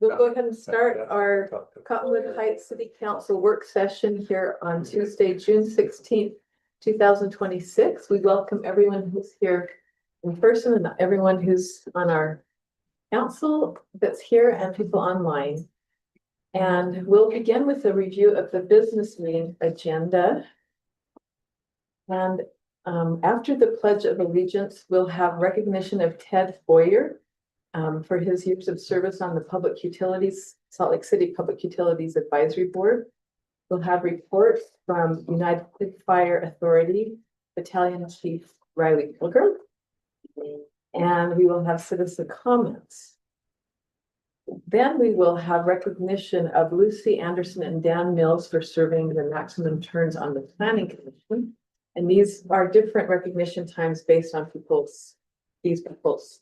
We'll go ahead and start our Cottonwood Heights City Council work session here on Tuesday, June 16th, 2026. We welcome everyone who's here in person and everyone who's on our council that's here and people online. And we'll begin with a review of the business meeting agenda. And after the Pledge of Allegiance, we'll have recognition of Ted Boyer for his years of service on the Public Utilities, Salt Lake City Public Utilities Advisory Board. We'll have reports from United Fire Authority, Battalion Chief Riley Pilgrim, and we will have citizen comments. Then we will have recognition of Lucy Anderson and Dan Mills for serving the maximum terms on the Planning Commission. And these are different recognition times based on these people's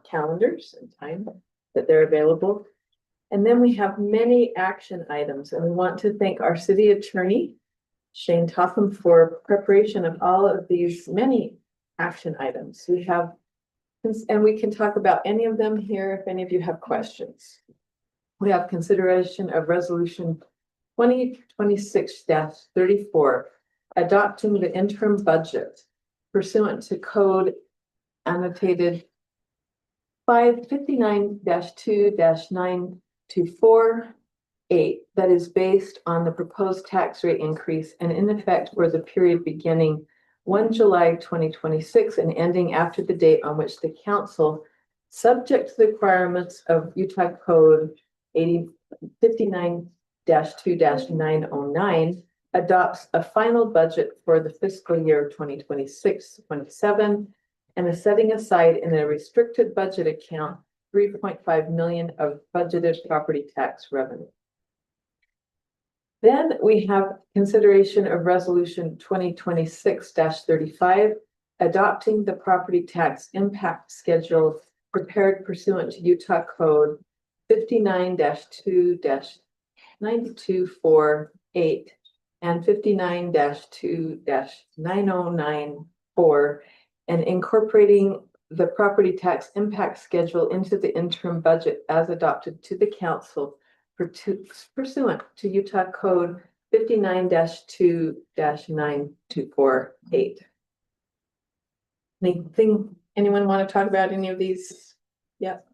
calendars and time that they're available. And then we have many action items, and we want to thank our city attorney, Shane Topham, for preparation of all of these many action items. We have, and we can talk about any of them here if any of you have questions. We have consideration of resolution 2026-34, adopting the interim budget pursuant to code annotated 559-2-9248 that is based on the proposed tax rate increase and in effect for the period beginning 1 July 2026 and ending after the date on which the council, subject to the requirements of Utah Code 59-2-909, adopts a final budget for the fiscal year 2026-27 and is setting aside in a restricted budget account 3.5 million of budgeted property tax revenue. Then we have consideration of resolution 2026-35, adopting the property tax impact schedule prepared pursuant to Utah Code 59-2-9248 and 59-2-9094, and incorporating the property tax impact schedule into the interim budget as adopted to the council pursuant to Utah Code 59-2-9248. Anyone want to talk about any of these? Yep.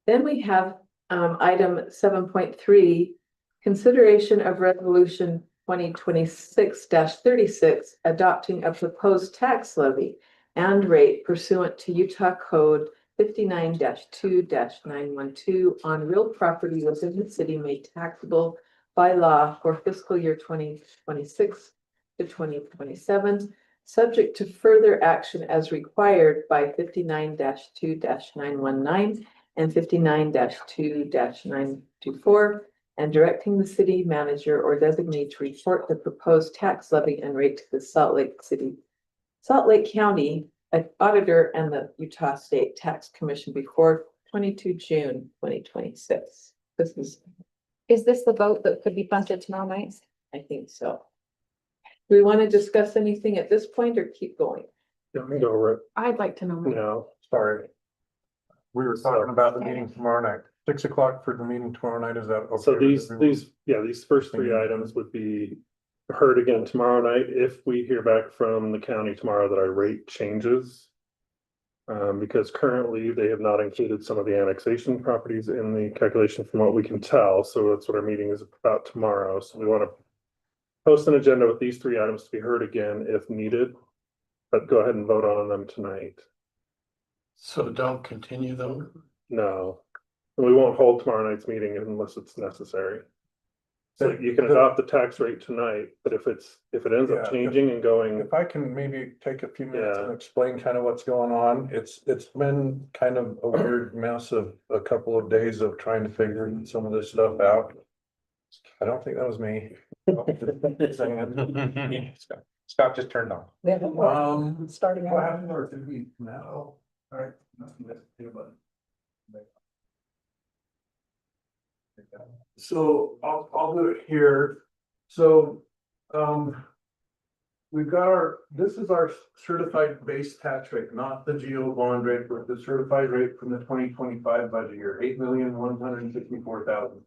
Then we have item 7.3, consideration of resolution 2026-36, adopting a proposed tax levy and rate pursuant to Utah Code 59-2-912 on real property within the city made taxable by law for fiscal year 2026 to 2027, subject to further action as required by 59-2-919 and 59-2-924, and directing the city manager or designee to report the proposed tax levy and rate to the Salt Lake County auditor and the Utah State Tax Commission before 22 June 2026. Is this the vote that could be funded tomorrow night? I think so. Do we want to discuss anything at this point or keep going? Let me go over it. I'd like to know. No, sorry. We were talking about the meeting tomorrow night, 6 o'clock for the meeting tomorrow night. Is that okay? So these first three items would be heard again tomorrow night if we hear back from the county tomorrow that our rate changes. Because currently they have not included some of the annexation properties in the calculation from what we can tell. So that's what our meeting is about tomorrow. So we want to post an agenda with these three items to be heard again if needed, but go ahead and vote on them tonight. So don't continue them. No, we won't hold tomorrow night's meeting unless it's necessary. So you can adopt the tax rate tonight, but if it ends up changing and going. If I can maybe take a few minutes and explain kind of what's going on. It's been kind of a weird mess of a couple of days of trying to figure some of this stuff out. I don't think that was me. Scott just turned on. Starting what happened or did we now? All right. So I'll do it here. So we've got this is our certified base tax rate, not the geo bond rate, but the certified rate from the 2025 budget year, 8,164,000.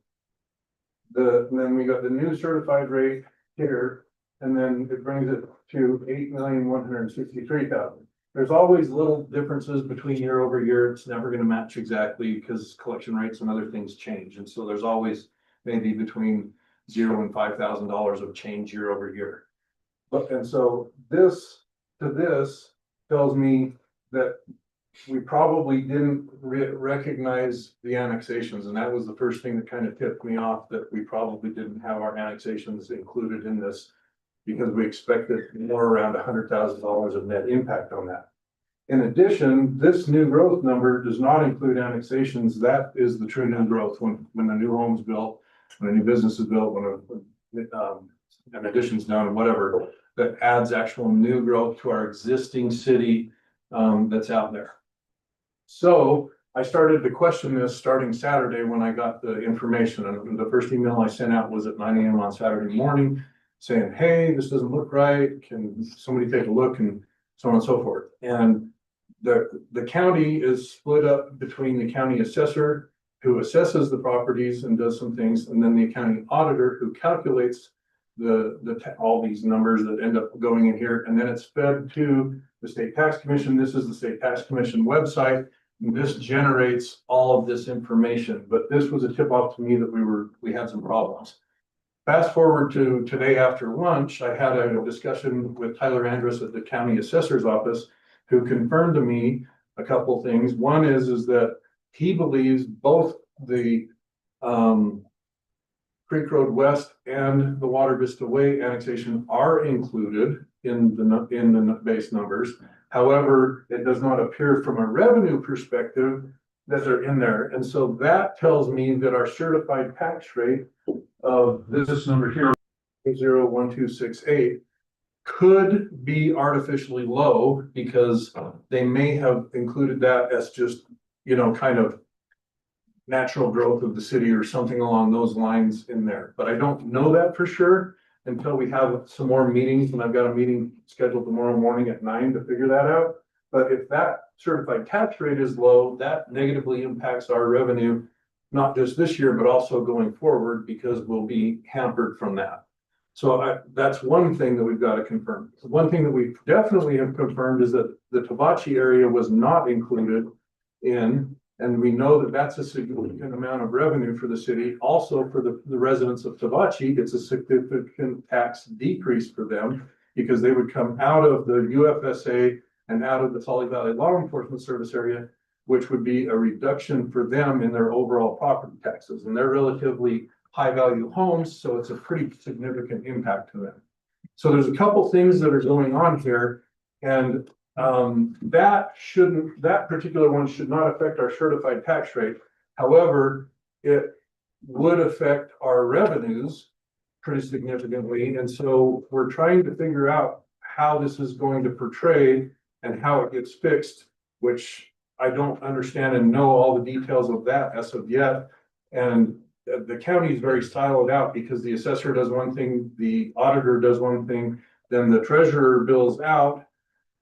Then we got the new certified rate here, and then it brings it to 8,163,000. There's always little differences between year over year. It's never gonna match exactly because collection rates and other things change. And so there's always maybe between $0 and $5,000 of change year over year. But, and so this tells me that we probably didn't recognize the annexations, and that was the first thing that kind of tipped me off, that we probably didn't have our annexations included in this, because we expected more around $100,000 of net impact on that. In addition, this new growth number does not include annexations. That is the true new growth when a new home's built, when a new business is built, when an addition's done, and whatever, that adds actual new growth to our existing city that's out there. So I started to question this starting Saturday when I got the information, and the first email I sent out was at 9 a.m. on Saturday morning saying, hey, this doesn't look right. Can somebody take a look, and so on and so forth. And the county is split up between the county assessor, who assesses the properties and does some things, and then the county auditor, who calculates all these numbers that end up going in here, and then it's fed to the state tax commission. This is the state tax commission website, and this generates all of this information. But this was a tip off to me that we had some problems. Fast forward to today after lunch, I had a discussion with Tyler Andrus at the county assessor's office, who confirmed to me a couple things. One is that he believes both the Creek Road West and the Water Vista Way annexation are included in the base numbers. However, it does not appear from a revenue perspective that they're in there. And so that tells me that our certified tax rate of this number here, 0.1268, could be artificially low, because they may have included that as just, kind of natural growth of the city or something along those lines in there. But I don't know that for sure until we have some more meetings, and I've got a meeting scheduled tomorrow morning at 9 to figure that out. But if that certified tax rate is low, that negatively impacts our revenue, not just this year, but also going forward, because we'll be hampered from that. So that's one thing that we've got to confirm. One thing that we definitely have confirmed is that the Tabachi area was not included in, and we know that that's a significant amount of revenue for the city. Also for the residents of Tabachi, it's a significant tax decrease for them, because they would come out of the UFSA and out of the Tully Valley Law Enforcement Service area, which would be a reduction for them in their overall property taxes. And they're relatively high value homes, so it's a pretty significant impact to them. So there's a couple things that are going on here, and that particular one should not affect our certified tax rate. However, it would affect our revenues pretty significantly. And so we're trying to figure out how this is going to portray and how it gets fixed, which I don't understand and know all the details of that as of yet. And the county is very siloed out, because the assessor does one thing, the auditor does one thing, then the treasurer bills out,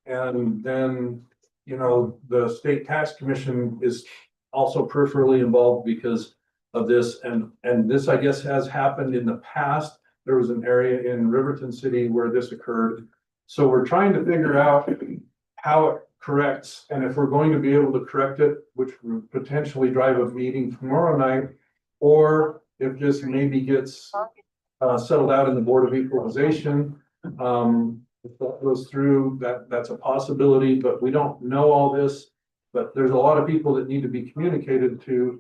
and then, the state tax commission is also peripherally involved because of this. And this, I guess, has happened in the past. There was an area in Riverton City where this occurred. So we're trying to figure out how it corrects, and if we're going to be able to correct it, which would potentially drive a meeting tomorrow night, or if this maybe gets settled out in the Board of Equalization. If that goes through, that's a possibility, but we don't know all this. But there's a lot of people that need to be communicated to,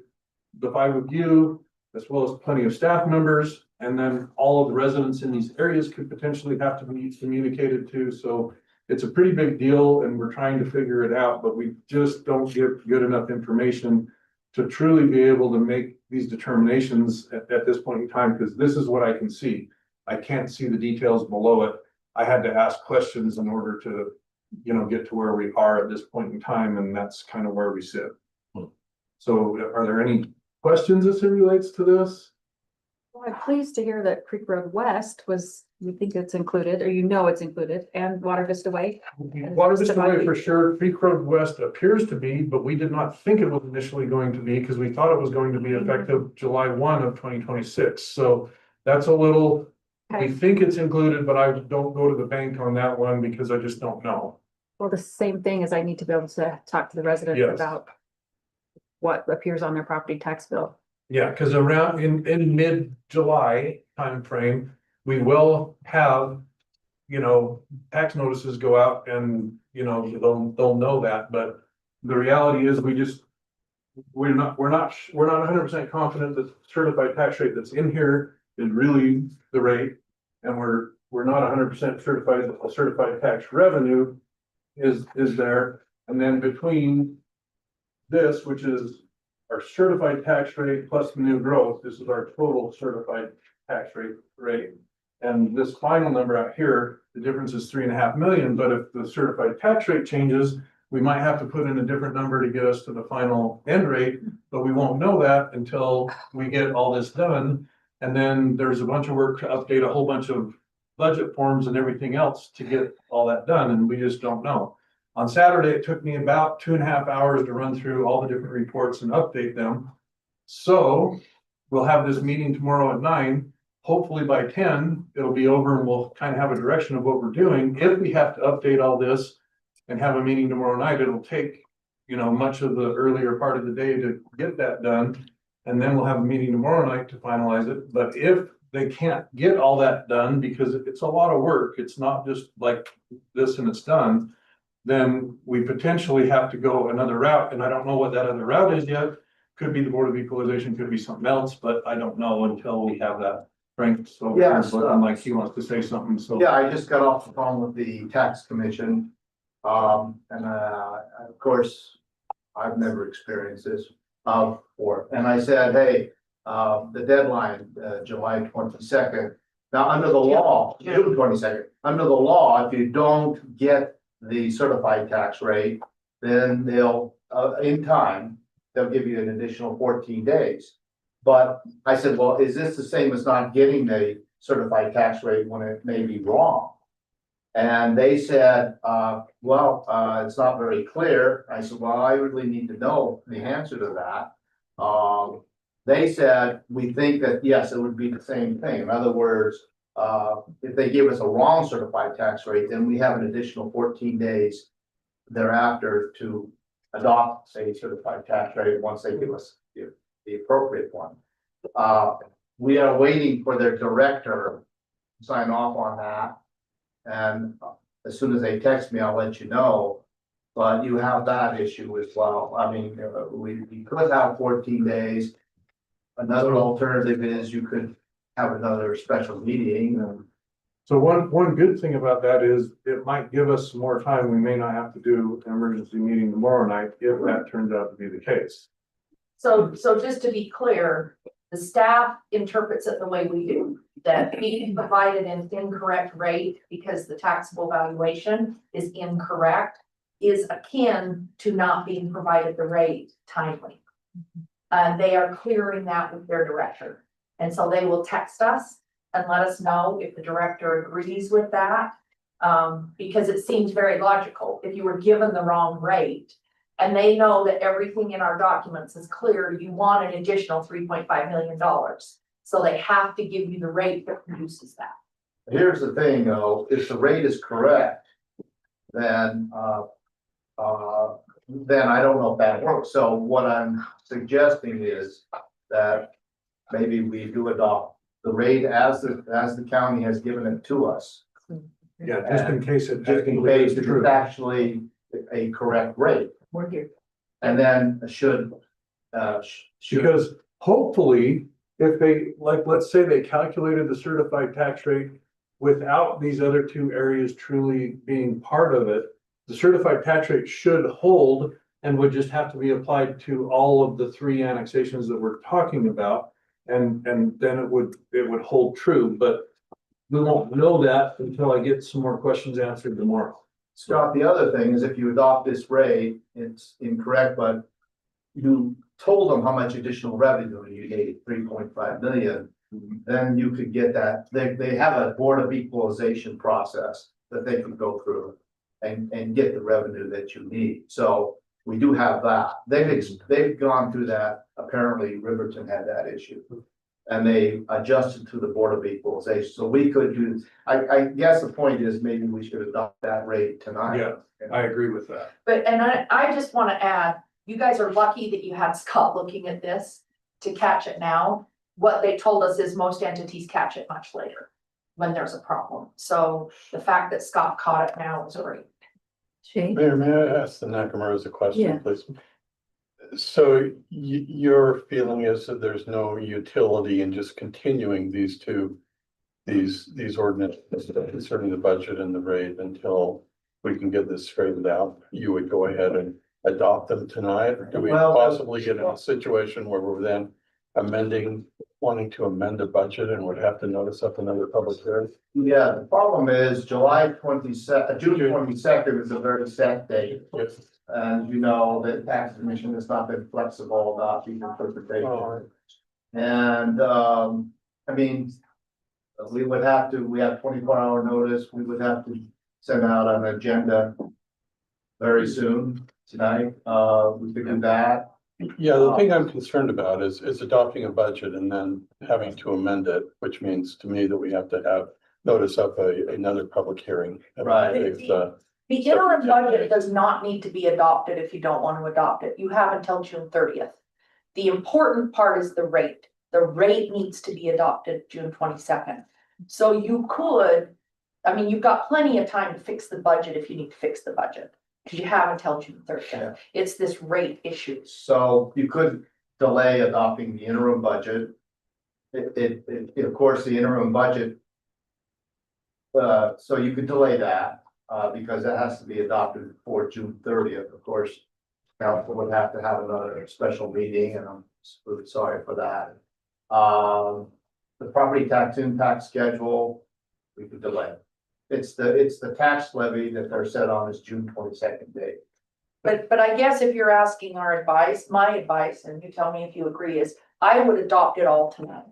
the five of you, as well as plenty of staff members, and then all of the residents in these areas could potentially have to be communicated to. So it's a pretty big deal, and we're trying to figure it out, but we just don't give good enough information to truly be able to make these determinations at this point in time, because this is what I can see. I can't see the details below it. I had to ask questions in order to, get to where we are at this point in time, and that's kind of where we sit. So are there any questions as it relates to this? Well, I'm pleased to hear that Creek Road West was You think it's included, or you know it's included, and Water Vista Way? Water Vista Way for sure, Creek Road West appears to be, but we did not think it was initially going to be, because we thought it was going to be effective July 1 of 2026. So that's a little, we Okay, think it's included, but I don't go to the bank on that one because I just don't know. well, the same thing is I need to be able to talk to the residents Yes. about what appears on their property tax bill. Yeah, because around in mid-July timeframe, we will have, tax notices go out and, they'll know that, but the reality is we're not 100% confident that the certified tax rate that's in here is really the rate. And we're not 100% certified that the certified tax revenue is there. And then between this, which is our certified tax rate plus the new growth, this is our total certified tax rate. And this final number out here, the difference is 3.5 million, but if the certified tax rate changes, we might have to put in a different number to get us to the final end rate, but we won't know that until we get all this done. And then there's a bunch of work to update a whole bunch of budget forms and everything else to get all that done, and we just don't know. On Saturday, it took me about 2.5 hours to run through all the different reports and update them. So we'll have this meeting tomorrow at 9. Hopefully by 10, it'll be over and we'll kind of have a direction of what we're doing. If we have to update all this and have a meeting tomorrow night, it'll take, much of the earlier part of the day to get that done. And then we'll have a meeting tomorrow night to finalize it. But if they can't get all that done, because it's a lot of work, it's not just like this and it's done, then we potentially have to go another route. And I don't know what that other route is yet. Could be the Board of Equalization, could be something else, but I don't know until we have that. Frank, so Yeah, it's looking like he wants to say something, so. Yeah, I just got off the phone with the tax commission. Of course, I've never experienced this before. And I said, hey, the deadline, July 22nd. Now, under the law, June 22nd, under the law, if you don't get the certified tax rate, then they'll, in time, they'll give you an additional 14 days. But I said, well, is this the same as not getting the certified tax rate when it may be wrong? And they said, it's not very clear. I said, well, I really need to know the answer to that. They said, we think that, yes, it would be the same thing. In other words, if they give us a wrong certified tax rate, then we have an additional 14 days thereafter to adopt a certified tax rate once they give us the appropriate one. We are waiting for their director to sign off on that. And as soon as they text me, I'll let you know. But you have that issue as well. I mean, we could have 14 days. Another alternative is you could have another special meeting. So one good thing about that is it might give us some more time. We may not have to do an emergency meeting tomorrow night if that turns out to be the case. So just to be clear, the staff interprets it the way we do, that being provided an incorrect rate because the taxable valuation is incorrect is akin to not being provided the rate timely. They are clearing that with their director. And so they will text us and let us know if the director agrees with that. Because it seems very logical. If you were given the wrong rate and they know that everything in our documents is clear, you want an additional $3.5 million. So they have to give you the rate that produces that. Here's the thing though, if the rate is correct, then I don't know if that works. So what I'm suggesting is that maybe we do adopt the rate as the county has given it to us. Yeah, just in case it. Just in case it's actually a correct rate. We're here. And then should. Because hopefully, if they, let's say they calculated the certified tax rate without these other two areas truly being part of it, the certified tax rate should hold and would just have to be applied to all of the three annexations that we're talking about. And then it would hold true, but we won't know that until I get some more questions answered tomorrow. Scott, the other thing is if you adopt this rate, it's incorrect, but you told them how much additional revenue you gave, 3.5 million. then you could get that, they have a board of equalization process that they can go through and get the revenue that you need. So we do have that. They've gone through that. Apparently Riverton had that issue. And they adjusted to the board of equalization. So we could do, I guess the point is maybe we should adopt that rate tonight. Yeah. I agree with that. But, and I just wanna add, you guys are lucky that you had Scott looking at this to catch it now. What they told us is most entities catch it much later when there's a problem. So the fact that Scott caught it now is great. Shane? Mayor, may I ask the Nakamura's a Yeah. question, please? So your feeling is that there's no utility in just continuing these two, these ordinances concerning the budget and the rate until we can get this straightened out? You would go ahead and adopt them tonight? Or do we Well, possibly get in a situation where we're then wanting to amend the budget and would have to notice up another public hearing? Yeah, the problem is July 22nd, June 22nd is a very set date. Yes. And you know, the tax commission has not been flexible about the interpretation. And, I mean, we have 24-hour notice, we would have to send out an agenda very soon tonight, we could do that. Yeah, the thing I'm concerned about is adopting a budget and then having to amend it, which means to me that we have to have notice up another public hearing. Right. The interim budget does not need to be adopted if you don't want to adopt it. You have until June 30th. The important part is the rate. The rate needs to be adopted June 22nd. So you could, I mean, you've got plenty of time to fix the budget if you need to fix the budget. Because you have until June 30th. Yeah. It's this rate issue. So you could delay adopting the interim budget. Of course, the interim budget. So you could delay that, because it has to be adopted before June 30th, of course. Council would have to have another special meeting, and I'm really sorry for that. The property tax impact schedule, we could delay. It's the tax levy that they're set on is June 22nd date. But I guess if you're asking our advice, my advice, and you tell me if you agree, is I would adopt it all tonight.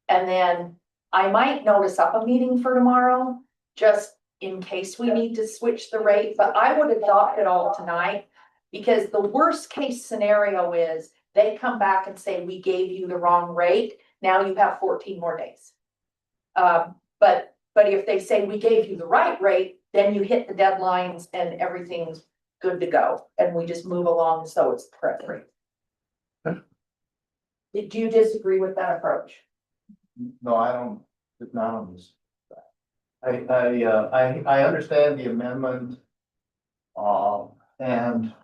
And then I might notice up a meeting for tomorrow, just in case we need to switch the rate, but I would adopt it all tonight. Because the worst case scenario is they come back and say, we gave you the wrong rate, now you have 14 more days. But if they say we gave you the right rate, then you hit the deadlines and everything's good to go, and we just move along, so it's the correct rate. Do you disagree with that approach? No, I don't, not on this. I understand the amendment. And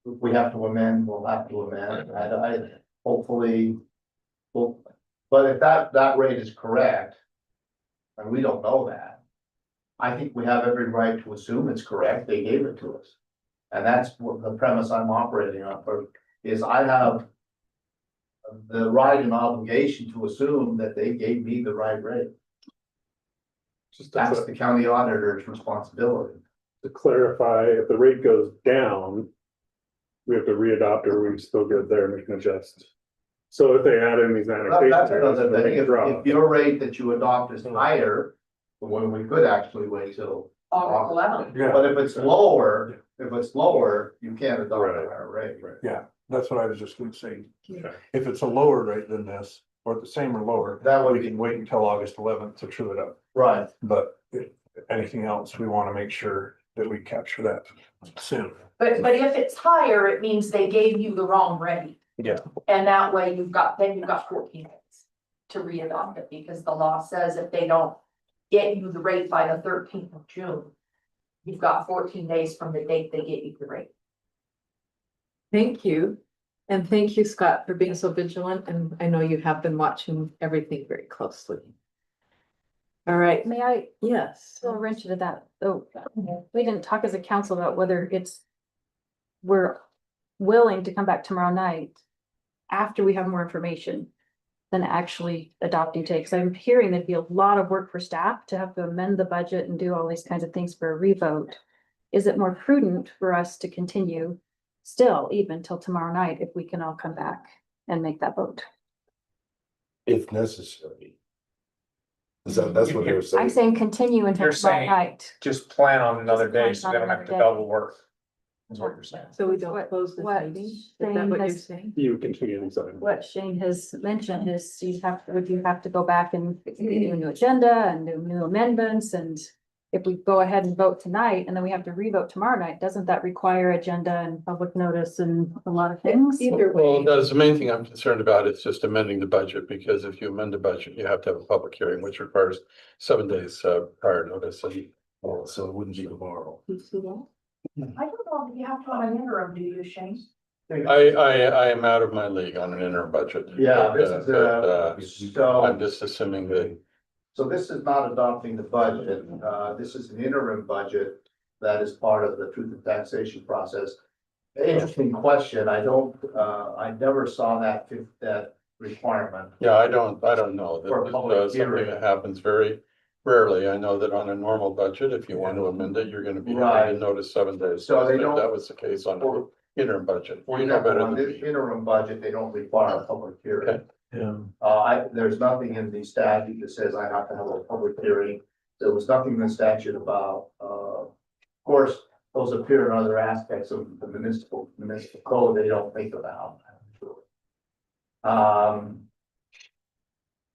if we have to amend, we'll have to amend. I hopefully, well, but if that rate is correct, and we don't know that, I think we have every right to assume it's correct. They gave it to us. And that's what the premise I'm operating on, is I have the right and obligation to assume that they gave me the right rate. That's the county auditor's responsibility. To clarify, if the rate goes down, we have to readopt, or we still good there and we can adjust. So if they add in these annexation That's areas, another the thing. rate drop. If your rate that you adopt is higher, when we could actually wait till. August 11th. But if it's lower, you can't adopt a higher rate. Yeah, that's what I was just gonna say. Okay. If it's a lower rate than this, or the same or lower, That would we be, can wait until August 11th to true it up. right. But if anything else, we want to make sure that we capture that soon. But if it's higher, it means they gave you the wrong rate. Yeah. And that way you've got 14 days to re-adopt it, because the law says if they don't get you the rate by the 13th of June, you've got 14 days from the date they get you the rate. Thank you. And thank you, Scott, for being so vigilant, and I know you have been watching everything very closely. All right, May I yes. throw a wrench into that? So we didn't talk as a council about whether we're willing to come back tomorrow night after we have more information than actually adopting today. Because I'm hearing there'd be a lot of work for staff to have to amend the budget and do all these kinds of things for a revote. Is it more prudent for us to continue still even till tomorrow night if we can all come back and make that vote? if necessary. That's what they're saying. I'm saying continue until You're tomorrow saying- night. Just plan on another day, Just so plan they on don't have to another day. double work. Is what you're saying. So we don't What- close this what meeting? Is Shane that what you're has- saying? You continue these items. What Shane has mentioned is you have to go back and do a new agenda and do new amendments, and if we go ahead and vote tonight and then we have to revote tomorrow night, doesn't that require agenda and public notice and a lot of things? Either Well, way, that's the main thing I'm concerned about. It's just amending the budget, because if you amend the budget, you have to have a public hearing, which requires 7 days prior notice. And Oh, so it wouldn't be tomorrow. you see that? I don't know if you have to on an interim, do you, Shane? I am out of my league on an interim budget. Yeah, But, this is, I'm so, just assuming that, so this is not adopting the budget, this is an interim budget that is part of the truth and taxation process. Interesting question, I never saw that requirement. yeah, I don't know. For a That public this is something hearing. that happens very rarely. I know that on a normal budget, if you want to amend it, you're gonna be having Right. to notice 7 days. So they If don't- That was the case on the interim budget. For You know better example, on than this me. interim budget, they don't require a public hearing. Okay. Yeah. There's nothing in the statute that says I have to have a public hearing. There was nothing in the statute about, of course, those appear in other aspects of the municipal code they don't think about.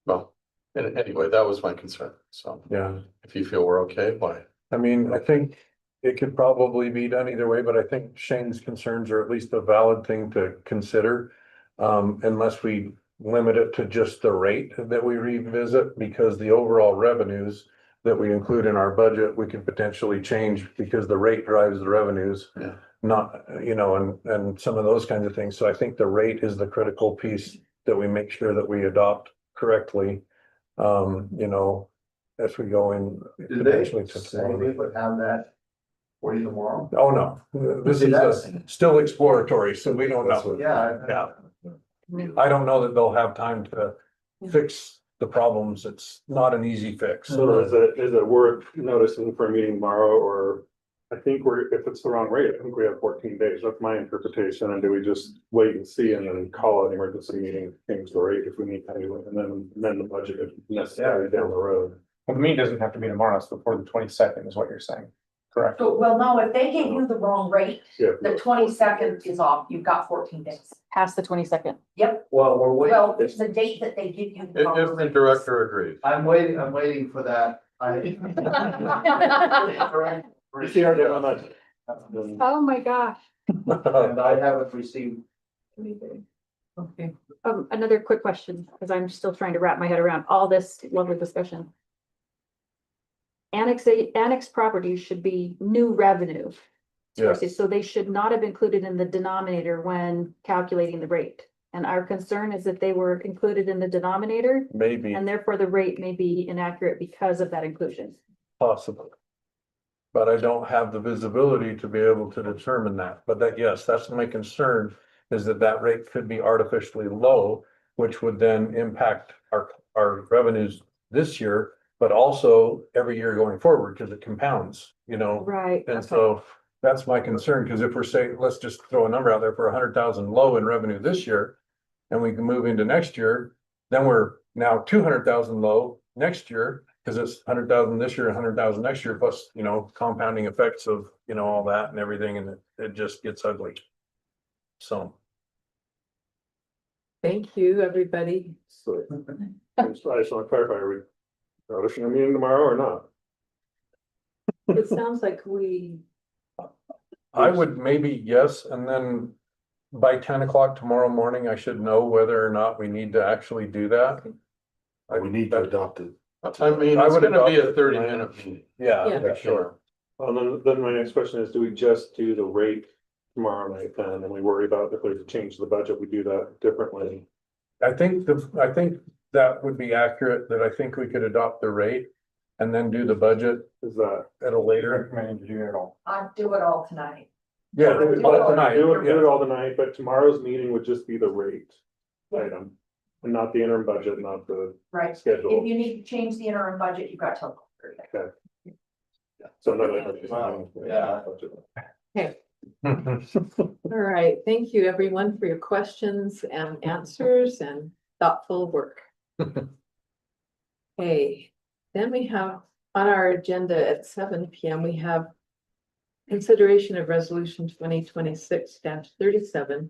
Well, anyway, that was my concern. So Yeah, if you feel we're okay, why? I mean, I think it could probably be done either way, but I think Shane's concerns are at least a valid thing to consider. Unless we limit it to just the rate that we revisit, because the overall revenues that we include in our budget, we could potentially change because the rate drives the revenues. Yeah. Not, and some of those kinds of things. So I think the rate is the critical piece that we make sure that we adopt correctly. As we go in. Do they potentially to say tomorrow. they would have that for you tomorrow? Oh, no, this See, is that's- still exploratory, so we don't That's know. what- Yeah. Yeah. I don't know that they'll have time to fix the problems. It's not an easy fix. So is it worth noticing for a meeting tomorrow, or I think if it's the wrong rate, I think we have 14 days. That's my interpretation. And do we just wait and see and then call it an emergency meeting, change the rate if we need to, and then amend the budget if necessary down the road? Well, the meeting doesn't have to be tomorrow, it's before the 22nd is what you're saying, correct? So, well, no, if they gave you the wrong rate, Yeah. the 22nd is off, you've got 14 days. Past the 22nd. Yep, Well, we're waiting. well, it's the date that they give you. the wrong If the rate. director agrees. I'm waiting for that. You see our deal on that? Oh, my gosh. And I haven't received. Okay, Another quick question, because I'm still trying to wrap my head around all this lovely discussion. Annex properties should be new revenue sources, so they should not have included in the denominator when calculating the rate. And our concern is that they were included in the denominator, Maybe and therefore the rate may be inaccurate because of that inclusion. possible. But I don't have the visibility to be able to determine that. But yes, that's my concern, is that rate could be artificially low, which would then impact our revenues this year, but also every year going forward, because it compounds, Right. And okay. so that's my concern, because if we're saying, let's just throw a number out there for 100,000 low in revenue this year. And we can move into next year, then we're now 200,000 low next year, because it's 100,000 this year, 100,000 next year, plus, compounding effects of, all that and everything, and it just gets ugly. So. thank you, everybody. So I just want to clarify, are we noticing a meeting tomorrow or not? It sounds like we, I would maybe yes, and then by 10 o'clock tomorrow morning, I should know whether or not we need to actually do that. We need to adopt it. I mean, I it's would gonna be adopt a it 30-minute meeting. Yeah, Yeah. for sure. Well, then my next question is, do we just do the rate tomorrow night then, and we worry about if there's a change to the budget, we do that differently? I think that would be accurate, that I think we could adopt the rate and then do the budget Is that? at a later. Recommending to do it all. I'd do it all tonight. Yeah, Do it but tonight, do it yeah. all tonight, but tomorrow's meeting would just be the rate item, and not the interim budget, not the Right. If schedule. you need to change the interim budget, you've got till. So none of that. Yeah. okay. All right, thank you, everyone, for your questions and answers and thoughtful work. Okay, then we have on our agenda at 7 p.m., we have consideration of resolution 2026-37,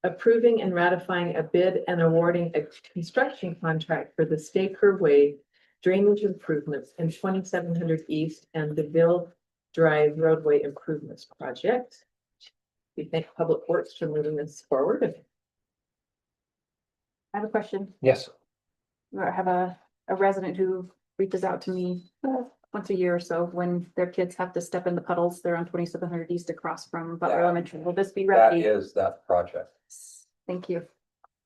approving and ratifying a bid and awarding a construction contract for the Staker Way drainage improvements in 2700 East and DeVille Drive roadway improvements project. We thank Public Works for moving this forward. I have a question. Yes. I have a resident who reaches out to me once a year or so when their kids have to step in the puddles. They're on 2700 East across from Butler That- Elementary. Will this be That ready? is that project. Thank you.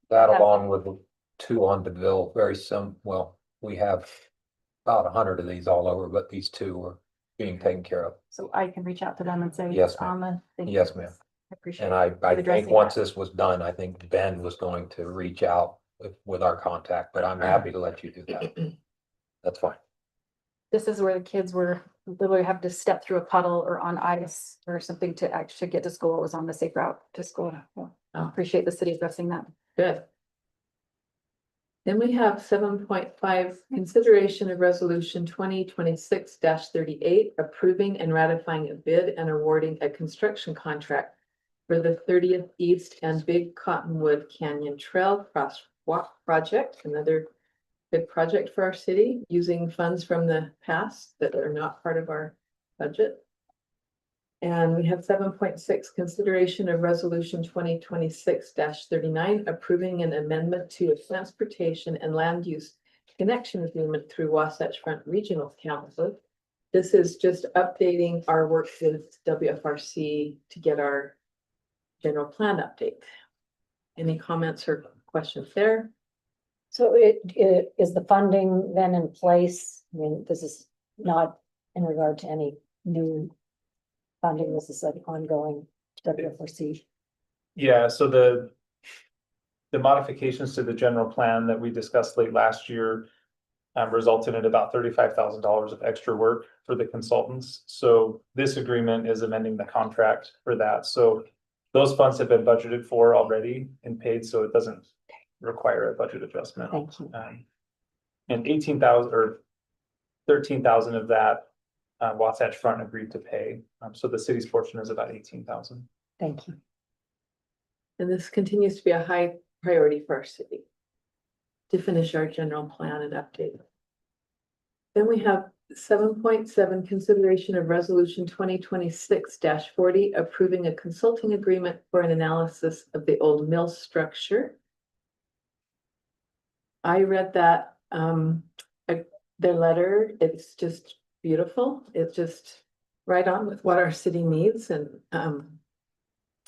That That's- along with the two on DeVille, well, we have about 100 of these all over, but these two are being taken care of. So I can reach out to them and say. Yes, it's on the. thank you. Yes, ma'am. I appreciate And it. I think addressing once that. this was done, I think Ben was going to reach out with our contact, but I'm happy to let you do that. That's fine. This is where the kids were literally have to step through a puddle or on ice or something to actually get to school. It was on the safe route to school. Well, I appreciate the city addressing that. Good. Then we have 7.5, consideration of resolution 2026-38, approving and ratifying a bid and awarding a construction contract for the 30th East and Big Cottonwood Canyon Trail Crosswalk Project, another big project for our city, using funds from the past that are not part of our budget. And we have 7.6, consideration of resolution 2026-39, approving an amendment to a transportation and land use connection agreement through Wasatch Front Regional Council. This is just updating our work with WFRC to get our general plan update. Any comments or questions there? So it is the funding then in place? I mean, this is not in regard to any new funding. This is an ongoing WFRC. Yeah, so the modifications to the general plan that we discussed late last year resulted in about $35,000 of extra work for the consultants. So this agreement is amending the contract for that. So those funds have been budgeted for already and paid, so it doesn't require a budget adjustment. Thank you. And 18,000 or 13,000 of that Wasatch Front agreed to pay. So the city's portion is about 18,000. Thank you. And this continues to be a high priority for our city to finish our general plan and update. Then we have 7.7, consideration of resolution 2026-40, approving a consulting agreement for an analysis of the old mill structure. I read that, their letter, it's just beautiful. It's just right on with what our city needs, and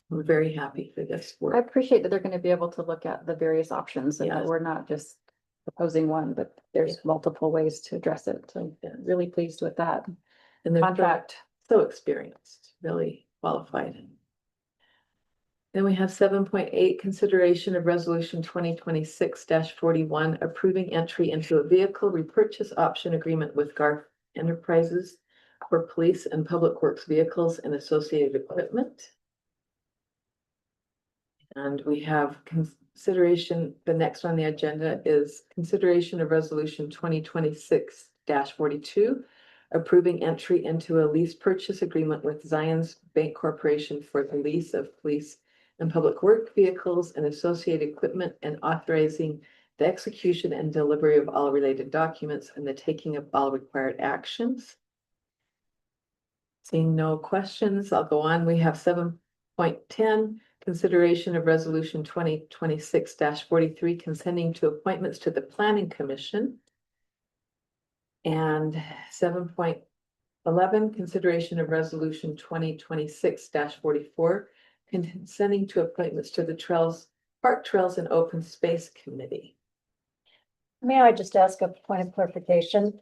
we're very happy for this I work. appreciate that they're going to be able to look at the various options and that Yes. we're not just proposing one, but there's multiple ways to address it. So really pleased with that And they're contract. so experienced, really qualified. Then we have 7.8, consideration of resolution 2026-41, approving entry into a vehicle repurchase option agreement with Garf Enterprises for police and public works vehicles and associated equipment. And we have consideration, the next on the agenda is consideration of resolution 2026-42, approving entry into a lease purchase agreement with Zions Bank Corporation for the lease of police and public work vehicles and associated equipment, and authorizing the execution and delivery of all related documents and the taking of all required actions. Seeing no questions, I'll go on. We have 7.10, consideration of resolution 2026-43, consenting to appointments to the Planning Commission. And 7.11, consideration of resolution 2026-44, consenting to appointments to the Park Trails and Open Space Committee. May I just ask a point of clarification?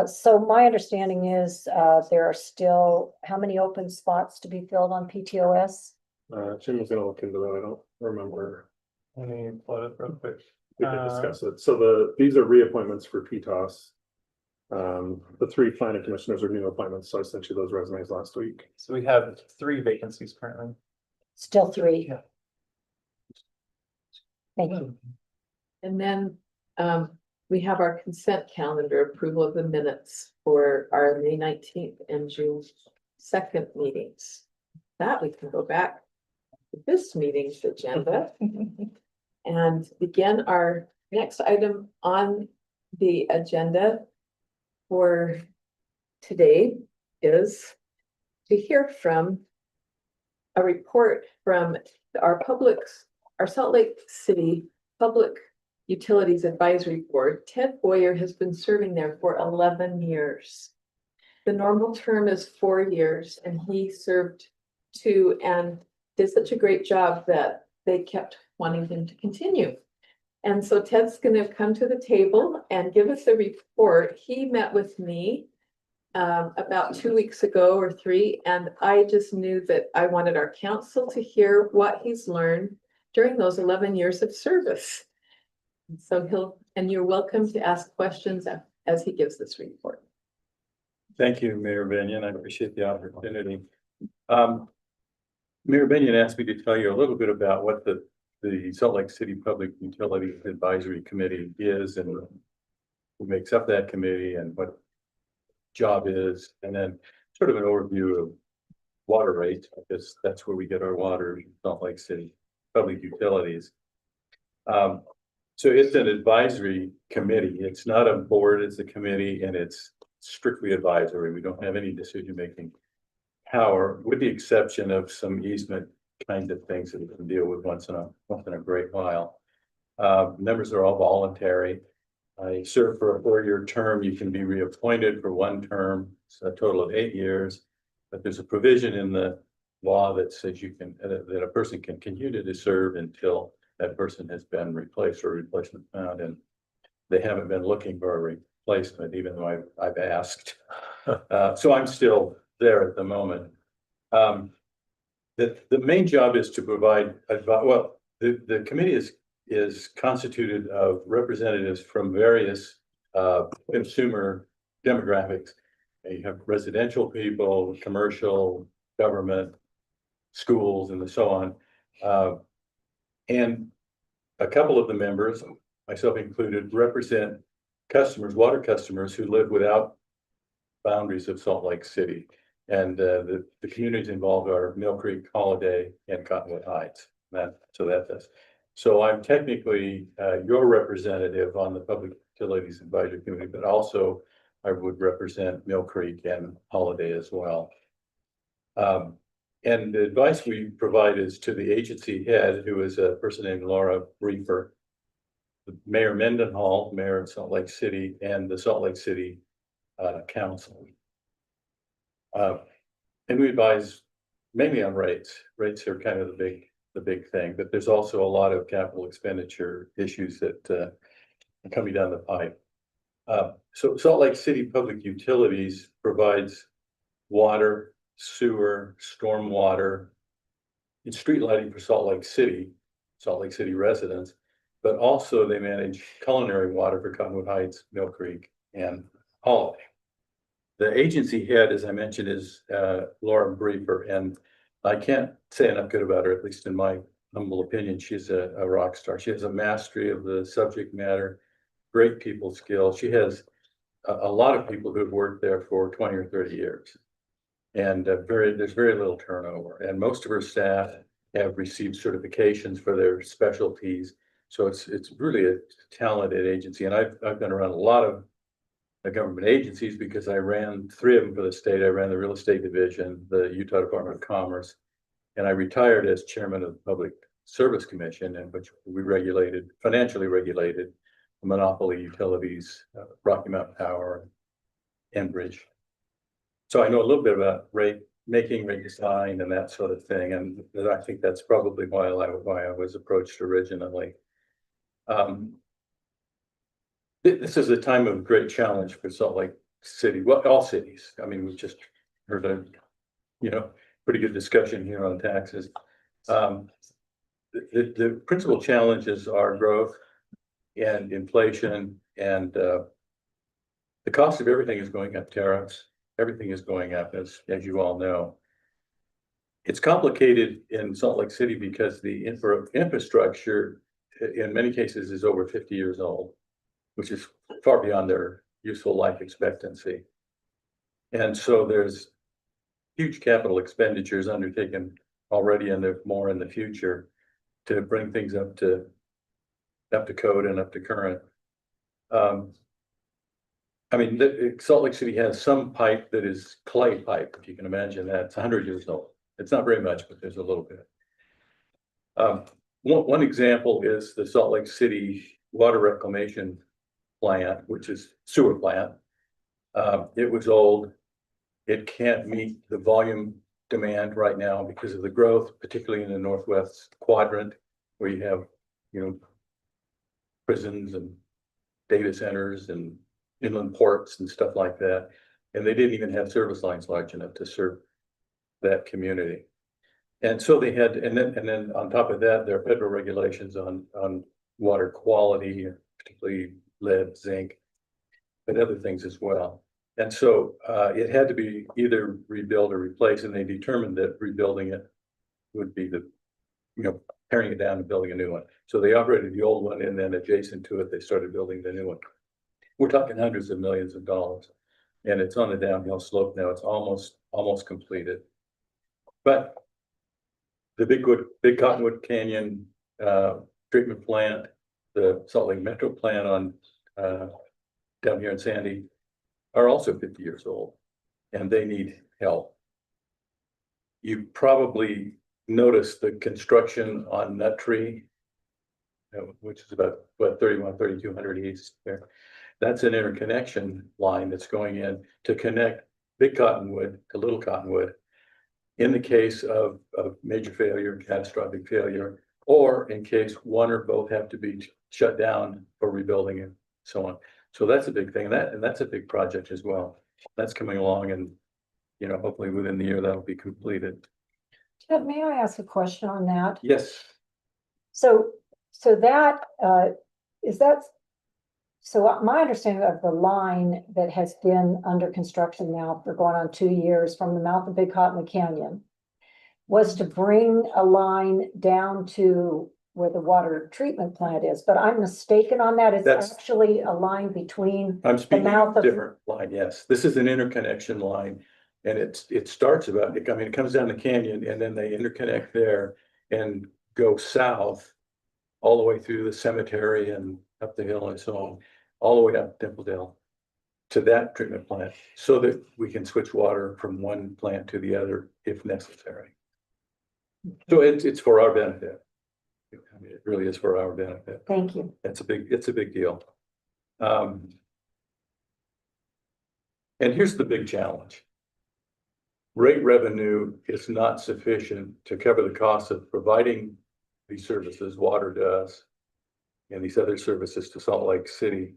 So my understanding is there are still, how many open spots to be filled on PTOS? Jim was gonna look into that. I don't remember. Let me pull it up real quick. We can discuss it. So these are reappointments for PTOS. The 3 planning commissioners are new appointments, so I sent you those resumes last week. So we have 3 vacancies currently. Still 3. Yeah. Thank you. And then we have our consent calendar approval of the minutes for our May 19th and June 2nd meetings. That we can go back to this meeting's agenda and begin our next item on the agenda for today is to hear from a report from our Salt Lake City Public Utilities Advisory Board. Ted Boyer has been serving there for 11 years. The normal term is 4 years, and he served 2 and did such a great job that they kept wanting him to continue. And so Ted's going to come to the table and give us a report. He met with me about 2 weeks ago or 3, and I just knew that I wanted our council to hear what he's learned during those 11 years of service. So you're welcome to ask questions as he gives this report. Thank you, Mayor Benyon. I appreciate the opportunity. Mayor Benyon asked me to tell you a little bit about what the Salt Lake City Public Utilities Advisory Committee is and who makes up that committee and what job is, and then sort of an overview of water rates, because that's where we get our water, Salt Lake City Public Utilities. So it's an advisory committee. It's not a board, it's a committee, and it's strictly advisory. We don't have any decision-making power, with the exception of some easement kind of things that we can deal with once in a great while. Members are all voluntary. I serve for a 4-year term. You can be reappointed for 1 term. It's a total of 8 years. But there's a provision in the law that says you can that a person can continue to serve until that person has been replaced or replacement found, and they haven't been looking for a replacement, even though I've asked. So I'm still there at the moment. The main job is to provide advice. Well, the committee is constituted of representatives from various consumer demographics. You have residential people, commercial, government, schools, and so on. And a couple of the members, myself included, represent customers, water customers who live without boundaries of Salt Lake City. And the communities involved are Mill Creek, Holiday, and Cottonwood Heights. So I'm technically your representative on the Public Utilities Advisory Committee, but also I would represent Mill Creek and Holiday as well. And the advice we provide is to the agency head, who is a person named Laura Briefer, Mayor Mendenhall, Mayor of Salt Lake City, and the Salt Lake City Council. And we advise mainly on rates. Rates are kind of the big thing, but there's also a lot of capital expenditure issues that are coming down the pipe. So Salt Lake City Public Utilities provides water, sewer, stormwater, and street lighting for Salt Lake City residents, but also they manage culinary water for Cottonwood Heights, Mill Creek, and Holiday. The agency head, as I mentioned, is Laura Briefer, and I can't say enough good about her, at least in my humble opinion. She's a rock star. She has a mastery of the subject matter, great people skills. She has a lot of people who have worked there for 20 or 30 years. And there's very little turnover, and most of her staff have received certifications for their specialties. So it's really a talented agency, and I've been around a lot of government agencies because I ran 3 of them for the state. I ran the real estate division, the Utah Department of Commerce, and I retired as chairman of the Public Service Commission, in which we financially regulated monopoly utilities, Rocky Mountain Power, Enbridge. So I know a little bit about rate design and that sort of thing, and I think that's probably why I was approached originally. This is a time of great challenge for Salt Lake City. Well, all cities. I mean, we've just heard a pretty good discussion here on taxes. The principal challenges are growth and inflation, and the cost of everything is going up. Tariffs. Everything is going up, as you all know. It's complicated in Salt Lake City because the infrastructure, in many cases, is over 50 years old. which is far beyond their useful life expectancy. And so there's huge capital expenditures undertaken already and there more in the future to bring things up to code and up to current. I mean, Salt Lake City has some pipe that is clay pipe, if you can imagine that. It's 100 years old. It's not very much, but there's a little bit. One example is the Salt Lake City water reclamation plant, which is sewer plant. It was old. It can't meet the volume demand right now because of the growth, particularly in the northwest quadrant, where you have, prisons and data centers and inland ports and stuff like that. And they didn't even have service lines large enough to serve that community. And so they had, and then on top of that, there are federal regulations on water quality, particularly lead, zinc, but other things as well. And so it had to be either rebuilt or replaced, and they determined that rebuilding it would be tearing it down and building a new one. So they operated the old one, and then adjacent to it, they started building the new one. We're talking hundreds of millions of dollars, and it's on a downhill slope now. It's almost completed. But the Big Cottonwood Canyon treatment plant, the Salt Lake Metro plant on down here in Sandy are also 50 years old, and they need help. You probably noticed the construction on Nut Tree, which is about 3,200 east there. That's an interconnection line that's going in to connect Big Cottonwood to Little Cottonwood in the case of major failure, catastrophic failure, or in case one or both have to be shut down for rebuilding and so on. So that's a big thing, and that's a big project as well. That's coming along, and hopefully within the year that'll be completed. Ted, may I ask a question on that? Yes. So that, is that, so my understanding of the line that has been under construction now for going on 2 years from the mouth of Big Cottonwood Canyon was to bring a line down to where the water treatment plant is, but I'm mistaken on that. It's actually a line between. I'm speaking mouth of a of- different line, yes. This is an interconnection line. And it starts about, it comes down the canyon and then they interconnect there and go south all the way through the cemetery and up the hill and so on, all the way up Dimpledale to that treatment plant so that we can switch water from one plant to the other if necessary. So it's for our benefit. I mean, it really is for our benefit. Thank you. It's a big deal. And here's the big challenge. Rate revenue is not sufficient to cover the cost of providing these services, water to us, and these other services to Salt Lake City,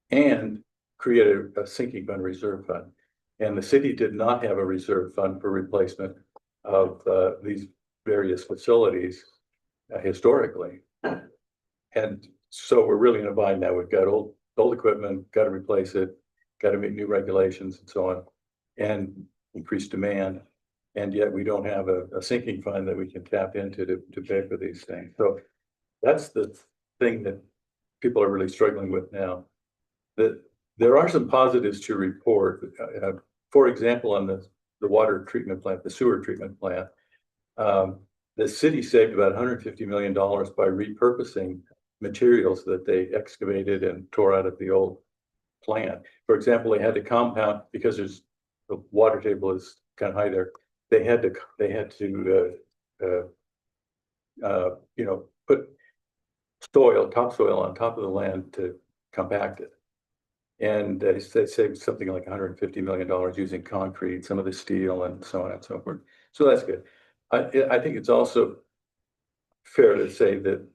and create a sinking fund reserve fund. And the city did not have a reserve fund for replacement of these various facilities historically. And so we're really in a bind now. We've got old equipment, got to replace it, got to meet new regulations and so on, and increase demand. And yet we don't have a sinking fund that we can tap into to pay for these things. So that's the thing that people are really struggling with now. That there are some positives to report. For example, on the water treatment plant, the sewer treatment plant, the city saved about $150 million by repurposing materials that they excavated and tore out of the old plant. For example, they had to compound because the water table is kind of high there. They had to put topsoil on top of the land to compact it. And they saved something like $150 million using concrete, some of the steel and so on and so forth. So that's good. I think it's also fair to say that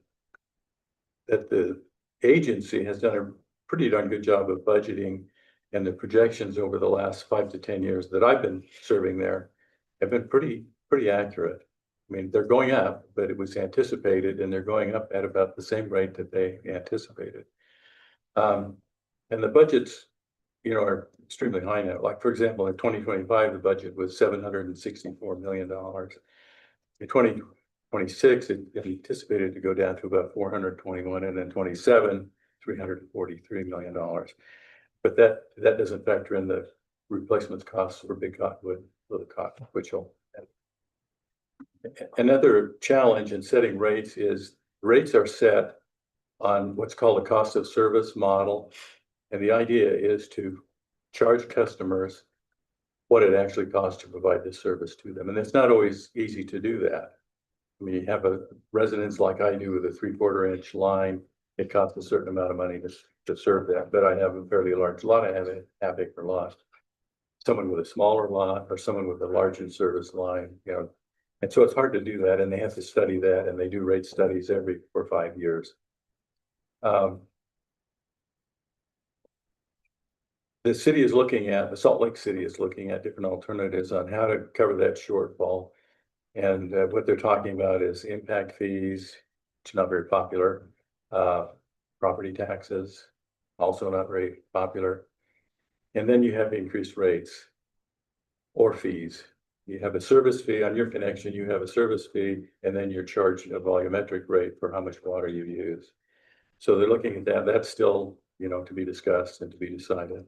the agency has done a pretty darn good job of budgeting, and the projections over the last 5 to 10 years that I've been serving there have been pretty accurate. I mean, they're going up, but it was anticipated, and they're going up at about the same rate that they anticipated. And the budgets, are extremely high now. Like, for example, in 2025, the budget was $764 million. In 2026, it anticipated to go down to about 421, and then 27, $343 million. But that doesn't factor in the replacement costs for Big Cottonwood, Little Cotton, which will. Another challenge in setting rates is rates are set on what's called a cost of service model. And the idea is to charge customers what it actually costs to provide this service to them. And it's not always easy to do that. I mean, you have a residence like I do with a 3/4 inch line. It costs a certain amount of money to serve that, but I have a fairly large lot. I have a half-acre lot. Someone with a smaller lot or someone with a larger service line, you know. And so it's hard to do that, and they have to study that, and they do rate studies every 4 or 5 years. The city is looking at, the Salt Lake City is looking at different alternatives on how to cover that shortfall. And what they're talking about is impact fees, which are not very popular. Property taxes, also not very popular. And then you have increased rates or fees. You have a service fee on your connection, you have a service fee, and then you're charged a volumetric rate for how much water you use. So they're looking at that. That's still, you know, to be discussed and to be decided.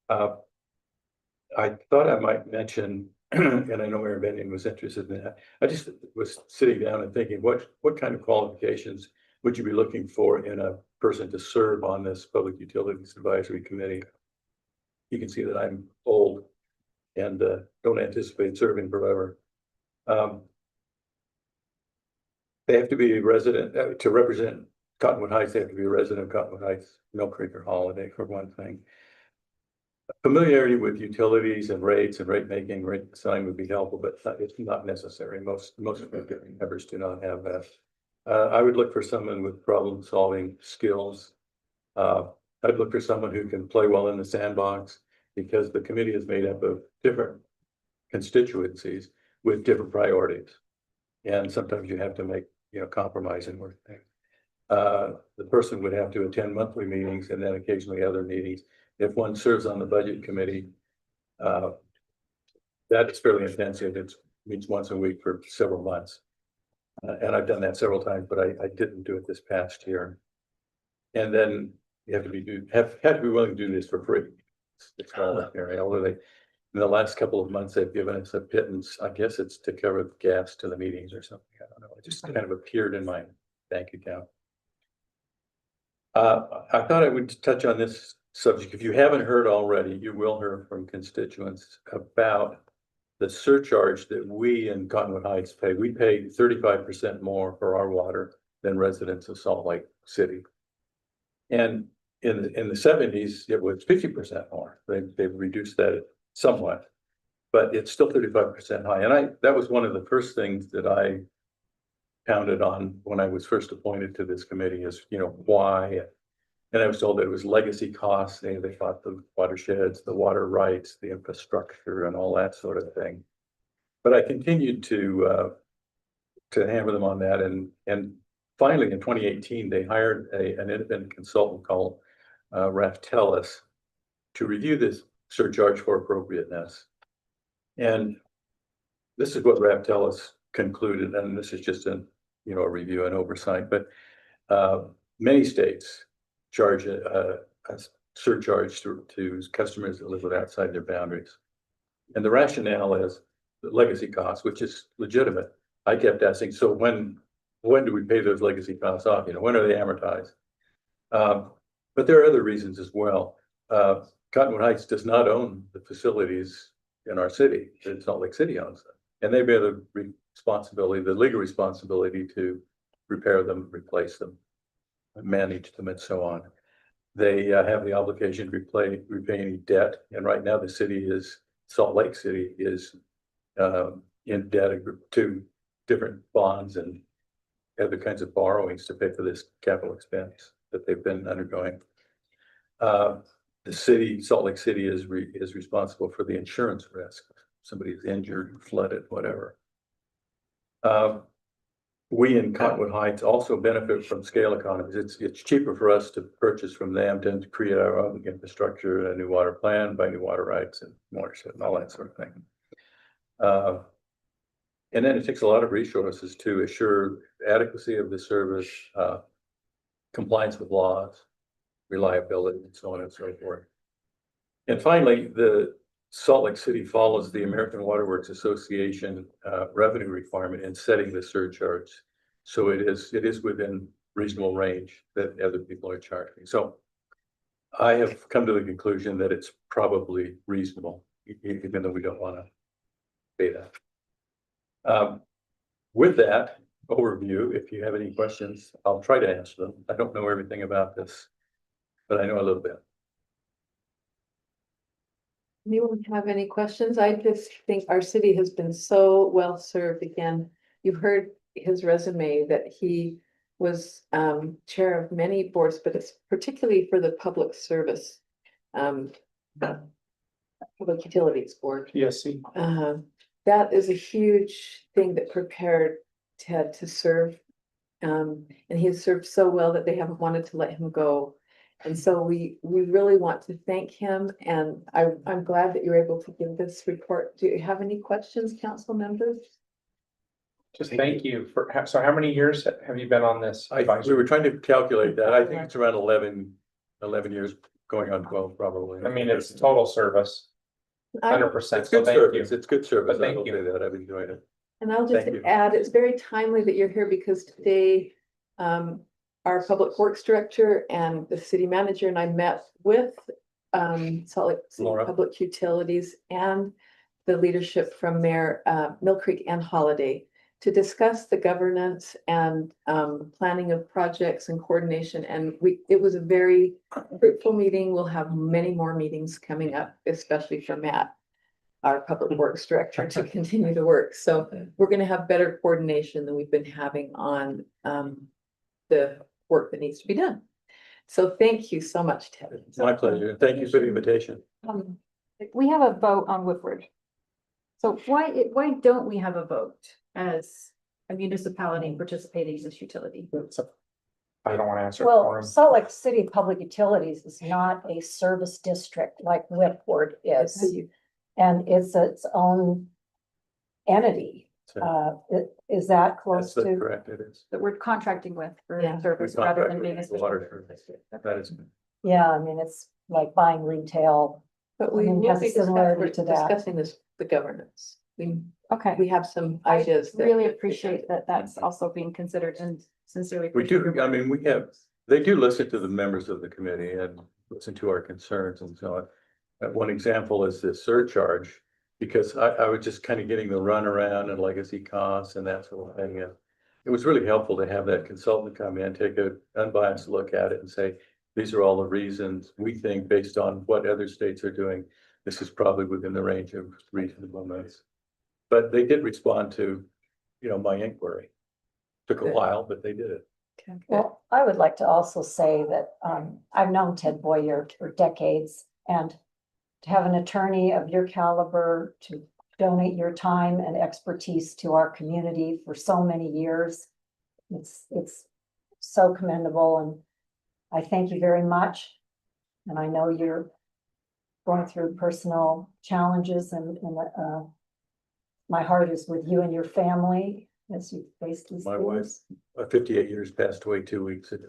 I thought I might mention, and I know Mayor Benyon was interested in that. I just was sitting down and thinking, what kind of qualifications would you be looking for in a person to serve on this Public Utilities Advisory Committee? You can see that I'm old and don't anticipate serving forever. They have to be a resident to represent Cottonwood Heights. They have to be a resident of Cottonwood Heights, Mill Creek or Holiday, for one thing. Familiarity with utilities and rates and rate making, rate design would be helpful, but it's not necessary. Most members do not have that. I would look for someone with problem solving skills. I'd look for someone who can play well in the sandbox, because the committee is made up of different constituencies with different priorities. And sometimes you have to make, you know, compromise and work things. The person would have to attend monthly meetings and then occasionally other meetings. If one serves on the budget committee, that is fairly intensive. It meets once a week for several months. And I've done that several times, but I didn't do it this past year. And then you have to be willing to do this for free. It's voluntary, although in the last couple of months, they've given us a pittance. I guess it's to cover the gas to the meetings or something. I don't know. It just kind of appeared in my bank account. I thought I would touch on this subject. If you haven't heard already, you will hear from constituents about the surcharge that we in Cottonwood Heights pay. We pay 35% more for our water than residents of Salt Lake City. And in the 70s, it was 50% more. They've reduced that somewhat, but it's still 35% high. And that was one of the first things that I pounded on when I was first appointed to this committee is, you know, why? And I was told that it was legacy costs. They thought the watersheds, the water rights, the infrastructure and all that sort of thing. But I continued to hammer them on that. And finally in 2018, they hired an independent consultant called Raftellus to review this surcharge for appropriateness. And this is what Raftellus concluded, and this is just a review and oversight, but many states charge a surcharge to customers that live outside their boundaries. And the rationale is the legacy costs, which is legitimate. I kept asking, so when do we pay those legacy costs off? When are they amortized? But there are other reasons as well. Cottonwood Heights does not own the facilities in our city. Salt Lake City owns them. And they bear the responsibility, the legal responsibility to repair them, replace them, manage them, and so on. They have the obligation to repay any debt. And right now Salt Lake City is in debt to different bonds and other kinds of borrowings to pay for this capital expense that they've been undergoing. The city, Salt Lake City, is responsible for the insurance risk. Somebody is injured, flooded, whatever. We in Cottonwood Heights also benefit from scale economies. It's cheaper for us to purchase from them than to create our own infrastructure, a new water plan, buy new water rights and watershed and all that sort of thing. And then it takes a lot of resources to assure adequacy of the service, compliance with laws, reliability, and so on and so forth. And finally, the Salt Lake City follows the American Water Works Association revenue requirement in setting the surcharge. So it is within reasonable range that other people are charging. So I have come to the conclusion that it's probably reasonable, even though we don't want to pay that. With that overview, if you have any questions, I'll try to answer them. I don't know everything about this, but I know a little bit. Anyone have any questions? I just think our city has been so well served. Again, you've heard his resume that he was chair of many boards, but it's particularly for the public service. Public Utilities Board. PSC. That is a huge thing that prepared Ted to serve. And he has served so well that they haven't wanted to let him go. And so we really want to thank him, and I'm glad that you're able to give this report. Do you have any questions, council members? Just thank you for, so how many years have you been on this? We were trying to calculate that. I think it's around 11 years, going on 12 probably. I mean, it's total service, I- 100%, It's so good thank you. service. It's good service. But I thank will you. say that. I've enjoyed it. And I'll just Thank you. add, it's very timely that you're here because today, our public works director and the city manager and I met with, Salt Lake City Laura. Public Utilities and the leadership from Mayor, Mill Creek and Holiday to discuss the governance and, planning of projects and coordination. And it was a very fruitful meeting. We'll have many more meetings coming up, especially for Matt, our public works director, to continue to work. So we're gonna have better coordination than we've been having on the work that needs to be done. So thank you so much, Ted. It's my pleasure. Thank you for the invitation. We have a vote on Woodward. So why don't we have a vote as a municipality participating in this utility? I don't want to answer for Well, him. Salt Lake City Public Utilities is not a service district like Whipcord is. And it's its own entity. So Is that close that's to? correct. It is. That we're contracting with for Yeah. service We rather contract than being a. with the water service. That is. Yeah, I mean, it's like buying retail. But we I mean, will has be a similarity to that. discussing this, the governance. We Okay, have some I ideas. that- really appreciate that that's also being considered and sincerely. We appreciate do, your I mean, we have, they do listen to the members of the committee and listen to our concerns and so on. One example is the surcharge, because I was just kind of getting the runaround and legacy costs and that sort of thing. And it was really helpful to have that consultant come in, take an unbiased look at it and say, these are all the reasons we think based on what other states are doing, this is probably within the range of reasonableness. But they did respond to, my inquiry. Took a Good. while, but they did it. Okay. Well, I would like to also say that I've known Ted Boyer for decades, and to have an attorney of your caliber to donate your time and expertise to our community for so many years. It's so commendable, and I thank you very much. And I know you're going through personal challenges, and my heart is with you and your family as you face these My wife, things. 58 years, passed away 2 weeks ago.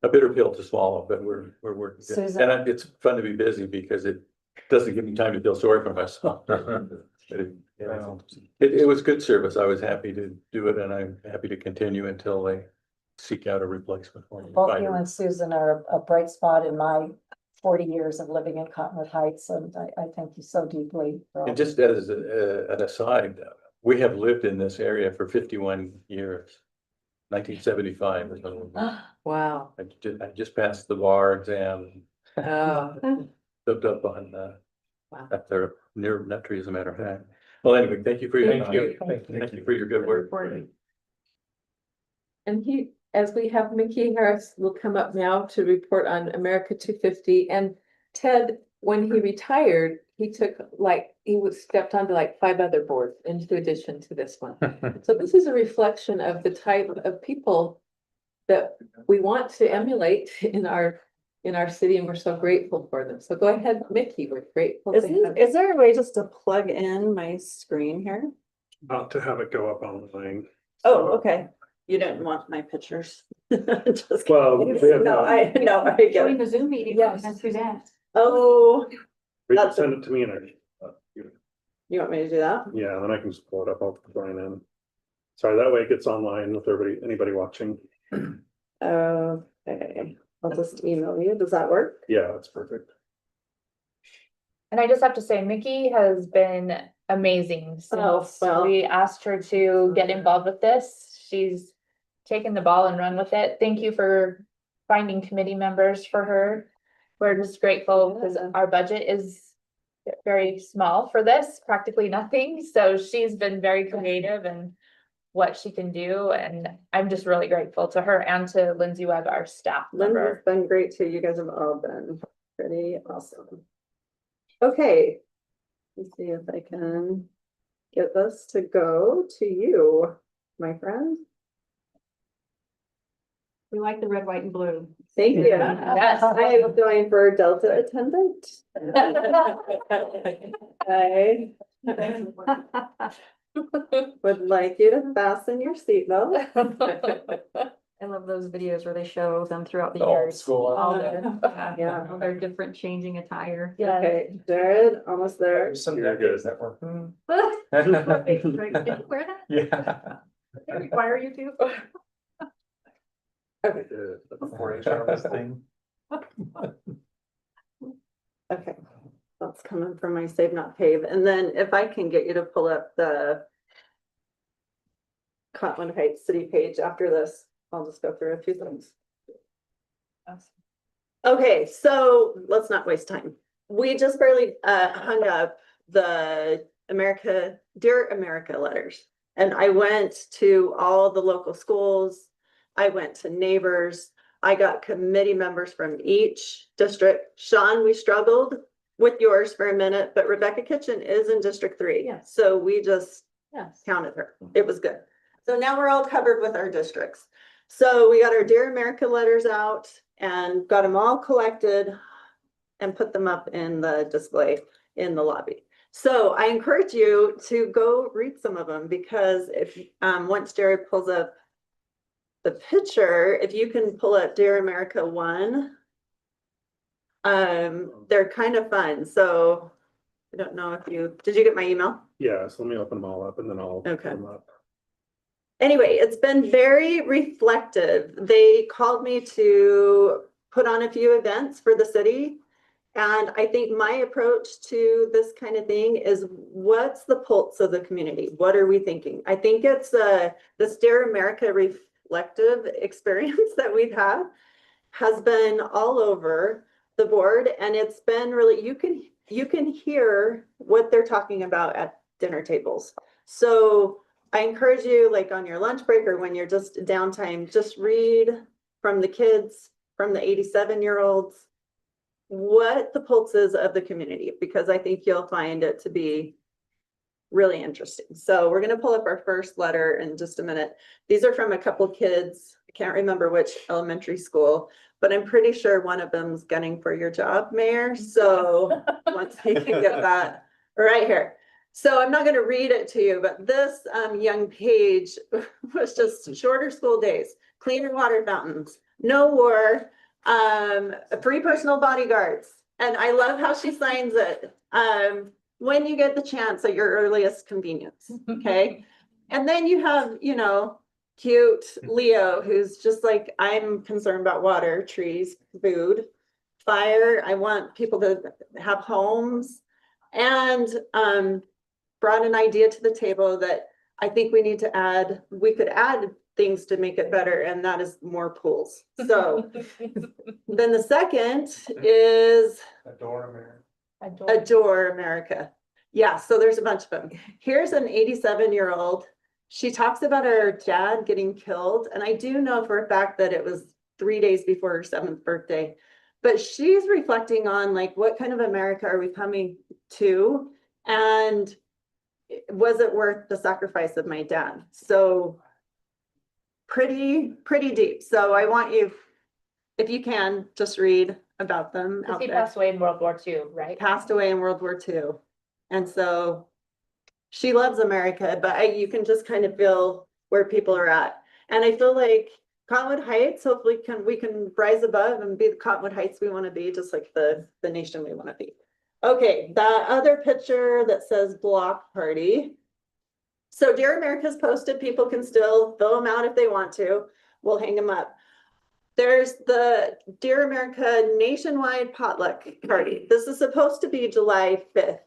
A bitter pill to swallow, but we're working. it. Susan. And it's fun to be busy because it doesn't give me time to feel sorry for myself. But it was good service. I was happy to do it, and I'm happy to continue until they seek out a replacement for me. Both you and Susan are a bright spot in my 40 years of living in Cottonwood Heights, and I thank you so deeply. for all And just as an aside, we have lived in this area for 51 years. 1975 is when Wow. I just passed the bar exam, Oh, hooked up on, Wow. up there near Nut Tree, as a matter of fact. Well, anyway, thank you for your Thank time. you. Thank you for your good work. and as we have Mickey Harris will come up now to report on America 250. And Ted, when he retired, he took stepped onto like 5 other boards in addition to this one. So this is a reflection of the type of people that we want to emulate in our city, and we're so grateful for them. So go ahead, Mickey, we're grateful. to have- Is there a way just to plug in my screen here? Not to have it go up online. Oh, okay. You didn't want my pictures. Just kidding. Well, we have No, I get Join it. the Zoom meeting. Yes. And through that. Oh, You can That's- send it to me and you want me to do that? yeah, then I can just pull it up. I'll join in. Sorry, that way it gets online with anybody watching. Okay, I'll just email you. Does that work? Yeah, that's perfect. And I just have to say, Mickey has been amazing Oh, since well. we asked her to get involved with this. She's taken the ball and run with it. Thank you for finding committee members for her. We're just grateful because our budget is very small for this, practically nothing. So she's been very creative in what she can do. And I'm just really grateful to her and to Lindsay Webb, our staff Linda's member. been great too. You guys have all been pretty awesome. Okay. Let's see if I can get this to go to you, my friend. We like the red, white and blue. Thank you. Yes. I am going for Delta attendant. I would like you to fasten your seatbelt. I love those videos where they show them throughout the The old years. school. All their, Yeah. all their different changing attire. Yeah. Okay, Jared, almost there. There's some You're decades good. that were. Did you wear that? Yeah. They require you to? Okay, Before HR's thing. okay. That's coming from my Save Not Pave. And then if I can get you to pull up the Cottonwood Heights city page after this, I'll just go through a few things. Okay, so let's not waste time. We just barely hung up the Dear America letters. And I went to all the local schools. I went to neighbors. I got committee members from each district. Sean, we struggled with yours for a minute, but Rebecca Kitchen is in District 3. Yes. So we just Yes. counted her. It was good. So now we're all covered with our districts. So we got our Dear America letters out and got them all collected and put them up in the display in the lobby. So I encourage you to go read some of them because if, once Jared pulls up the picture, if you can pull up Dear America 1, they're kind of fun. So I don't know if did you get my email? Yeah, so let me open them all up and then I'll. put Okay. them up. Anyway, it's been very reflective. They called me to put on a few events for the city. And I think my approach to this kind of thing is what's the pulse of the community? What are we thinking? I think it's this Dear America reflective experience that we've had has been all over the board. And it's been really, you can hear what they're talking about at dinner tables. So I encourage you, like on your lunch break or when you're just downtime, just read from the kids, from the 87-year-olds, what the pulse is of the community, because I think you'll find it to be really interesting. So we're going to pull up our first letter in just a minute. These are from a couple kids. I can't remember which elementary school, but I'm pretty sure one of them's gunning for your job, Mayor. So once you can get that right here. So I'm not going to read it to you, but this young page was just shorter school days, cleaner water fountains, no war, free personal bodyguards. And I love how she signs it. When you get the chance at your earliest convenience, okay? And then you have, cute Leo, who's just like, I'm concerned about water, trees, food, fire. I want people to have homes. And brought an idea to the table that I think we could add things to make it better, and that is more pools. So then the second is Adore America. Yeah, so there's a bunch of them. Here's an 87-year-old. She talks about her dad getting killed, and I do know for a fact that it was 3 days before her 7th birthday. But she's reflecting on like, what kind of America are we coming to? And was it worth the sacrifice of my dad? So pretty deep. So I want you, if you can, just read about them out He there. passed away in World War II, right? Passed away in World War II. And so she loves America, but you can just kind of feel where people are at. And I feel like Cottonwood Heights, hopefully we can rise above and be the Cottonwood Heights we want to be, just like the nation we want to be. Okay, that other picture that says block party. So Dear America's posted, people can still fill them out if they want to. We'll hang them up. There's the Dear America nationwide potluck party. This is supposed to be July 5th.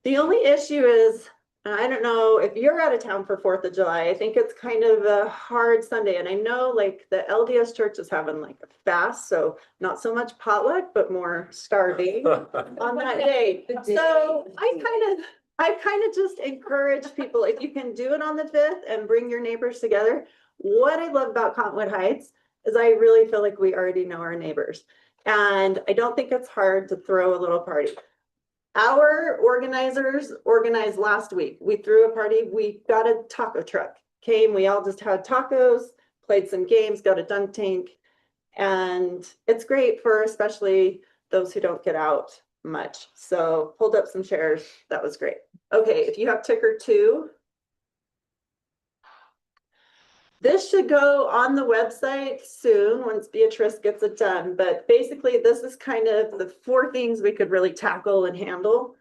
The only issue is, I don't know if you're out of town for 4th of July, I think it's kind of a hard Sunday. And I know like the LDS church is having like a fast, so not so much potluck, but more starving on that day. So I kind of just encourage people, if you can do it on the 5th and bring your neighbors together. What I love about Cottonwood Heights is I really feel like we already know our neighbors. And I don't think it's hard to throw a little party. Our organizers organized last week. We threw a party. We got a taco truck. Came, we all just had tacos, played some games, got a dunk tank. And it's great for especially those who don't get out much. So pulled up some chairs. That was great. Okay, if you have ticker 2. This should go on the website soon once Beatrice gets it done. But basically, this is kind of the 4 things we could really tackle and handle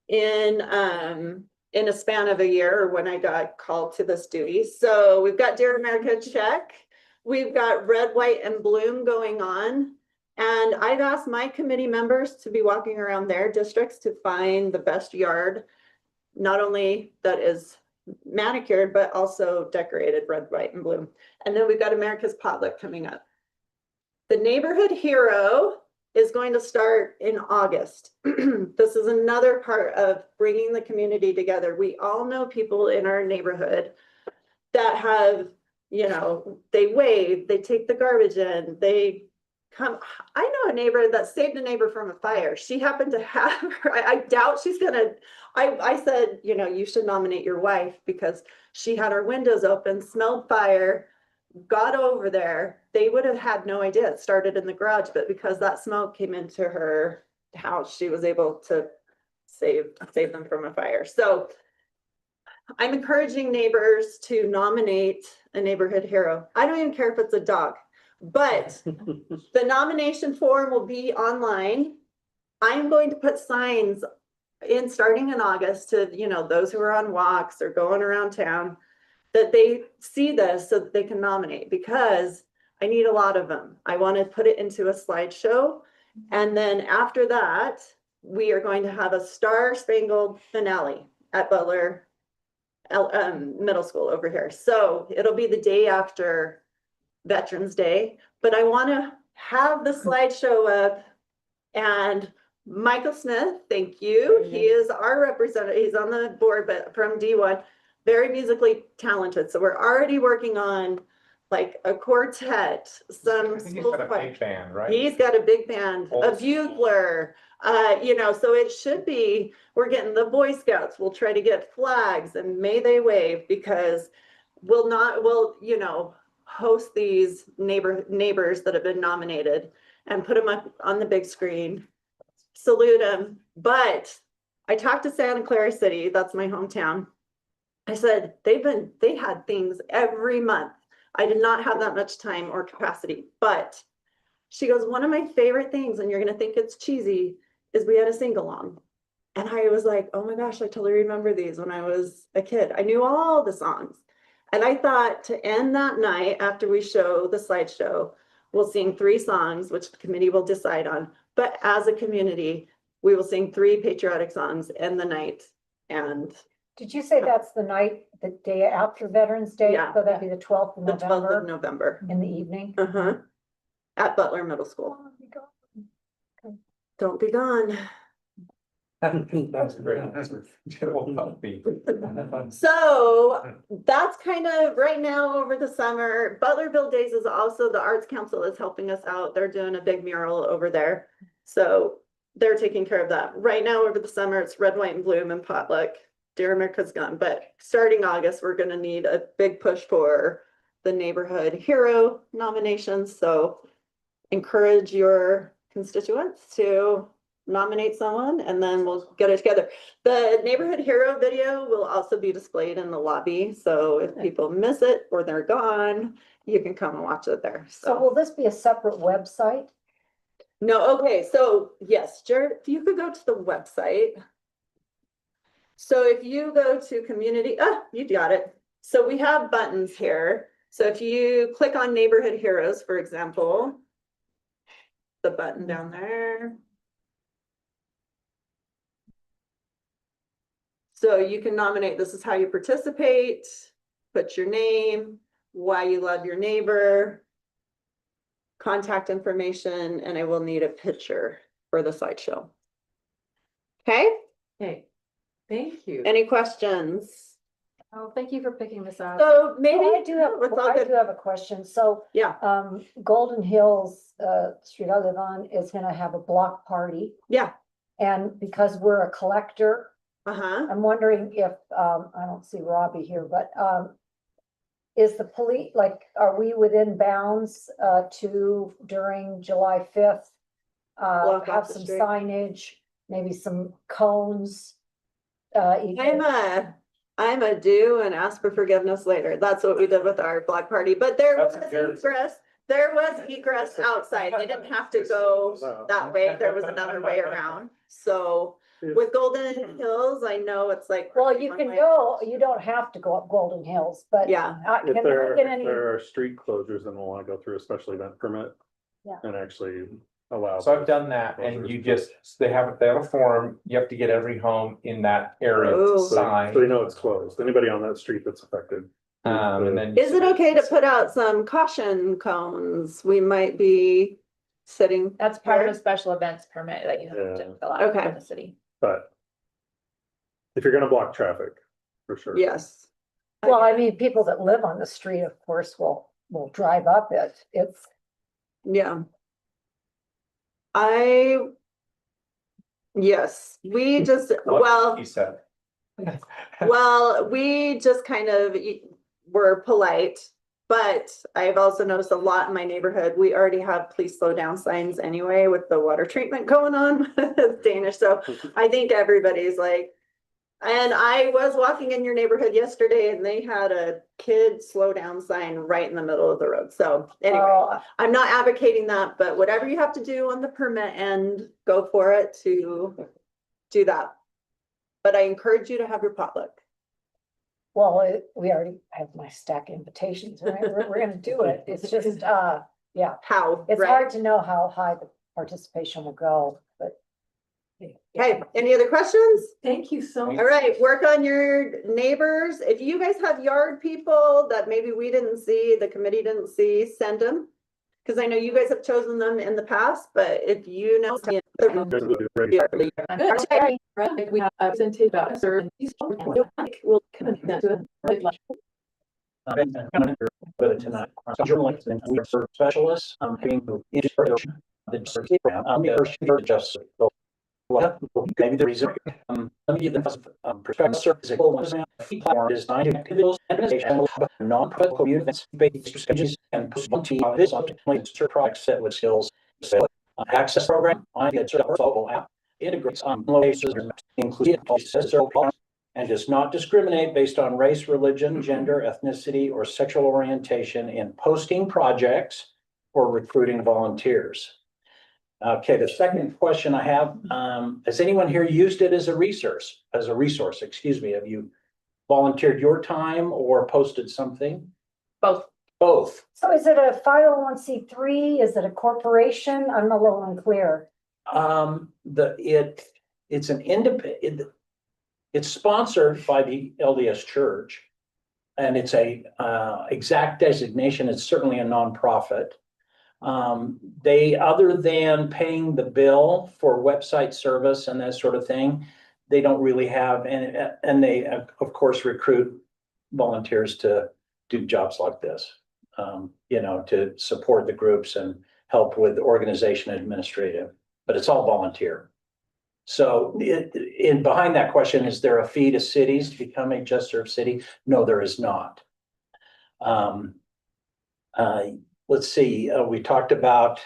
in a span of a year when I got called to this duty. So we've got Dear America check. We've got Red, White, and Bloom going on. And I've asked my committee members to be walking around their districts to find the best yard, not only that is manicured, but also decorated red, white, and blue. And then we've got America's Potluck coming up. The Neighborhood Hero is going to start in August. This is another part of bringing the community together. We all know people in our neighborhood that have, you know, they wave, they take the garbage in, they come. I know a neighbor that saved a neighbor from a fire. She happened to have her, I doubt she's gonna, I said, you know, you should nominate your wife because she had her windows open, smelled fire, got over there. They would have had no idea. It started in the garage, but because that smoke came into her house, she was able to save them from a fire. So I'm encouraging neighbors to nominate a neighborhood hero. I don't even care if it's a dog, but the nomination form will be online. I'm going to put signs in starting in August to, you know, those who are on walks or going around town, that they see this so that they can nominate, because I need a lot of them. I want to put it into a slideshow. And then after that, we are going to have a star-spangled finale at Butler Middle School over here. So it'll be the day after Veterans Day, but I want to have the slideshow up. And Michael Smith, thank you. He is our representative. He's on the board, but from D1, very musically talented. So we're already working on like a quartet, some school choir. Band, right? He's got a big band, a bugler, you know, so it should be, we're getting the Boy Scouts. We'll try to get flags and may they wave, because we'll, you know, host these neighbors that have been nominated and put them up on the big screen, salute them. But I talked to Santa Clara City, that's my hometown. I said, they had things every month. I did not have that much time or capacity, but she goes, one of my favorite things, and you're going to think it's cheesy, is we had a sing-along. And I was like, oh my gosh, I totally remember these when I was a kid. I knew all the songs. And I thought to end that night, after we show the slideshow, we'll sing 3 songs, which the committee will decide on. But as a community, we will sing 3 patriotic songs in the night. And did you say that's the night, the day after Veterans Day? Yeah. So that'd be the 12th of the 12th November of November. in the evening? At Butler Middle School. Okay. Don't be gone. That's great. So that's kind of right now over the summer. Butlerville Days is also, the Arts Council is helping us out. They're doing a big mural over there. So they're taking care of that. Right now over the summer, it's Red, White, and Bloom and potluck. Dear America's gone. But starting August, we're going to need a big push for the neighborhood hero nominations. So encourage your constituents to nominate someone and then we'll get it together. The neighborhood hero video will also be displayed in the lobby. So if people miss it or they're gone, you can come and watch it there. So will this be a separate website? No, okay, so yes, Jared, if you could go to the website. So if you go to community, you got it. So we have buttons here. So if you click on neighborhood heroes, for example, the button down there. So you can nominate, this is how you participate, put your name, why you love your neighbor, contact information, and I will need a picture for the slideshow. Okay, Okay, thank you. any questions? Oh, thank you for picking this up. So maybe. I do have, it's all I good. do have a question. So, Yeah, Golden Hills, street I live on is gonna have a block party. yeah, And because we're a collector, uh-huh. I'm wondering if, I don't see Robbie here, but, is the police, like, are we within bounds, to during July 5th? Block off Have the some street. signage, maybe some cones? I'm a do and ask for forgiveness later. That's what we did with our block party, but there was egress outside. They didn't have to go that way. There was another way around. So with Golden Hills, I know it's like. Well, you can go, you don't have to go up Golden Hills, but. Yeah, If Can there, I get if any, there are street closures, then we'll want to go through a special event permit. Yeah. And actually allow. So I've done that and you just, they have a form, you have to get every home in that area Oh. to So sign. so they know it's closed. Anybody on that street that's affected. And then. is it okay to put out some caution cones? We might be sitting. That's part of a special events permit that you have Yeah. to fill out Okay. for the city. But if you're gonna block traffic, for sure. Yes. well, I mean, people that live on the street, of course, will drive up it. It's, Yeah. Yes, we just, well. He said. Well, we just kind of were polite, but I've also noticed a lot in my neighborhood. We already have please slow down signs anyway with the water treatment going on. It's Danish, so I think everybody's like, and I was walking in your neighborhood yesterday and they had a kid slow down sign right in the middle of the road. So anyway, I'm not advocating that, but whatever you have to do on the permit end, go for it to do that. But I encourage you to have your potluck. well, we already have my stack of invitations, right? We're gonna do it. It's just, yeah, How, it's right? hard to know how high the participation will go, but. Okay, any other questions? Thank you so much. All right, work on your neighbors. If you guys have yard people that maybe we didn't see, the committee didn't see, send them. Cause I know you guys have chosen them in the past, but if you know. Good. Right, we have a presentation about it, sir. We'll come in that to it. Tonight, we are specialists, being the just. Maybe the reason, let me give them perspective. Designed individuals and non-profit communities based strategies and this products set with skills. Access program, mobile app, integrates locations, including and does not discriminate based on race, religion, gender, ethnicity, or sexual orientation in posting projects or recruiting volunteers. Okay, the second question I have, has anyone here used it as a resource, excuse me, have you volunteered your time or posted something? Both. Both. So is it a 501c3? Is it a corporation? I'm a little unclear. It's an independent, it's sponsored by the LDS Church. And it's a exact designation, it's certainly a nonprofit. They, other than paying the bill for website service and that sort of thing, they don't really have, and they of course recruit volunteers to do jobs like this. To support the groups and help with organization and administrative, but it's all volunteer. So behind that question, is there a fee to cities to become a Just Serve city? No, there is not. Let's see, we talked about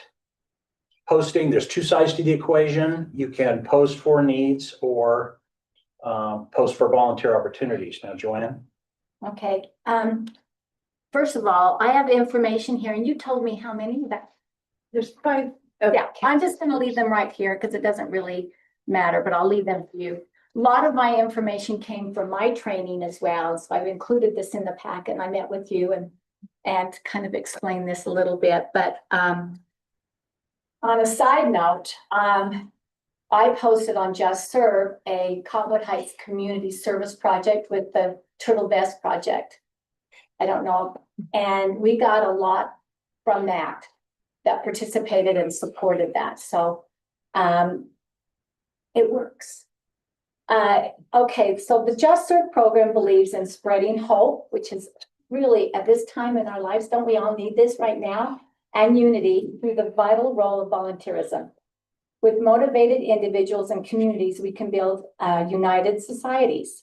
posting, there's two sides to the equation. You can post for needs or post for volunteer opportunities. Now, Joanne? Okay, first of all, I have information here and you told me how many that, There's probably. yeah, I'm just gonna leave them right here because it doesn't really matter, but I'll leave them for you. A lot of my information came from my training as well, so I've included this in the packet and I met with you and kind of explained this a little bit, but on a side note, I posted on Just Serve a Cottonwood Heights Community Service Project with the Turtle Vest Project. I don't know, and we got a lot from that participated and supported that, so it works. Okay, so the Just Serve program believes in spreading hope, which is really at this time in our lives, don't we all need this right now? And unity through the vital role of volunteerism. With motivated individuals and communities, we can build united societies.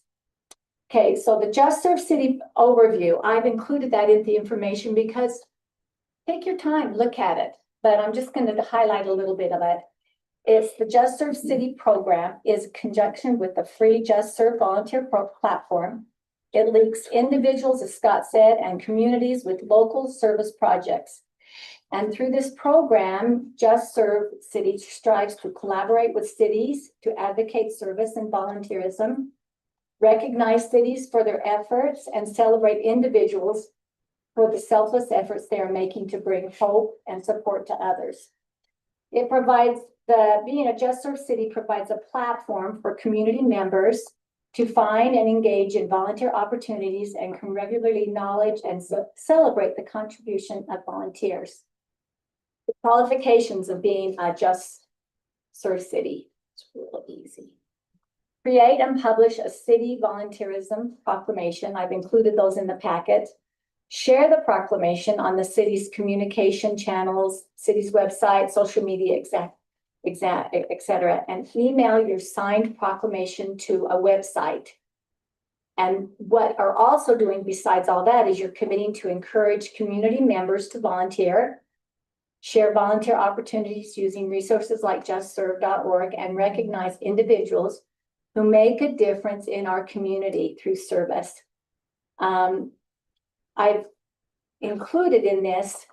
Okay, so the Just Serve City overview, I've included that in the information because take your time, look at it, but I'm just going to highlight a little bit of it. It's the Just Serve City program is in conjunction with the free Just Serve volunteer platform. It links individuals, as Scott said, and communities with local service projects. And through this program, Just Serve City strives to collaborate with cities to advocate service and volunteerism, recognize cities for their efforts, and celebrate individuals for the selfless efforts they are making to bring hope and support to others. It provides being a Just Serve City provides a platform for community members to find and engage in volunteer opportunities and can regularly acknowledge and celebrate the contribution of volunteers. The qualifications of being a Just Serve City, it's real easy. Create and publish a city volunteerism proclamation. I've included those in the packet. Share the proclamation on the city's communication channels, city's website, social media, etc. And email your signed proclamation to a website. And what are also doing besides all that is you're committing to encourage community members to volunteer, share volunteer opportunities using resources like justserve.org, and recognize individuals who make a difference in our community through service. I've included in this,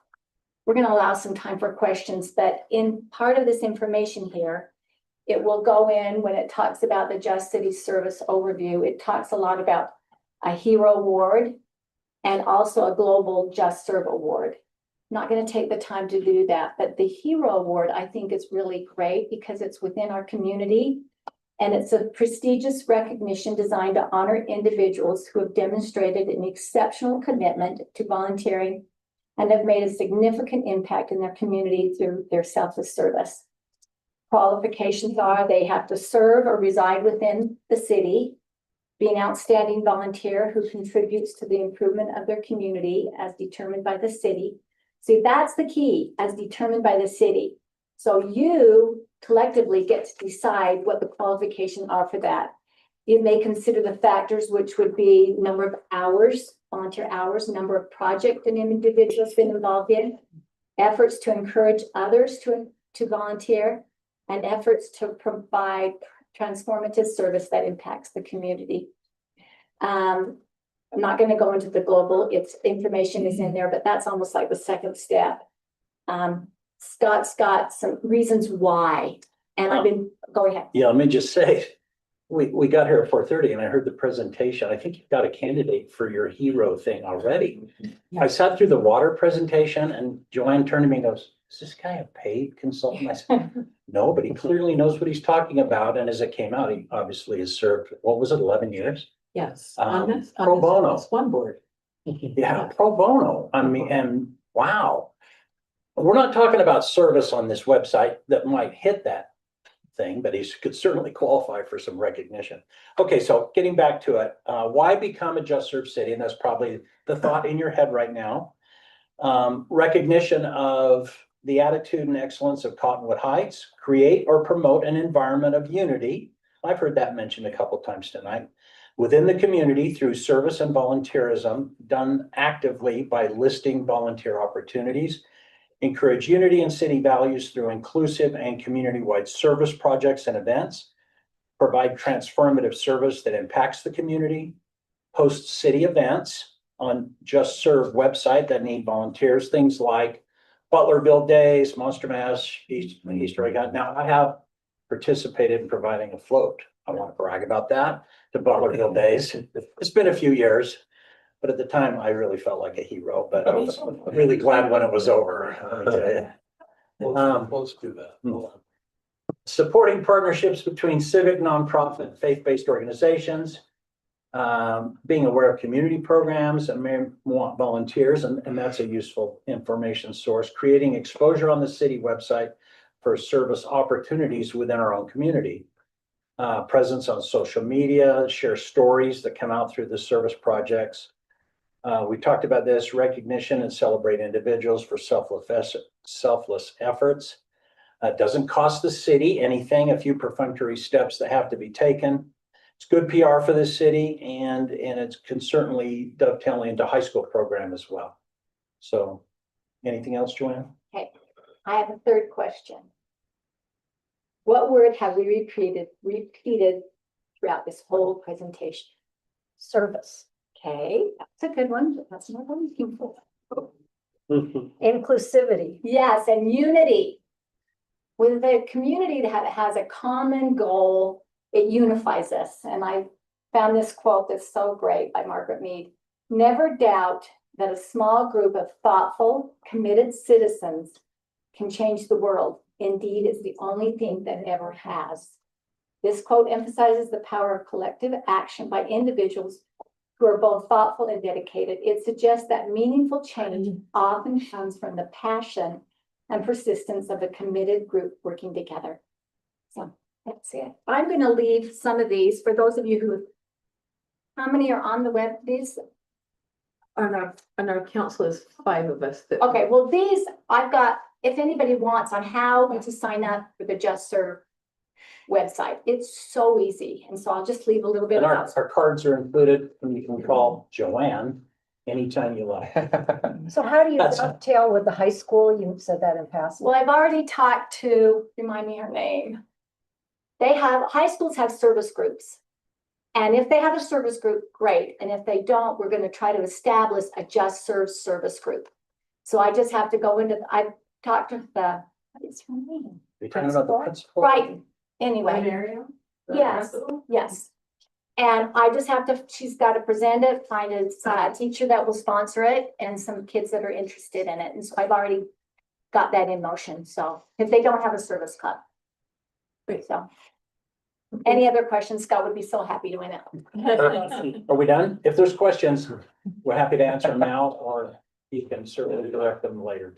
we're going to allow some time for questions, but in part of this information here, it will go in when it talks about the Just City Service Overview. It talks a lot about a Hero Award and also a Global Just Serve Award. I'm not going to take the time to do that, but the Hero Award I think is really great because it's within our community and it's a prestigious recognition designed to honor individuals who have demonstrated an exceptional commitment to volunteering and have made a significant impact in their community through their selfless service. Qualifications are they have to serve or reside within the city, be an outstanding volunteer who contributes to the improvement of their community as determined by the city. See, that's the key, as determined by the city. So you collectively get to decide what the qualifications are for that. You may consider the factors, which would be number of hours, volunteer hours, number of projects an individual has been involved in, efforts to encourage others to volunteer, and efforts to provide transformative service that impacts the community. I'm not going to go into the global, its information is in there, but that's almost like the second step. Scott's got some reasons why, and I've been, go ahead. Yeah, let me just say, we got here at 4:30 and I heard the presentation. I think you've got a candidate for your hero thing already. Yeah. I sat through the water presentation and Joanne turned to me and goes, is this guy a paid consultant? I said, no, but he clearly knows what he's talking about. And as it came out, he obviously has served, what was it, 11 years? Yes. Pro bono. One board. Yeah, pro bono. I mean, and wow. We're not talking about service on this website that might hit that thing, but he could certainly qualify for some recognition. Okay, so getting back to it, why become a Just Serve City? And that's probably the thought in your head right now. Recognition of the attitude and excellence of Cottonwood Heights, create or promote an environment of unity. I've heard that mentioned a couple of times tonight. Within the community through service and volunteerism done actively by listing volunteer opportunities. encourage unity and city values through inclusive and community-wide service projects and events, provide transformative service that impacts the community, host city events on Just Serve website that need volunteers, things like Butlerville Days, Monster Mash, Easter egg hunt. Now, I have participated in providing a float. I want to brag about that, the Butlerville Days. It's been a few years, but at the time I really felt like a hero, but I was really glad when it was over. Let me tell you. Let's do that. Supporting partnerships between civic, nonprofit, and faith-based organizations. Being aware of community programs and may want volunteers, and that's a useful information source. Creating exposure on the city website for service opportunities within our own community. Presence on social media, share stories that come out through the service projects. We talked about this, recognition and celebrate individuals for selfless efforts. Doesn't cost the city anything, a few perfunctory steps that have to be taken. It's good PR for the city, and it can certainly dovetail into high school program as well. So anything else, Joanne? Okay, I have a third question. What word have we repeated throughout this whole presentation? Service, Okay, that's a good one. That's not what I'm looking for. inclusivity. Yes, and unity. With a community that has a common goal, it unifies us. And I found this quote that's so great by Margaret Mead. Never doubt that a small group of thoughtful, committed citizens can change the world. Indeed, it's the only thing that ever has. This quote emphasizes the power of collective action by individuals who are both thoughtful and dedicated. It suggests that meaningful change often comes from the passion and persistence of a committed group working together. So that's it. I'm going to leave some of these for those of you who, how many are on the web? These, On our council is 5 of us that. okay, well, these I've got, if anybody wants on how to sign up for the Just Serve website, it's so easy. And so I'll just leave a little bit And about. our cards are included, and you can call Joanne anytime you like. So how do you That's- dovetail with the high school? You said that in passing. Well, I've already talked to, remind me her name. High schools have service groups. And if they have a service group, great. And if they don't, we're going to try to establish a Just Serve service group. So I just have to go into, I've talked to what is her name? You're talking about the principal? Right, anyway. Yes, yes. And I just have to, she's got to present it, find a teacher that will sponsor it and some kids that are interested in it. And so I've already got that in motion. So if they don't have a service club. So any other questions, Scott would be so happy to answer. Are we done? If there's questions, we're happy to answer them now, or you can certainly direct them later.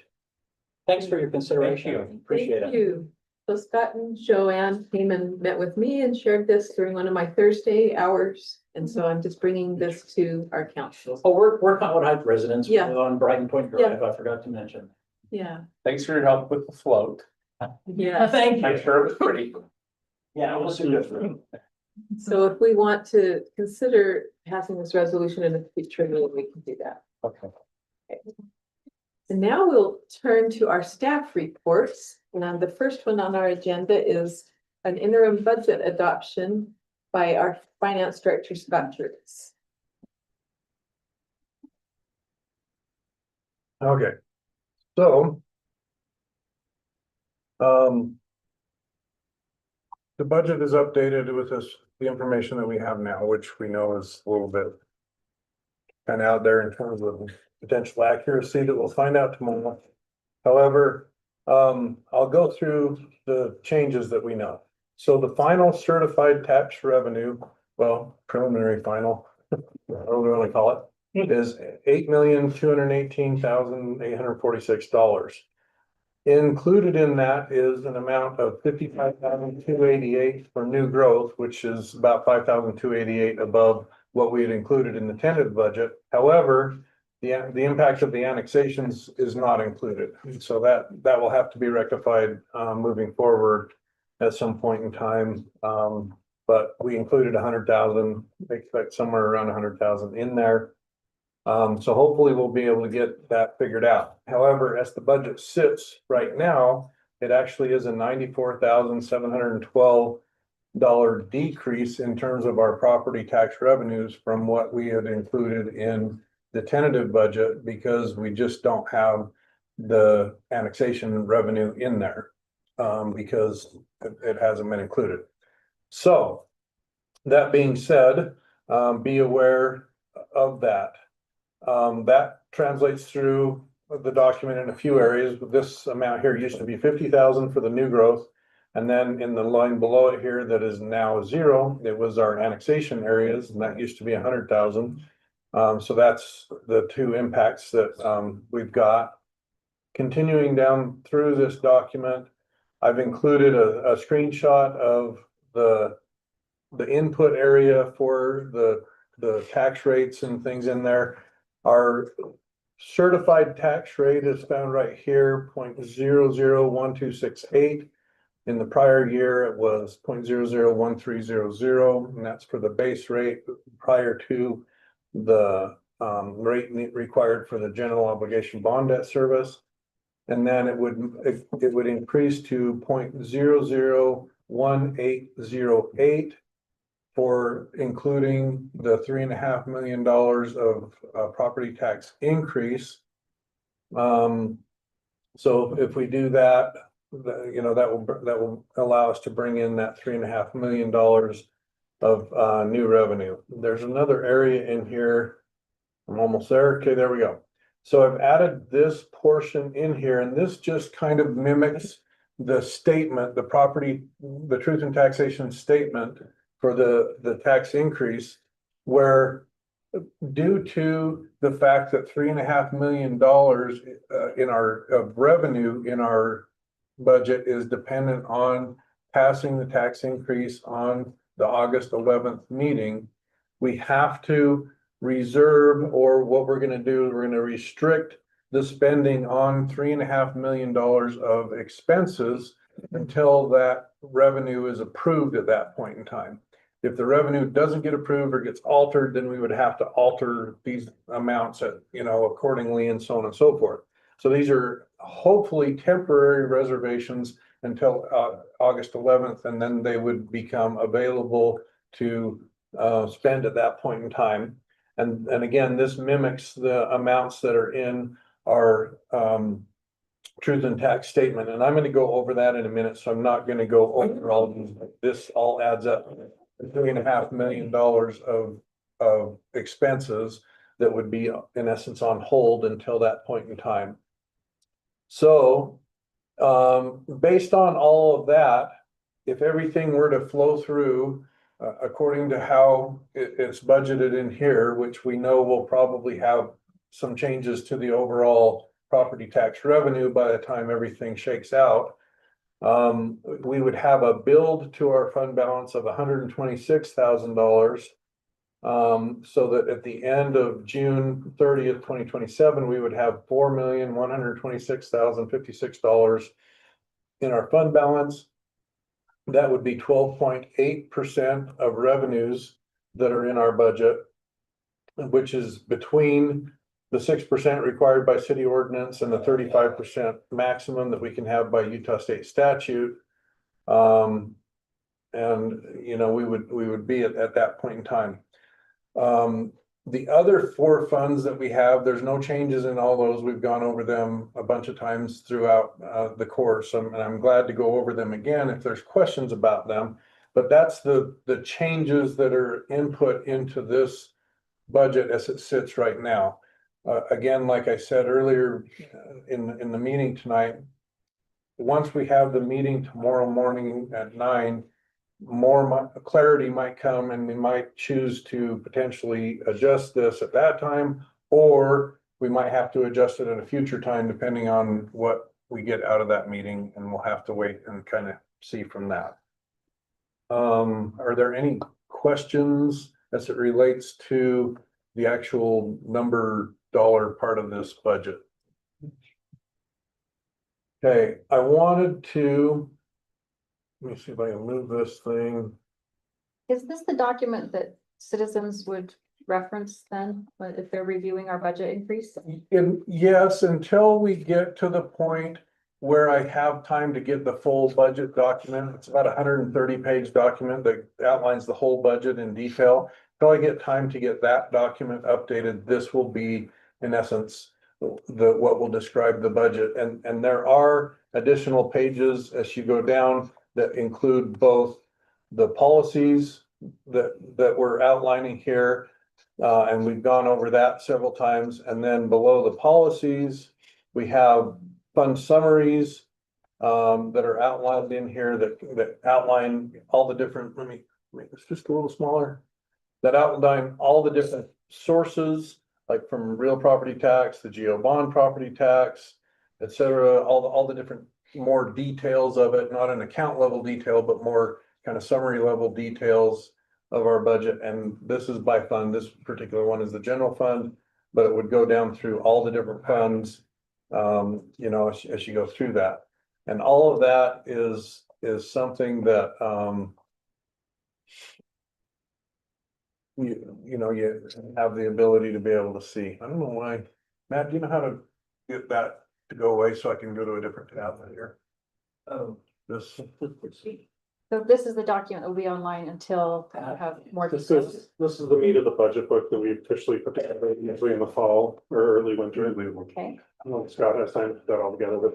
Thanks for your consideration. Appreciate Thank it. you. So Scott and Joanne came and met with me and shared this during one of my Thursday hours. And so I'm just bringing this to our council. Oh, we're Cottonwood Heights residents. Yeah. We're on Brighton Point Drive. I forgot to mention. Yeah. Thanks for your help with the float. Yeah. Thank I'm you. sure it was pretty. Yeah, it was good. So if we want to consider passing this resolution in a future meeting, we can do that. Okay. And now we'll turn to our staff reports. And the first one on our agenda is an interim budget adoption by our finance director, Scott Jervis. Okay, so. The budget is updated with this, the information that we have now, which we know is a little bit. Kind of out there in terms of potential accuracy that we'll find out tomorrow. However, I'll go through the changes that we know. So the final certified tax revenue, well, preliminary final, whatever we want to call it, is $8,218,846. Included in that is an amount of $55,288 for new growth, which is about $5,288 above what we had included in the tentative budget. However, the impact of the annexations is not included. So that will have to be rectified moving forward at some point in time. But we included 100,000, expect somewhere around 100,000 in there. So hopefully we'll be able to get that figured out. However, as the budget sits right now, it actually is a $94,712 decrease in terms of our property tax revenues from what we had included in the tentative budget, because we just don't have the annexation revenue in there, because it hasn't been included. So that being said, be aware of that. That translates through the document in a few areas, but this amount here used to be 50,000 for the new growth. And then in the line below it here, that is now 0, it was our annexation areas, and that used to be 100,000. So that's the two impacts that we've got. Continuing down through this document, I've included a screenshot of the input area for the tax rates and things in there. Our certified tax rate is found right here, 0.001268. In the prior year, it was 0.001300, and that's for the base rate prior to the rate required for the general obligation bond debt service. And then it would increase to 0.001808 for including the $3.5 million of property tax increase. So if we do that, that will allow us to bring in that $3.5 million of new revenue. There's another area in here. I'm almost there. Okay, there we go. So I've added this portion in here, and this just kind of mimics the statement, the truth in taxation statement for the tax increase, where due to the fact that $3.5 million in our revenue in our budget is dependent on passing the tax increase on the August 11th meeting, we have to reserve, or what we're going to do, we're going to restrict the spending on $3.5 million of expenses until that revenue is approved at that point in time. If the revenue doesn't get approved or gets altered, then we would have to alter these amounts accordingly, and so on and so forth. So these are hopefully temporary reservations until August 11th, and then they would become available to spend at that point in time. And again, this mimics the amounts that are in our truth in tax statement. And I'm going to go over that in a minute, so I'm not going to go over all of these. This all adds up to $3.5 million of expenses that would be in essence on hold until that point in time. So based on all of that, if everything were to flow through according to how it's budgeted in here, which we know will probably have some changes to the overall property tax revenue by the time everything shakes out, we would have a build to our fund balance of $126,000. So that at the end of June 30th, 2027, we would have $4,126,056 in our fund balance. That would be 12.8% of revenues that are in our budget, which is between the 6% required by city ordinance and the 35% maximum that we can have by Utah state statute. And we would be at that point in time. The other 4 funds that we have, there's no changes in all those. We've gone over them a bunch of times throughout the course, and I'm glad to go over them again if there's questions about them. But that's the changes that are input into this budget as it sits right now. Again, like I said earlier in the meeting tonight, once we have the meeting tomorrow morning at 9, more clarity might come, and we might choose to potentially adjust this at that time, or we might have to adjust it at a future time depending on what we get out of that meeting, and we'll have to wait and kind of see from that. Are there any questions as it relates to the actual dollar part of this budget? Okay, I wanted to, let me see if I can move this thing. Is this the document that citizens would reference then, but if they're reviewing our budget increase? And yes, until we get to the point where I have time to get the full budget document. It's about a 130-page document that outlines the whole budget in detail. Until I get time to get that document updated, this will be, in essence, what will describe the budget. And there are additional pages as you go down that include both the policies that we're outlining here. And we've gone over that several times. And then below the policies, we have fund summaries that are outlined in here that outline all the different, let me make this just a little smaller, that outline all the different sources, like from real property tax, the geo bond property tax, et cetera, all the different more details of it, not an account level detail, but more kind of summary level details of our budget. And this is by fund. This particular one is the general fund, but it would go down through all the different funds, you know, as you go through that. And all of that is something that, you know, you have the ability to be able to see. I don't know why. Matt, do you know how to get that to go away so I can go to a different tab here? This. So this is the document that will be online until we have more This details. is the meat of the budget book that we officially put together, usually in the fall or early winter. Okay. I don't know if Scott has time to put that all together, but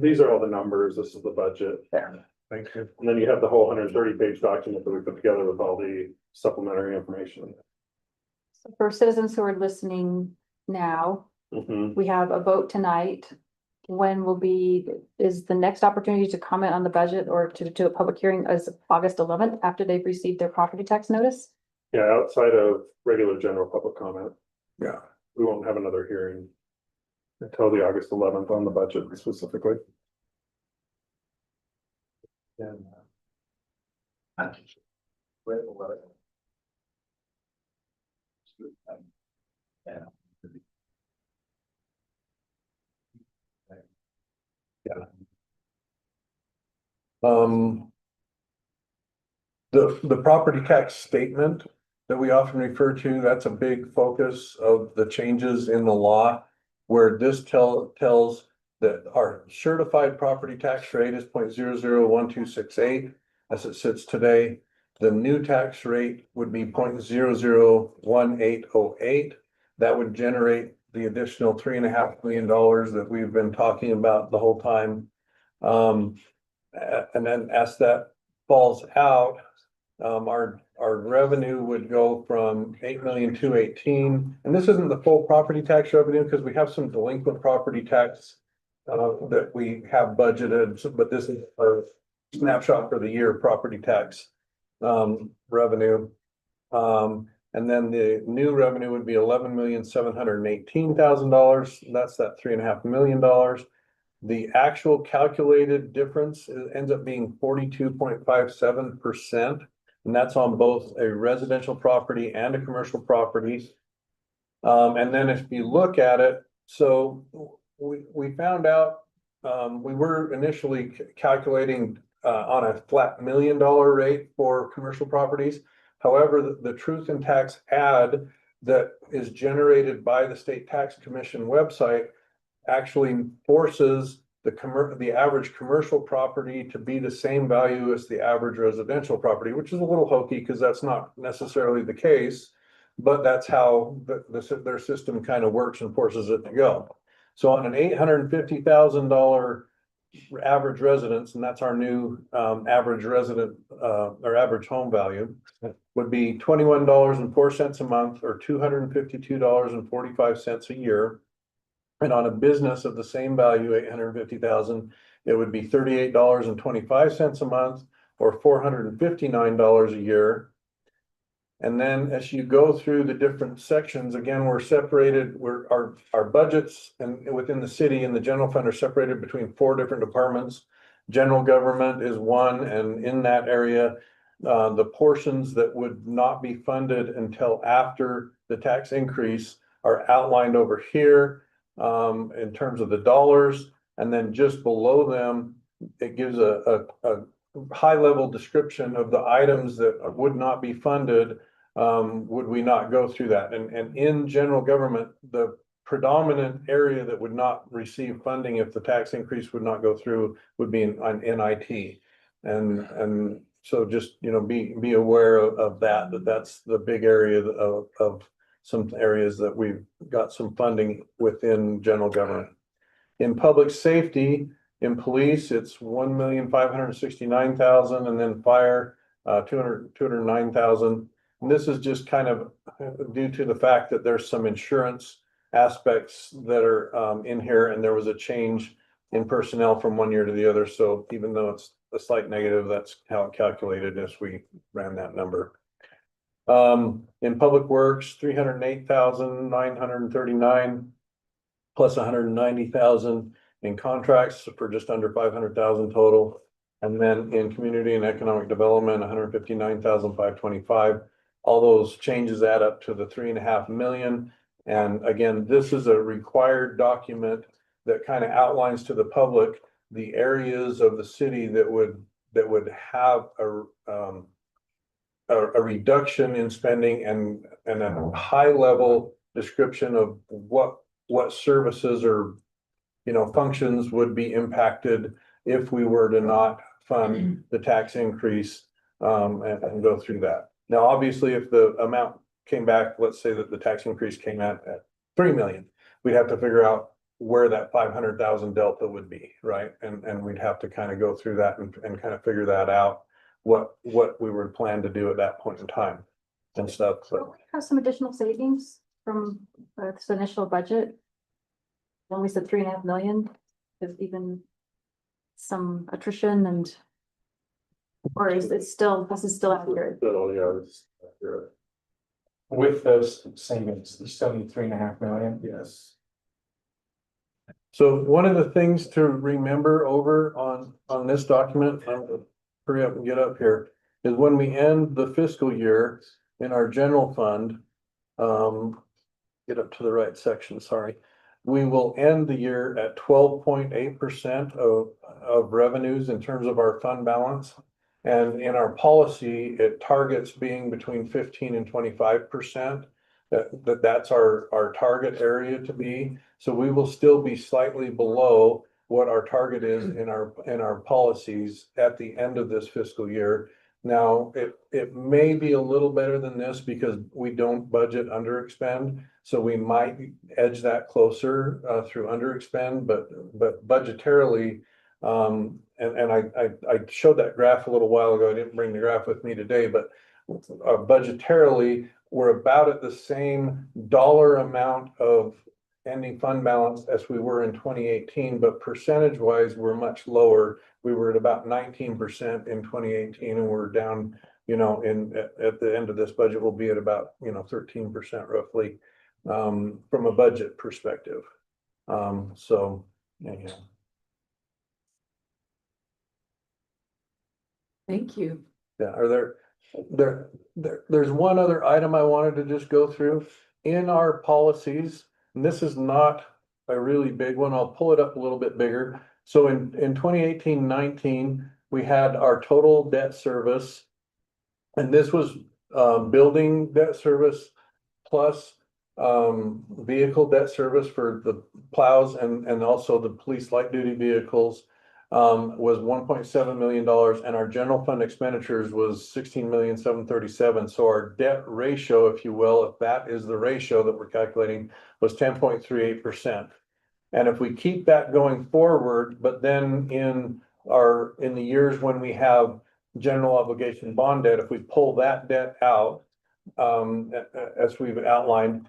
these are all the numbers. This is the budget. There. Thank you. And then you have the whole 130-page document that we put together with all the supplementary information. So for citizens who are listening now, Mhm. we have a vote tonight. When is the next opportunity to comment on the budget or to do a public hearing is August 11th after they've received their property tax notice? Yeah, outside of regular general public comment, Yeah. we won't have another hearing until the August 11th on the budget specifically. And, the property tax statement that we often refer to, that's a big focus of the changes in the law. Where this tells that our certified property tax rate is 0.001268 as it sits today. The new tax rate would be 0.001808. That would generate the additional $3.5 million that we've been talking about the whole time. And then as that falls out, our revenue would go from 8,218,000, and this isn't the full property tax revenue because we have some delinquent property tax that we have budgeted, but this is our snapshot for the year property tax revenue. And then the new revenue would be $11,718,000. That's that $3.5 million. The actual calculated difference ends up being 42.57%. And that's on both a residential property and a commercial property. And then if you look at it, so we found out, we were initially calculating on a flat $1 million rate for commercial properties. However, the truth in tax ad that is generated by the State Tax Commission website actually forces the average commercial property to be the same value as the average residential property, which is a little hokey because that's not necessarily the case, but that's how their system kind of works and forces it to go. So on an $850,000 average residence, and that's our new average resident or average home value, would be $21.04 a month or $252.45 a year. And on a business of the same value, 850,000, it would be $38.25 a month or $459 a year. And then as you go through the different sections, again, we're separated, our budgets and within the city and the general fund are separated between 4 different departments. General government is one, and in that area, the portions that would not be funded until after the tax increase are outlined over here. In terms of the dollars, and then just below them, it gives a high level description of the items that would not be funded would we not go through that? And in general government, the predominant area that would not receive funding if the tax increase would not go through would be in IT. And so just, you know, be aware of that, that's the big area of some areas that we've got some funding within general government. In public safety, in police, it's 1,569,000, and then fire, 209,000. And this is just kind of due to the fact that there's some insurance aspects that are in here, and there was a change in personnel from one year to the other. So even though it's a slight negative, that's how it calculated as we ran that number. In public works, 308,939 plus 190,000 in contracts for just under 500,000 total. And then in community and economic development, 159,525. All those changes add up to the 3.5 million. And again, this is a required document that kind of outlines to the public the areas of the city that would have a reduction in spending and a high level description of what services or, you know, functions would be impacted if we were to not fund the tax increase and go through that. Now, obviously, if the amount came back, let's say that the tax increase came out at 3 million, we'd have to figure out where that 500,000 delta would be, right? And we'd have to kind of go through that and kind of figure that out, what we would plan to do at that point in time and stuff. So Have some additional savings from this initial budget. When we said 3.5 million, is even some attrition and. Or is it still, this is still accurate? With those savings, you still need 3.5 million. Yes. So one of the things to remember over on this document, I'm gonna hurry up and get up here, is when we end the fiscal year in our general fund, get up to the right section, sorry. We will end the year at 12.8% of revenues in terms of our fund balance. And in our policy, it targets being between 15 and 25%. That's our target area to be. So we will still be slightly below what our target is in our policies at the end of this fiscal year. Now, it may be a little better than this because we don't budget under expend. So we might edge that closer through under expend, but budgetarily, and I showed that graph a little while ago. I didn't bring the graph with me today, but budgetarily, we're about at the same dollar amount of ending fund balance as we were in 2018, but percentage wise, we're much lower. We were at about 19% in 2018, and we're down, you know, at the end of this budget, we'll be at about, you know, 13% roughly, from a budget perspective. So, anyhow. Thank you. Yeah, there's one other item I wanted to just go through in our policies, and this is not a really big one. I'll pull it up a little bit bigger. So in 2018-19, we had our total debt service, and this was building debt service plus vehicle debt service for the plows and also the police light duty vehicles. Was $1.7 million, and our general fund expenditures was $16,737,000. So our debt ratio, if you will, if that is the ratio that we're calculating, was 10.38%. And if we keep that going forward, but then in the years when we have general obligation bond debt, if we pull that debt out, as we've outlined,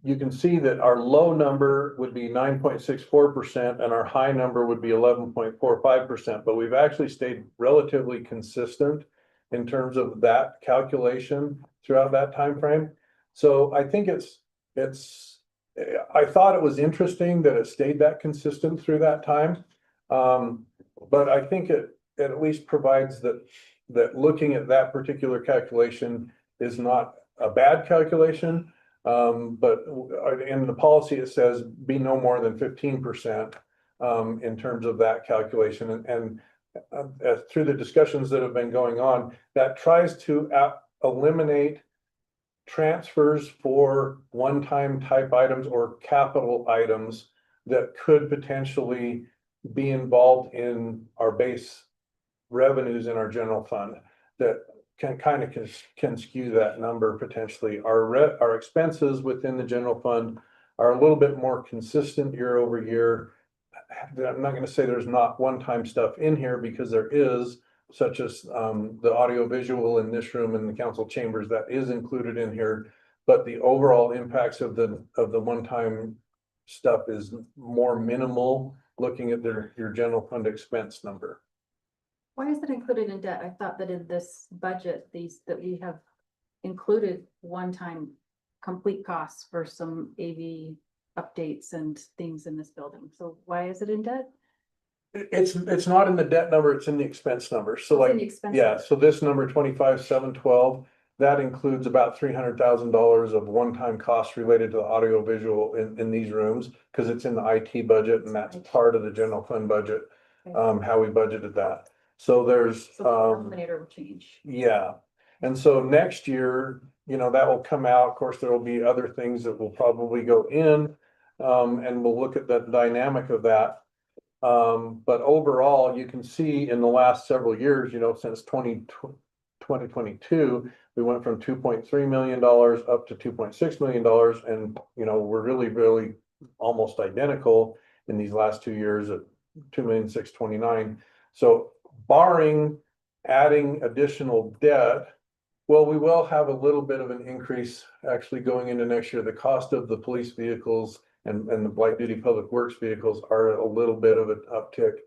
you can see that our low number would be 9.64% and our high number would be 11.45%, but we've actually stayed relatively consistent in terms of that calculation throughout that time frame. So I think I thought it was interesting that it stayed that consistent through that time. But I think it at least provides that looking at that particular calculation is not a bad calculation. But in the policy, it says be no more than 15% in terms of that calculation. And through the discussions that have been going on, that tries to eliminate transfers for one-time type items or capital items that could potentially be involved in our base revenues in our general fund that can kind of can skew that number potentially. Our expenses within the general fund are a little bit more consistent year over year. I'm not gonna say there's not one-time stuff in here because there is, such as the audio visual in this room and the council chambers that is included in here. But the overall impacts of the one-time stuff is more minimal, looking at your general fund expense number. Why is it included in debt? I thought that in this budget, that we have included one-time complete costs for some AV updates and things in this building. So why is it in debt? It's not in the debt number, it's in the expense number. So It's in like, the expense yeah, number. so this number 25,712, that includes about $300,000 of one-time costs related to the audio visual in these rooms, because it's in the IT budget and that's part of the general fund budget, how we budgeted that. So there's, So the denominator will change. yeah. And so next year, you know, that will come out. Of course, there will be other things that will probably go in, and we'll look at the dynamic of that. But overall, you can see in the last several years, you know, since 2022, we went from $2.3 million up to $2.6 million. And, you know, we're really almost identical in these last 2 years at 2,629,000. So barring adding additional debt, well, we will have a little bit of an increase actually going into next year. The cost of the police vehicles and the light duty public works vehicles are a little bit of an uptick.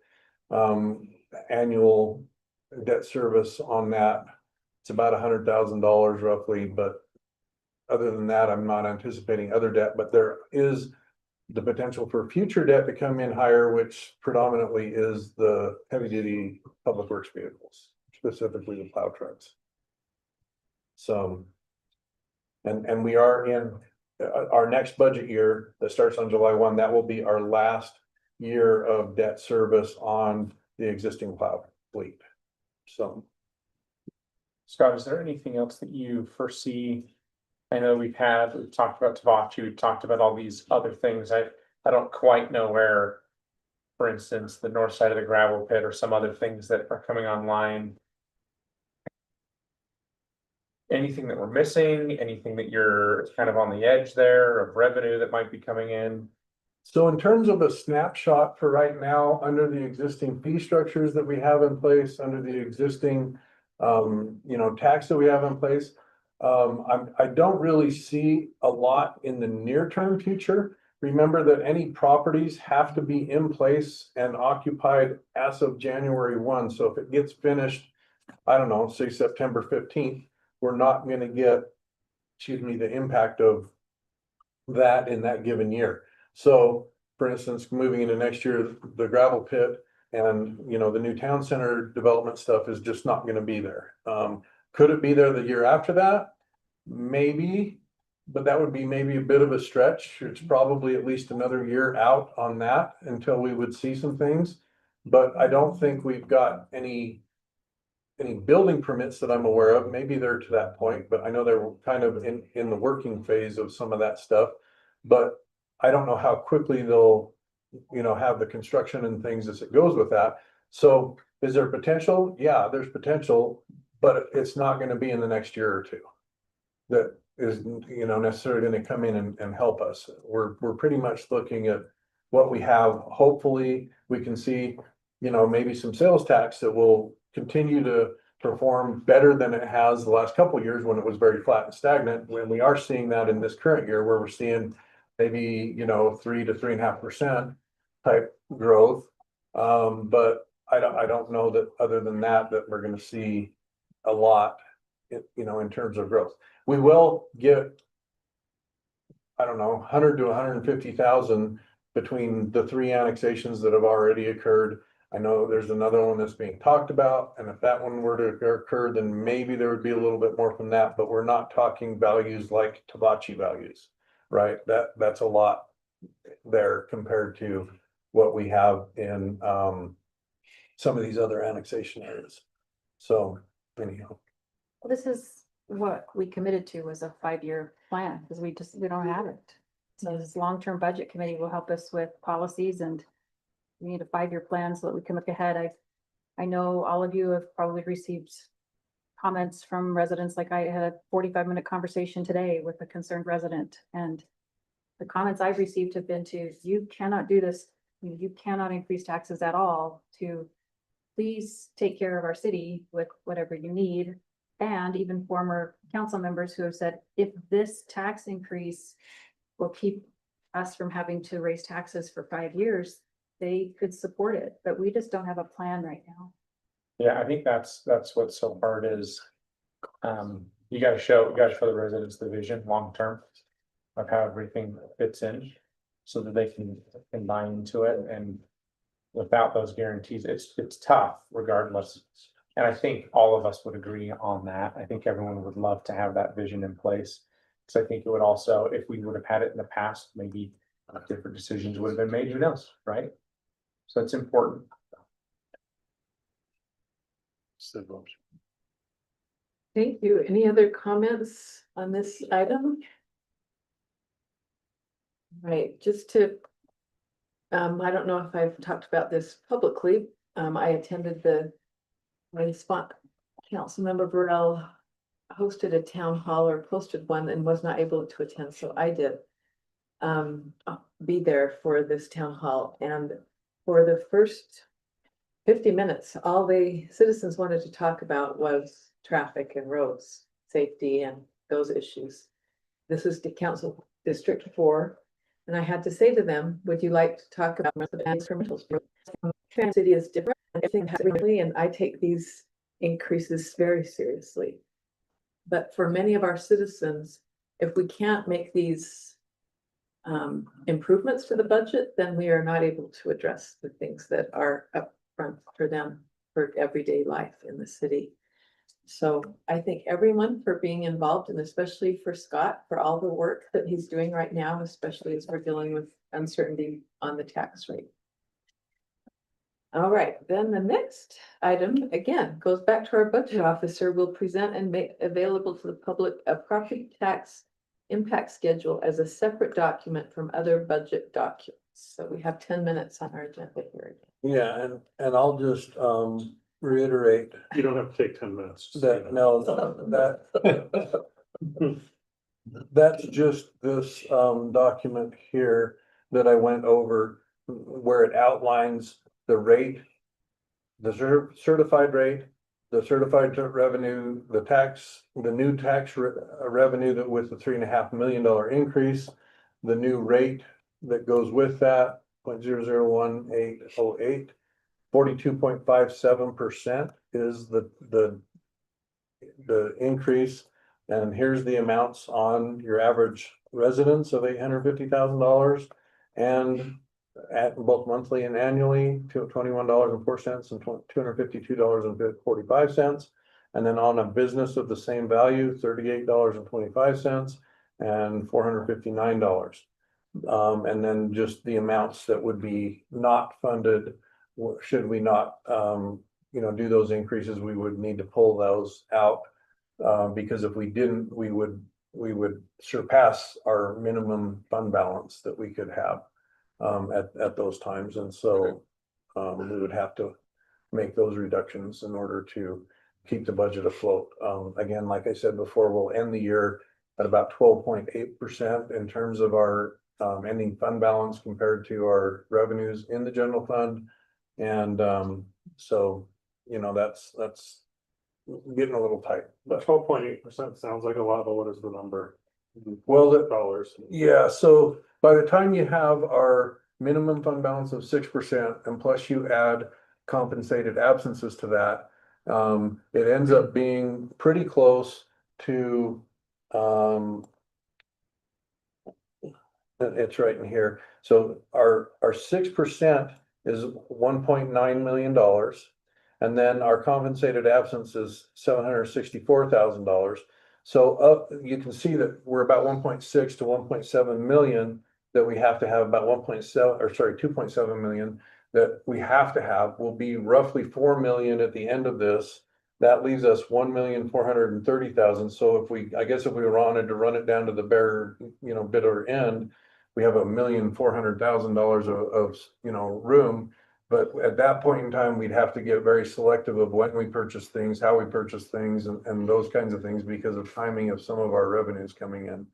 Annual debt service on that, it's about $100,000 roughly, but other than that, I'm not anticipating other debt, but there is the potential for future debt to come in higher, which predominantly is the heavy duty public works vehicles, specifically the plow trucks. So, and we are in our next budget year that starts on July 1, that will be our last year of debt service on the existing plow fleet. So. Scott, is there anything else that you foresee? I know we've talked about Tavachi, we've talked about all these other things. I don't quite know where, for instance, the north side of the gravel pit or some other things that are coming online. Anything that we're missing, anything that you're kind of on the edge there of revenue that might be coming in? So in terms of a snapshot for right now, under the existing fee structures that we have in place, under the existing, you know, tax that we have in place, I don't really see a lot in the near term future. Remember that any properties have to be in place and occupied as of January 1. So if it gets finished, I don't know, say September 15th, we're not going to get, the impact of that in that given year. So for instance, moving into next year, the gravel pit and, you know, the new town center development stuff is just not going to be there. Could it be there the year after that? Maybe, but that would be maybe a bit of a stretch. It's probably at least another year out on that until we would see some things. But I don't think we've got any building permits that I'm aware of. Maybe they're to that point, but I know they're kind of in the working phase of some of that stuff. But I don't know how quickly they'll, you know, have the construction and things as it goes with that. So is there potential? Yeah, there's potential, but it's not going to be in the next year or two. That is, you know, necessarily going to come in and help us. We're pretty much looking at what we have. Hopefully we can see, you know, maybe some sales tax that will continue to perform better than it has the last couple of years when it was very flat and stagnant. When we are seeing that in this current year, where we're seeing maybe, you know, 3 to 3.5% type growth. But I don't know that other than that we're going to see a lot, you know, in terms of growth. We will get, I don't know, 100 to 150,000 between the 3 annexations that have already occurred. I know there's another one that's being talked about, and if that one were to occur, then maybe there would be a little bit more from that, but we're not talking values like Tavachi values, right? That's a lot there compared to what we have in some of these other annexation areas. So anyhow. Well, this is what we committed to was a 5-year plan, because we don't have it. So this long-term budget committee will help us with policies, and we need a 5-year plan so that we can look ahead. I know all of you have probably received comments from residents, like I had a 45-minute conversation today with a concerned resident, and the comments I've received have been to, you cannot do this, you cannot increase taxes at all, to please take care of our city with whatever you need. And even former council members who have said, if this tax increase will keep us from having to raise taxes for 5 years, they could support it, but we just don't have a plan right now. Yeah, I think that's what's so hard is, you gotta show the residents the vision long term of how everything fits in, so that they can buy into it, and without those guarantees, it's tough regardless. And I think all of us would agree on that. I think everyone would love to have that vision in place. So I think it would also, if we would have had it in the past, maybe different decisions would have been made, who knows, right? So it's important. Thank you. Any other comments on this item? Right, just to, I don't know if I've talked about this publicly. I attended when Councilmember Burrell hosted a town hall or posted one and was not able to attend, so I did be there for this town hall. And for the first 50 minutes, all the citizens wanted to talk about was traffic and roads, safety and those issues. This is the Council District 4. And I had to say to them, would you like to talk about the incrementals? Trans City is different, and everything has really, and I take these increases very seriously. But for many of our citizens, if we can't make these improvements to the budget, then we are not able to address the things that are up front for them for everyday life in the city. So I thank everyone for being involved, and especially for Scott for all the work that he's doing right now, especially as we're dealing with uncertainty on the tax rate. All right, then the next item, again, goes back to our budget officer, will present and make available to the public a property tax impact schedule as a separate document from other budget documents. So we have 10 minutes on our agenda here. Yeah, and I'll just reiterate You don't have to take 10 minutes. that, no, that's just this document here that I went over, where it outlines the rate, the certified rate, the certified revenue, the tax, the new tax revenue that with the $3.5 million increase, the new rate that goes with that, 0.001808, 42.57% is the increase. And here's the amounts on your average residence of $850,000, and at both monthly and annually to $21.04 and $252.45. And then on a business of the same value, $38.25 and $459. And then just the amounts that would be not funded, should we not, do those increases, we would need to pull those out. Because if we didn't, we would surpass our minimum fund balance that we could have at those times. And so we would have to make those reductions in order to keep the budget afloat. Again, like I said before, we'll end the year at about 12.8% in terms of our ending fund balance compared to our revenues in the general fund. And so, that's getting a little tight. But 12.8% sounds like a lot, but what is the number? Well, dollars. Yeah, so by the time you have our minimum fund balance of 6%, and plus you add compensated absences to that, it ends up being pretty close to, it's right in here. So our 6% is $1.9 million. And then our compensated absence is $764,000. So you can see that we're about 1.6 to 1.7 million that we have to have, about 2.7 million that we have to have. Will be roughly 4 million at the end of this that leaves us 1,430,000. So if we, I guess if we wanted to run it down to the bare, bitter end, we have $1,400,000 of room. But at that point in time, we'd have to get very selective of when we purchase things, how we purchase things, and those kinds of things because of timing of some of our revenues coming in.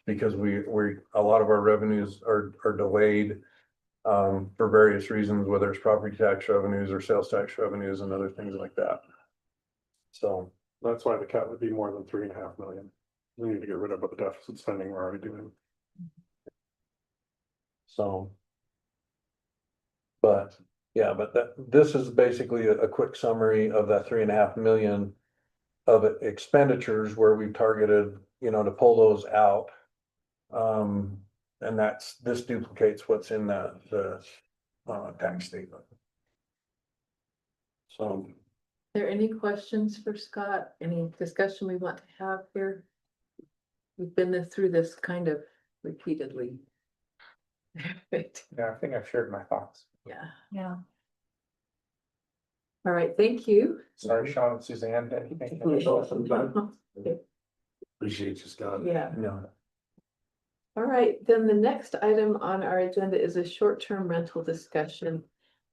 Because a lot of our revenues are delayed for various reasons, whether it's property tax revenues or sales tax revenues and other things like that. So That's why the cut would be more than 3.5 million. We need to get rid of the deficit spending we're already doing. But this is basically a quick summary of that 3.5 million of expenditures where we targeted, to pull those out. And this duplicates what's in the tax statement. So. Are there any questions for Scott? Any discussion we want to have here? We've been through this kind of repeatedly. Yeah, I think I've shared my thoughts. Yeah. Yeah. All right, thank you. Sorry, Sean and Suzanne, anything? Appreciate you, Scott. Yeah. No. All right, then the next item on our agenda is a short-term rental discussion.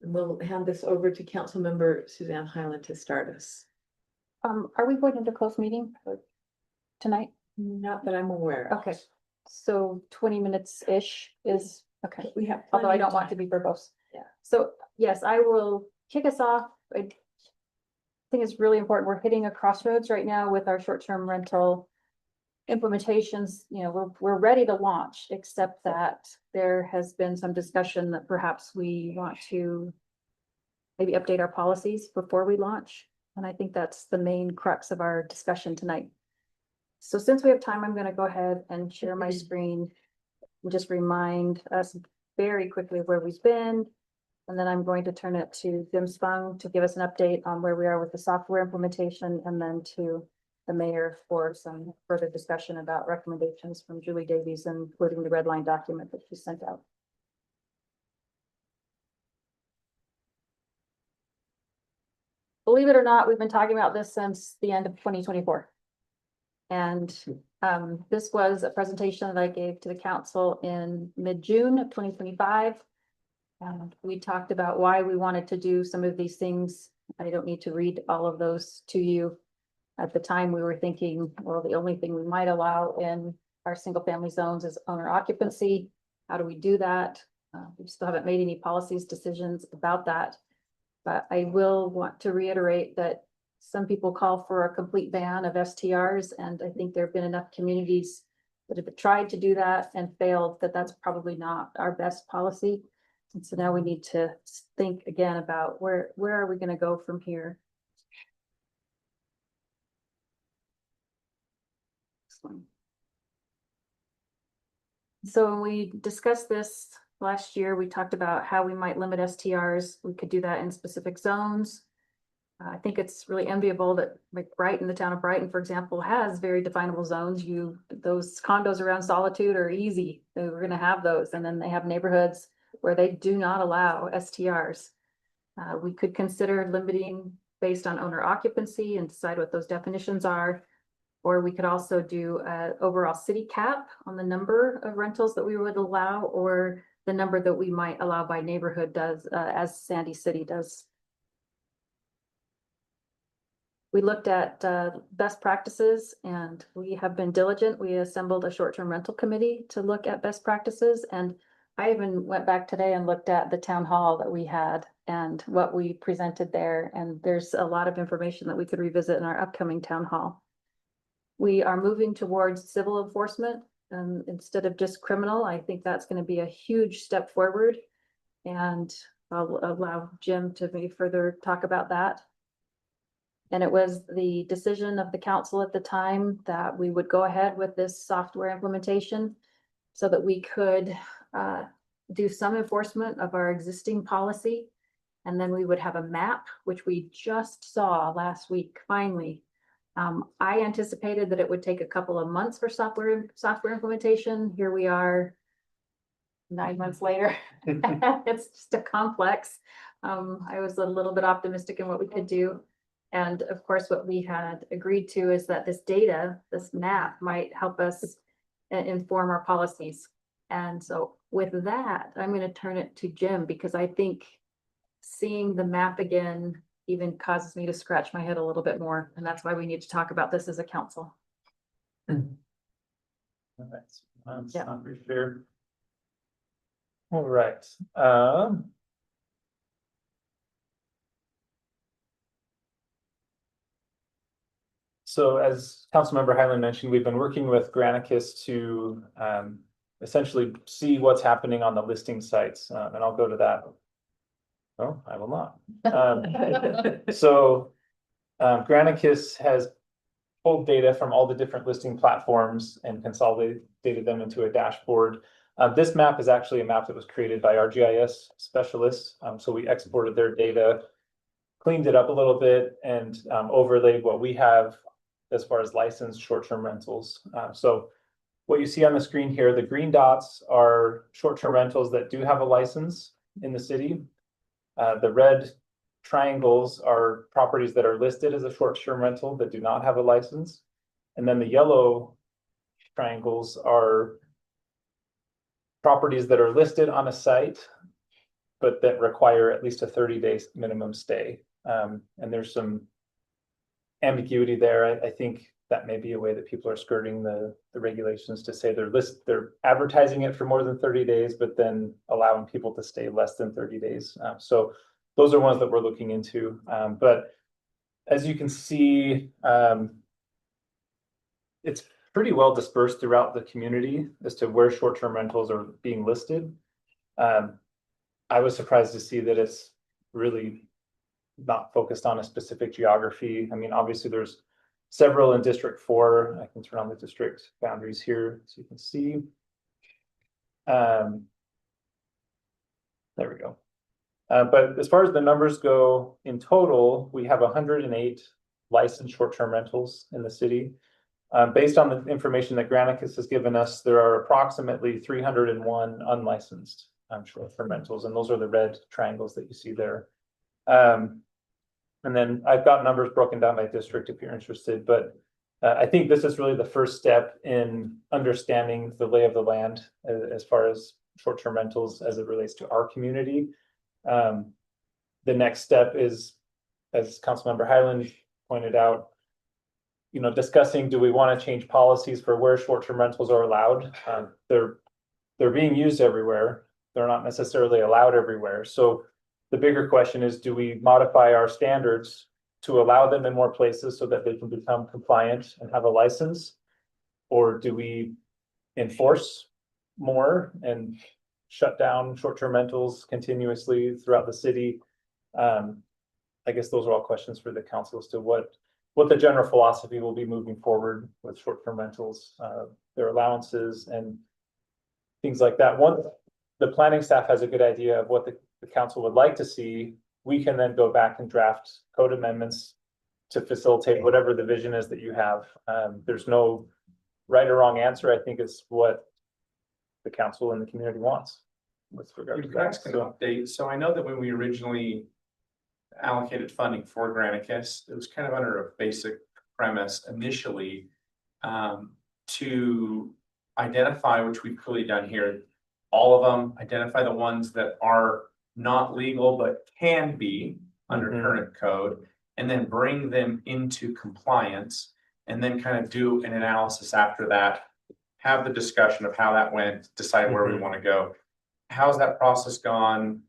And we'll hand this over to Councilmember Suzanne Highland to start us. Are we going into closed meeting tonight? Not that I'm aware of. Okay, so 20 minutes-ish is, okay. We have. Although I plenty don't of want to time. be verbose. Yeah. So, yes, I will kick us off. I think it's really important. We're hitting a crossroads right now with our short-term rental implementations. We're ready to launch, except that there has been some discussion that perhaps we want to maybe update our policies before we launch. And I think that's the main crux of our discussion tonight. So since we have time, I'm going to go ahead and share my screen and just remind us very quickly where we've been. And then I'm going to turn it to Jim Spung to give us an update on where we are with the software implementation, and then to the mayor for some further discussion about recommendations from Julie Davies, including the red line document that she sent out. Believe it or not, we've been talking about this since the end of 2024. And this was a presentation that I gave to the council in mid-June of 2025. We talked about why we wanted to do some of these things. I don't need to read all of those to you. At the time, we were thinking, well, the only thing we might allow in our single family zones is owner occupancy. How do we do that? We still haven't made any policies decisions about that. But I will want to reiterate that some people call for a complete ban of STRs, and I think there have been enough communities that have tried to do that and failed, that that's probably not our best policy. And so now we need to think again about where are we going to go from here? So when we discussed this last year, we talked about how we might limit STRs. We could do that in specific zones. I think it's really enviable that like Brighton, the town of Brighton, for example, has very definable zones. Those condos around Solitude are easy. We're going to have those. And then they have neighborhoods where they do not allow STRs. We could consider limiting based on owner occupancy and decide what those definitions are. Or we could also do an overall city cap on the number of rentals that we would allow, or the number that we might allow by neighborhood does, as Sandy City does. We looked at best practices, and we have been diligent. We assembled a short-term rental committee to look at best practices. And I even went back today and looked at the town hall that we had and what we presented there. And there's a lot of information that we could revisit in our upcoming town hall. We are moving towards civil enforcement instead of just criminal. I think that's going to be a huge step forward. And I'll allow Jim to maybe further talk about that. And it was the decision of the council at the time that we would go ahead with this software implementation so that we could do some enforcement of our existing policy. And then we would have a map, which we just saw last week, finally. I anticipated that it would take a couple of months for software implementation. Here we are 9 months later. It's just a complex. I was a little bit optimistic in what we could do. And of course, what we had agreed to is that this data, this map might help us inform our policies. And so with that, I'm gonna turn it to Jim because I think seeing the map again even causes me to scratch my head a little bit more. And that's why we need to talk about this as a council. Yeah. Not for sure. All right, so as Councilmember Highland mentioned, we've been working with Granicus to essentially see what's happening on the listing sites, and I'll go to that. No, I will not. So Granicus has pulled data from all the different listing platforms and consolidated them into a dashboard. This map is actually a map that was created by our GIS specialists. So we exported their data, cleaned it up a little bit, and overlaid what we have as far as licensed short-term rentals. So what you see on the screen here, the green dots are short-term rentals that do have a license in the city. The red triangles are properties that are listed as a short-term rental that do not have a license. And then the yellow triangles are properties that are listed on a site, but that require at least a 30-day minimum stay. And there's some ambiguity there. I think that may be a way that people are skirting the regulations to say they're advertising it for more than 30 days, but then allowing people to stay less than 30 days. So those are ones that we're looking into. But as you can see, it's pretty well dispersed throughout the community as to where short-term rentals are being listed. I was surprised to see that it's really not focused on a specific geography. I mean, obviously there's several in District 4. I can turn on the district boundaries here so you can see. There we go. But as far as the numbers go, in total, we have 108 licensed short-term rentals in the city. Based on the information that Granicus has given us, there are approximately 301 unlicensed short-term rentals, and those are the red triangles that you see there. And then I've got numbers broken down by district if you're interested, but I think this is really the first step in understanding the lay of the land as far as short-term rentals as it relates to our community. The next step is, as Councilmember Highland pointed out, discussing, do we want to change policies for where short-term rentals are allowed? They're being used everywhere. They're not necessarily allowed everywhere. So the bigger question is, do we modify our standards to allow them in more places so that they can become compliant and have a license? Or do we enforce more and shut down short-term rentals continuously throughout the city? I guess those are all questions for the council as to what the general philosophy will be moving forward with short-term rentals, their allowances and things like that. Once the planning staff has a good idea of what the council would like to see, we can then go back and draft code amendments to facilitate whatever the vision is that you have. There's no right or wrong answer. I think it's what the council and the community wants with regard to that. Update. So I know that when we originally allocated funding for Granicus, it was kind of under a basic premise initially to identify, which we've clearly done here, all of them, identify the ones that are not legal but can be under current code, and then bring them into compliance, and then kind of do an analysis after that, have the discussion of how that went, decide where we want to go. How's that process gone?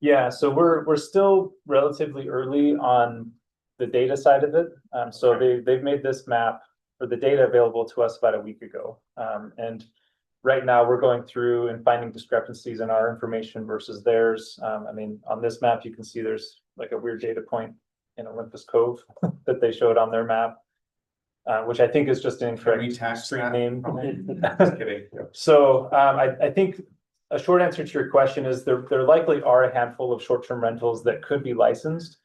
Yeah, so we're still relatively early on the data side of it. So they've made this map for the data available to us about a week ago. And right now we're going through and finding discrepancies in our information versus theirs. I mean, on this map, you can see there's like a weird data point in Olympus Cove that they showed on their map, which I think is just an incorrect street name. Just kidding. So I think a short answer to your question is there likely are a handful of short-term rentals that could be licensed,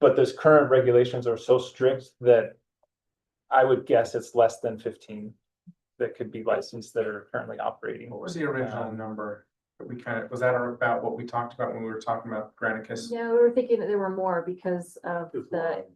but those current regulations are so strict that I would guess it's less than 15 that could be licensed that are currently operating. What was the original number We kind of, was that about what we talked about when we were talking about Granicus? Yeah, we were thinking that there were more because of There's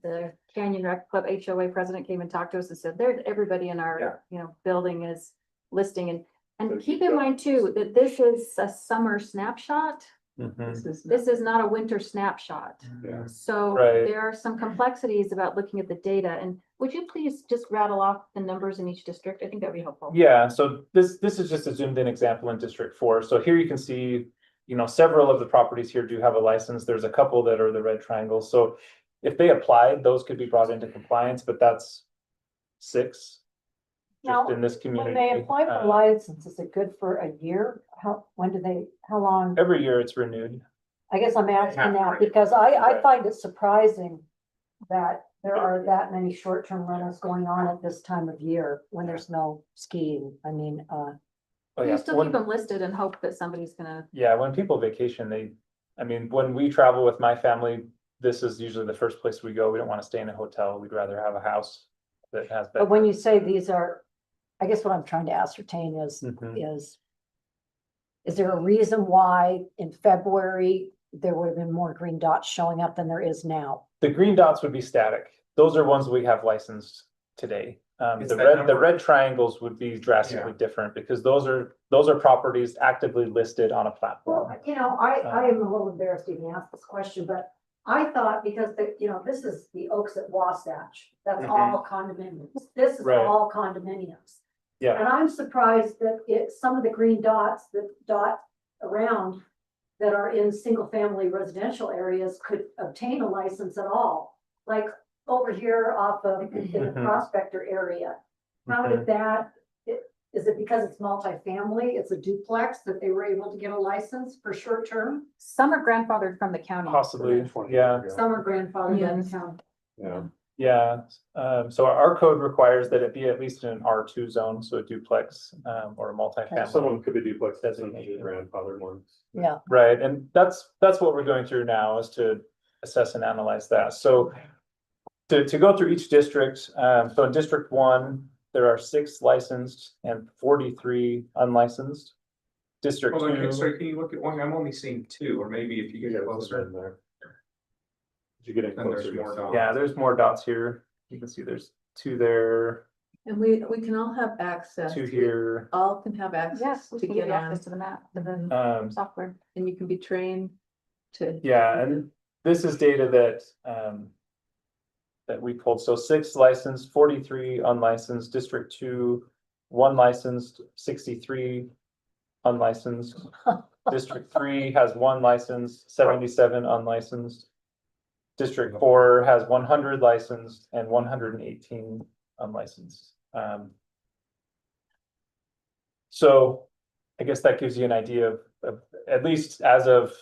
the Canyon Rec Club HOA president came and talked to us and said, there's everybody in our, building is listing and keep in mind too, that this is a summer snapshot. This is not a winter snapshot. Yeah. So Right. there are some complexities about looking at the data. And would you please just rattle off the numbers in each district? I think that'd be helpful. Yeah, so this is just a zoomed in example in District 4. So here you can see, several of the properties here do have a license. There's a couple that are the red triangles. So if they applied, those could be brought into compliance, but that's 6 Now, just in this when community. they apply for license, is it good for a year? How long? Every year it's renewed. I guess I'm asking Yeah. that because I find it surprising that there are that many short-term rentals going on at this time of year when there's no skiing. I mean, Oh, You yeah. still When- keep them listed and hope that somebody's gonna, Yeah, when people vacation, when we travel with my family, this is usually the first place we go. We don't want to stay in a hotel. We'd rather have a house that has. but when you say these are, I guess what I'm trying to ascertain is, Mhm. is there a reason why in February there would have been more green dots showing up than there is now? The green dots would be static. Those are ones we have licensed today. Is The that red number- triangles would be drastically different because those are properties actively listed on a platform. Well, I am a little embarrassed to even ask this question, but I thought because this is the Oaks at Wasatch, that's all condominiums. This is Right. all condominiums. Yeah, And I'm surprised that some of the green dots that dot around that are in single-family residential areas could obtain a license at all. Like over here off of in the Mhm. Prospector area. How did is it because it's multifamily, it's a duplex that they were able to get a license for short term? some are grandfathered from the county. possibly. 20 Yeah. years ago. Some are grandfathered in Yes. town. Yeah. Yeah, so our code requires that it be at least in an R2 zone, so a duplex, or a Some of multifamily. them could be duplex, some Designation. grandfathered ones. Yeah. Right, and that's what we're going through now is to assess and analyze that. So to go through each district, so in District 1, there are 6 licensed and 43 unlicensed. District Hold on, 2. so can you look at one? I'm only seeing 2, or maybe if you get closer. In there. As you get in Then there's closer, more you'll see. dots. Yeah, there's more dots here. You can see there's 2 there, And we can all have access. 2 here. All can have Yes, access we to can give get you on, access to the map, to the software. and you can be trained to. Yeah, and this is data that we pulled. So 6 licensed, 43 unlicensed, District 2, 1 licensed, 63 unlicensed. District 3 has 1 licensed, 77 unlicensed. District 4 has 100 licensed and 118 unlicensed. So I guess that gives you an idea of, at least as of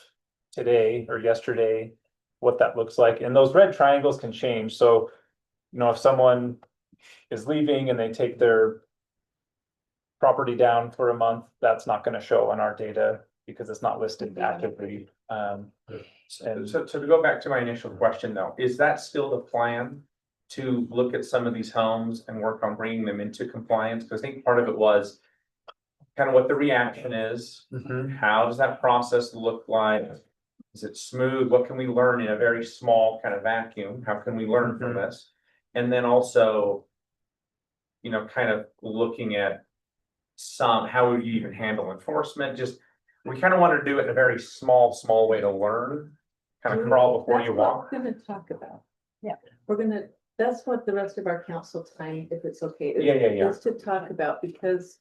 today or yesterday, what that looks like. And those red triangles can change. So, if someone is leaving and they take their property down for a month, that's not going to show on our data because it's not listed actively. So to go back to my initial question though, is that still the plan? To look at some of these homes and work on bringing them into compliance? Because I think part of it was kind of what the reaction is. How does that process look like? Is it smooth? What can we learn in a very small kind of vacuum? How can we learn from this? And then also, kind of looking at how would you even handle enforcement? Just, we kind of want to do it in a very small way to learn, kind of crawl before you That's what walk. We're gonna talk about. Yeah. That's what the rest of our council time, if it's okay. Yeah. Is to talk about, because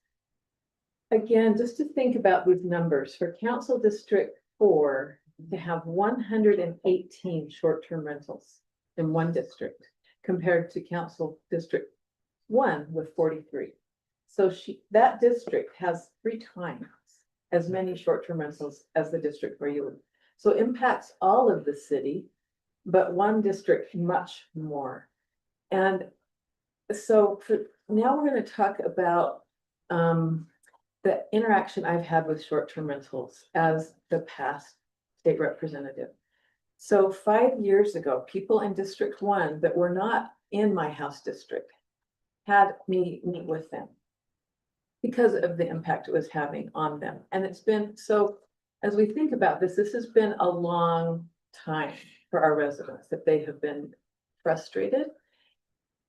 again, just to think about these numbers, for Council District 4 to have 118 short-term rentals in one district compared to Council District 1 with 43. So that district has 3 times as many short-term rentals as the district where you live. So it impacts all of the city, but one district much more. And so now we're going to talk about the interaction I've had with short-term rentals as the past state representative. So 5 years ago, people in District 1 that were not in my house district had me meet with them because of the impact it was having on them. And it's been so as we think about this, this has been a long time for our residents, that they have been frustrated.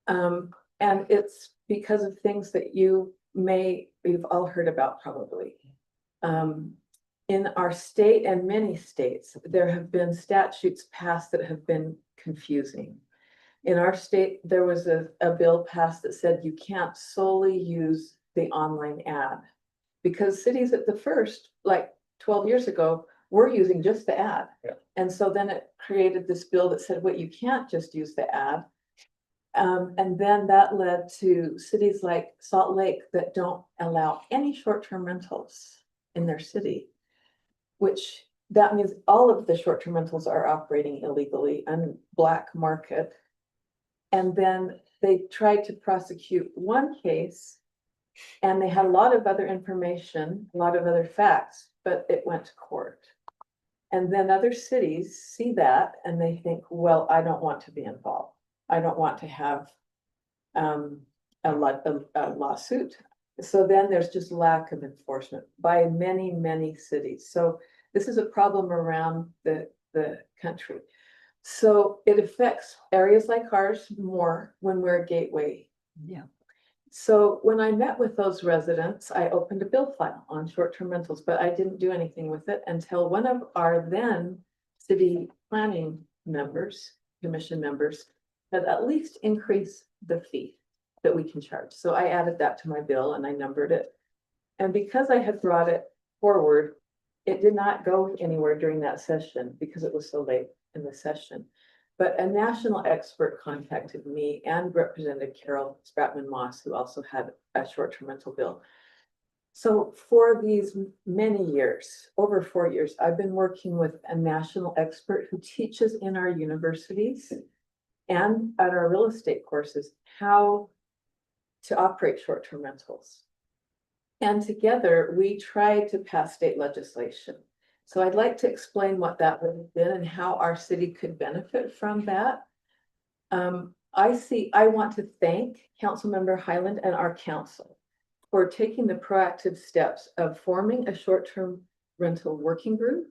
And it's because of things that you've all heard about probably. In our state and many states, there have been statutes passed that have been confusing. In our state, there was a bill passed that said you can't solely use the online ad. Because cities at the first, like 12 years ago, were using just the ad. Yeah. And so then it created this bill that said, well, you can't just use the ad. And then that led to cities like Salt Lake that don't allow any short-term rentals in their city, which that means all of the short-term rentals are operating illegally on black market. And then they tried to prosecute one case and they had a lot of other information, a lot of other facts, but it went to court. And then other cities see that and they think, well, I don't want to be involved. I don't want to have a lawsuit. So then there's just lack of enforcement by many, many cities. So this is a problem around the country. So it affects areas like ours more when we're a gateway. Yeah. So when I met with those residents, I opened a bill file on short-term rentals, but I didn't do anything with it until one of our then city planning members, commission members, had at least increased the fee that we can charge. So I added that to my bill and I numbered it. And because I had brought it forward, it did not go anywhere during that session because it was so late in the session. But a national expert contacted me and Representative Carol Spratman Moss, who also had a short-term rental bill. So for these many years, over 4 years, I've been working with a national expert who teaches in our universities and at our real estate courses how to operate short-term rentals. And together we tried to pass state legislation. So I'd like to explain what that would have been and how our city could benefit from that. I want to thank Councilmember Highland and our council for taking the proactive steps of forming a short-term rental working group,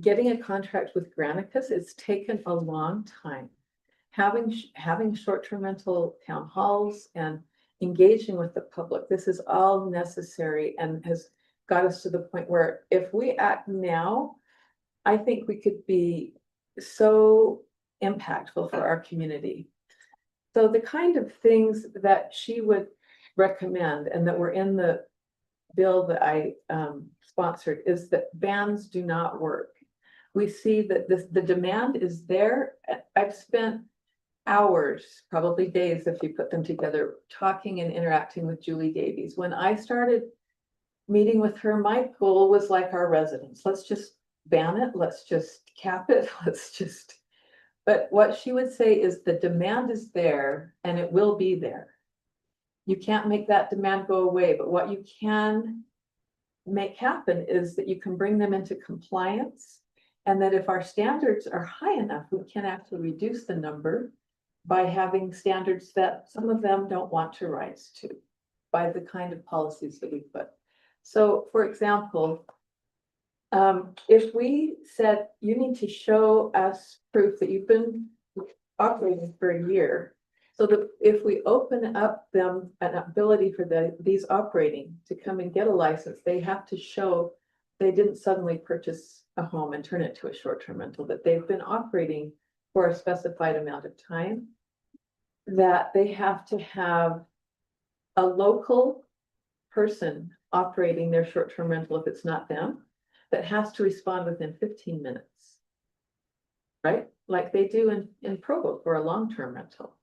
getting a contract with Granicus. It's taken a long time. Having short-term rental town halls and engaging with the public. This is all necessary and has got us to the point where if we act now, I think we could be so impactful for our community. So the kind of things that she would recommend and that were in the bill that I sponsored is that bans do not work. We see that the demand is there. I've spent hours, probably days if you put them together, talking and interacting with Julie Davies. When I started meeting with her, my goal was like our residents. Let's just ban it. Let's just cap it. But what she would say is the demand is there and it will be there. You can't make that demand go away, but what you can make happen is that you can bring them into compliance, and that if our standards are high enough, we can actually reduce the number by having standards that some of them don't want to rise to by the kind of policies that we put. So for example, if we said you need to show us proof that you've been operating for a year, so that if we open up them an ability for these operating to come and get a license, they have to show they didn't suddenly purchase a home and turn it to a short-term rental, that they've been operating for a specified amount of time, that they have to have a local person operating their short-term rental if it's not them, that has to respond within 15 minutes, right? Like they do in Provo for a long-term rental.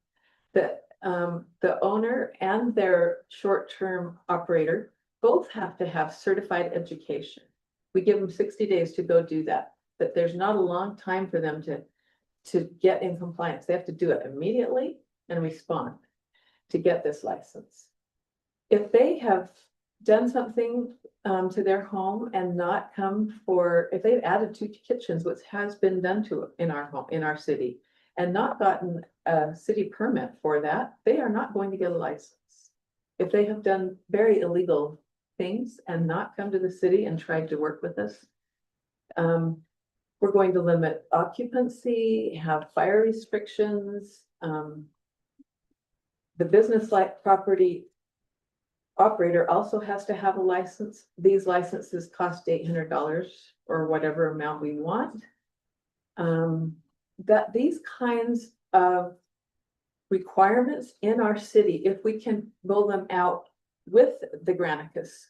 That the owner and their short-term operator both have to have certified education. We give them 60 days to go do that, but there's not a long time for them to get in compliance. They have to do it immediately and respond to get this license. If they have done something to their home and not come for, if they've added 2 kitchens, which has been done to in our home, in our city, and not gotten a city permit for that, they are not going to get a license. If they have done very illegal things and not come to the city and tried to work with us, We're going to limit occupancy, have fire restrictions, the business-like property operator also has to have a license. These licenses cost $800 or whatever amount we want. That these kinds of requirements in our city, if we can roll them out with the Granicus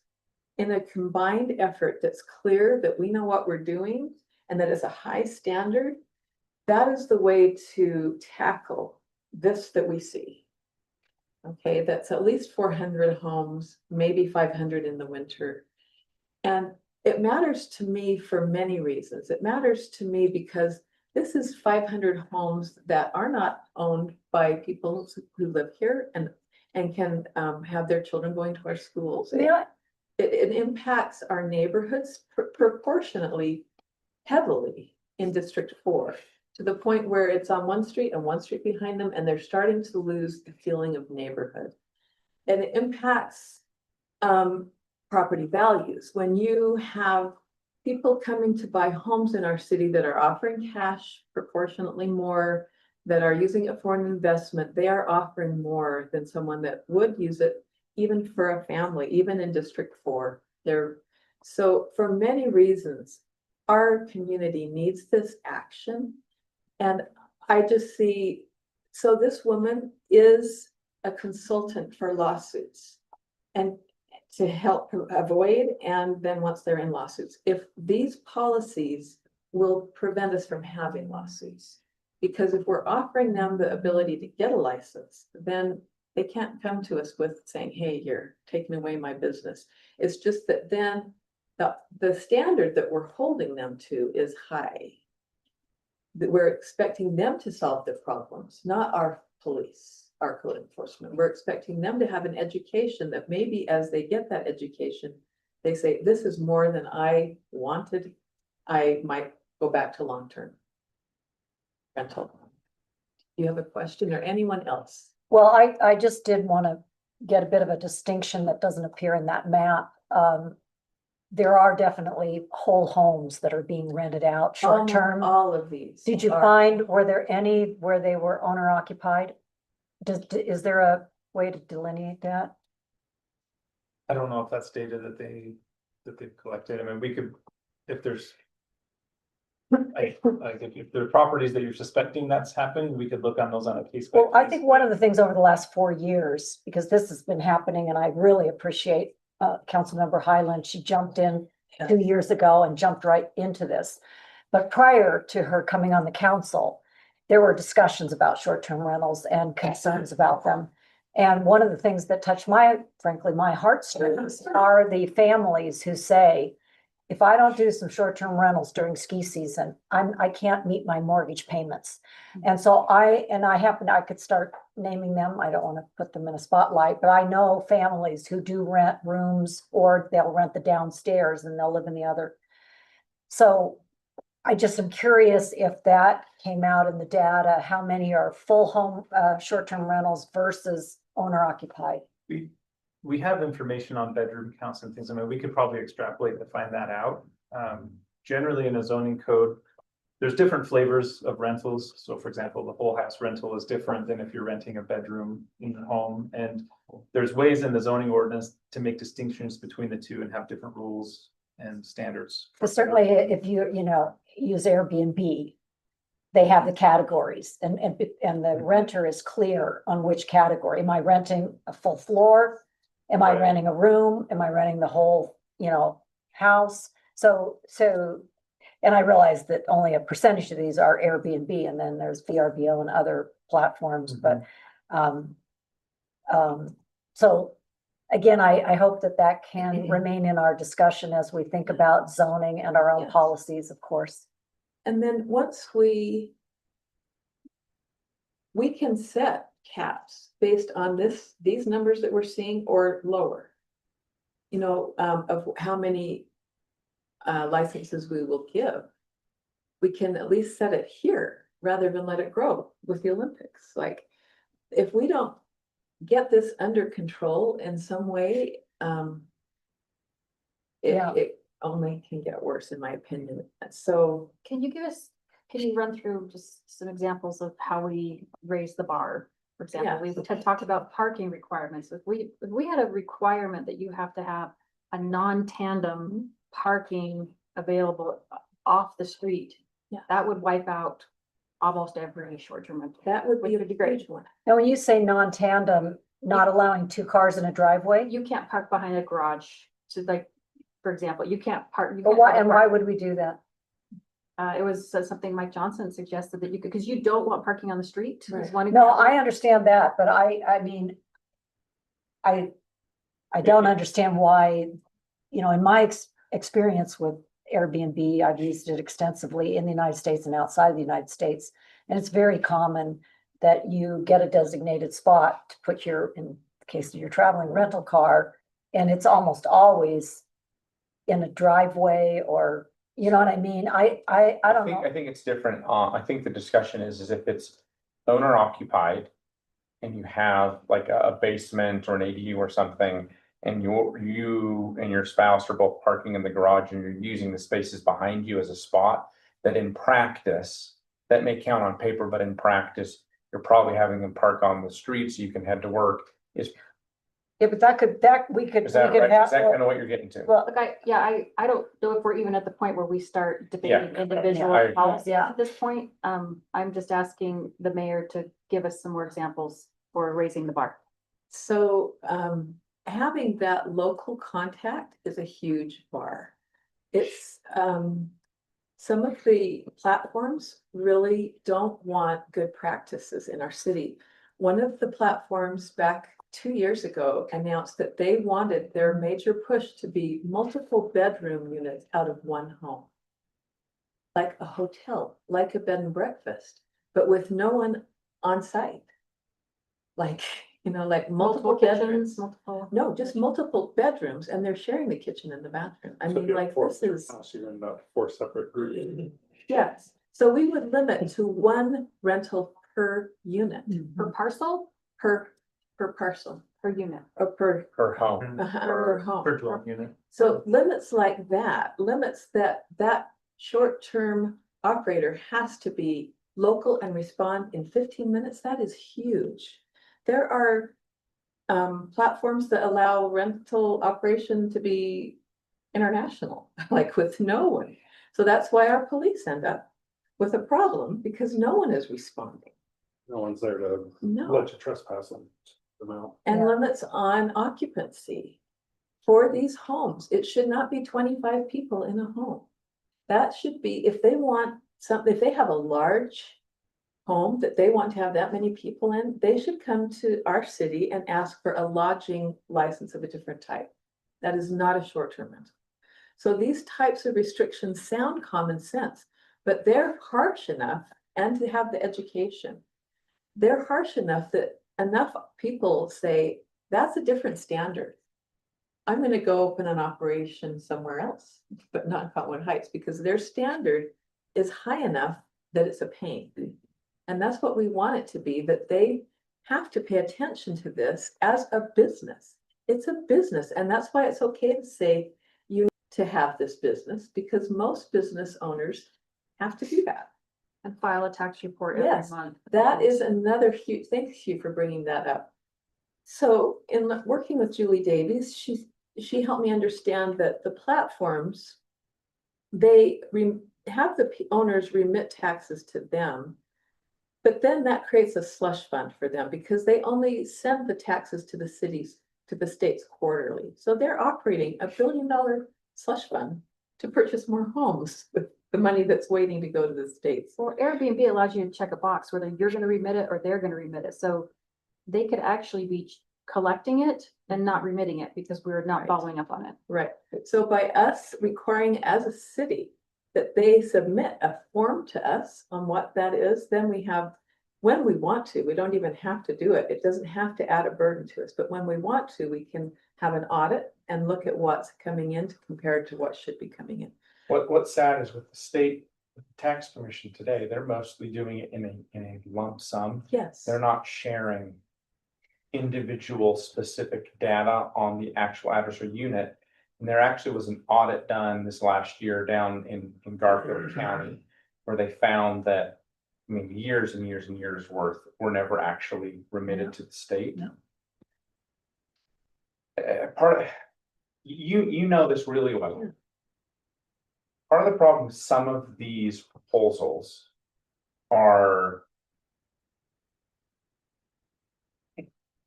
in a combined effort that's clear, that we know what we're doing and that is a high standard, that is the way to tackle this that we see. Okay, that's at least 400 homes, maybe 500 in the winter. And it matters to me for many reasons. It matters to me because this is 500 homes that are not owned by people who live here and can have their children going to our schools. It impacts our neighborhoods proportionately heavily in District 4, to the point where it's on one street and one street behind them, and they're starting to lose the feeling of neighborhood. And it impacts property values. When you have people coming to buy homes in our city that are offering cash proportionately more, that are using it for an investment, they are offering more than someone that would use it even for a family, even in District 4. So for many reasons, our community needs this action. And I just see, so this woman is a consultant for lawsuits and to help avoid, and then once they're in lawsuits, if these policies will prevent us from having lawsuits. Because if we're offering them the ability to get a license, then they can't come to us with saying, hey, you're taking away my business. It's just that then the standard that we're holding them to is high. That we're expecting them to solve the problems, not our police, our code enforcement. We're expecting them to have an education that maybe as they get that education, they say, this is more than I wanted. I might go back to long-term rental. Do you have a question or anyone else? Well, I just did want to get a bit of a distinction that doesn't appear in that map. There are definitely whole homes that are being rented out short term. All of these. Did you find, were there any where they were owner occupied? Is there a way to delineate that? I don't know if that's data that they've collected. I mean, we could, if there's. If there are properties that you're suspecting that's happened, we could look on those on a case by Well, I case. think one of the things over the last 4 years, because this has been happening, and I really appreciate Councilmember Highland, she jumped in 2 years ago and jumped right into this. But prior to her coming on the council, there were discussions about short-term rentals and concerns about them. And one of the things that touched frankly, my heartstrings are the families who say, if I don't do some short-term rentals during ski season, I can't meet my mortgage payments. And so I could start naming them. I don't want to put them in a spotlight, but I know families who do rent rooms, or they'll rent the downstairs and they'll live in the other. So I just am curious if that came out in the data, how many are full home short-term rentals versus owner occupied? We have information on bedroom counts and things. I mean, we could probably extrapolate to find that out. Generally in a zoning code, there's different flavors of rentals. So for example, the whole house rental is different than if you're renting a bedroom in the home. And there's ways in the zoning ordinance to make distinctions between the two and have different rules and standards. But certainly if you use Airbnb, they have the categories and the renter is clear on which category. Am I renting a full floor? Am I renting a room? Am I renting the whole, house? So, and I realize that only a percentage of these are Airbnb, and then there's VRBO and other platforms, but, so again, I hope that can remain in our discussion as we think about zoning and our own policies, of course. And then once we can set caps based on these numbers that we're seeing or lower, of how many licenses we will give. We can at least set it here rather than let it grow with the Olympics. Like, if we don't get this under control in some way, only can get worse, in my opinion. So Can you run through just some examples of how we raise the bar? For example, we had talked about parking requirements. If we had a requirement that you have to have a non-tandem parking available off the street. Yeah. That would wipe out almost every short-term rental. that would be a great. huge one. Now, when you say non-tandem, not allowing two cars in a driveway, You can't park behind a garage. So like, for example, you can't park. you but can't why, have a and park- why would we do that? It was something Mike Johnson suggested that you could, because you don't want parking on the street. is Right. one No, example. I understand that, but I mean, I don't understand why, in my experience with Airbnb, I've used it extensively in the United States and outside the United States. And it's very common that you get a designated spot to put in the case of your traveling rental car, and it's almost always in a driveway or, you know what I mean? I don't know. I think it's different. I think the discussion is if it's owner occupied. And you have like a basement or an ADU or something, and you and your spouse are both parking in the garage and you're using the spaces behind you as a spot, that in practice, that may count on paper, but in practice, you're probably having them park on the street so you can head to work. Yeah, but we could Is that right? have. Is that kind of what you're getting to? Well, Look, I don't know if we're even at the point where we start debating I individual agree. policies Yeah. at this point. I'm just asking the mayor to give us some more examples for raising the bar. So having that local contact is a huge bar. It's some of the platforms really don't want good practices in our city. One of the platforms back 2 years ago announced that they wanted their major push to be multiple bedroom units out of one home. Like a hotel, like a bed and breakfast, but with no one on site. Like, like multiple bedrooms. No, just multiple bedrooms, and they're sharing the kitchen and the bathroom. I So if mean, you have like, four this is, house, you're in about 4 separate groups. yes. So we would limit to one rental per unit, Per parcel, per parcel, per unit. or per home. per home. Per dwelling unit. So limits like that, limits that short-term operator has to be local and respond in 15 minutes, that is huge. There are platforms that allow rental operation to be international, like with no one. So that's why our police end up with a problem, because no one is responding. No one's there to No. let you trespass them out. And limits on occupancy for these homes. It should not be 25 people in a home. That should be, if they want something, if they have a large home that they want to have that many people in, they should come to our city and ask for a lodging license of a different type. That is not a short-term rental. So these types of restrictions sound common sense, but they're harsh enough, and to have the education, they're harsh enough that enough people say, that's a different standard. I'm going to go open an operation somewhere else, but not in Cottonwood Heights, because their standard is high enough that it's a pain. And that's what we want it to be, that they have to pay attention to this as a business. It's a business, and that's why it's okay to say you need to have this business, because most business owners have to do that. And file a tax report every Yes, month. that is another huge, thank you for bringing that up. So in working with Julie Davies, she helped me understand that the platforms, they have the owners remit taxes to them, but then that creates a slush fund for them, because they only send the taxes to the cities, to the states quarterly. So they're operating $1 billion slush fund to purchase more homes with the money that's waiting to go to the states. Or Airbnb allows you to check a box whether you're gonna remit it or they're gonna remit it, so they could actually be collecting it and not remitting it because we're not Right. following up on it. Right, so by us requiring as a city that they submit a form to us on what that is, then we have, when we want to, we don't even have to do it. It doesn't have to add a burden to us, but when we want to, we can have an audit and look at what's coming in compared to what should be coming in. What's sad is with the state tax commission today, they're mostly doing it in a lump sum. Yes. They're not sharing individual specific data on the actual address or unit. And there actually was an audit done this last year down in Garfield County, where they found that, I mean, years and years and years worth were never actually remitted to the state. No. Part of, you know this really well. Part of the problem with some of these proposals are,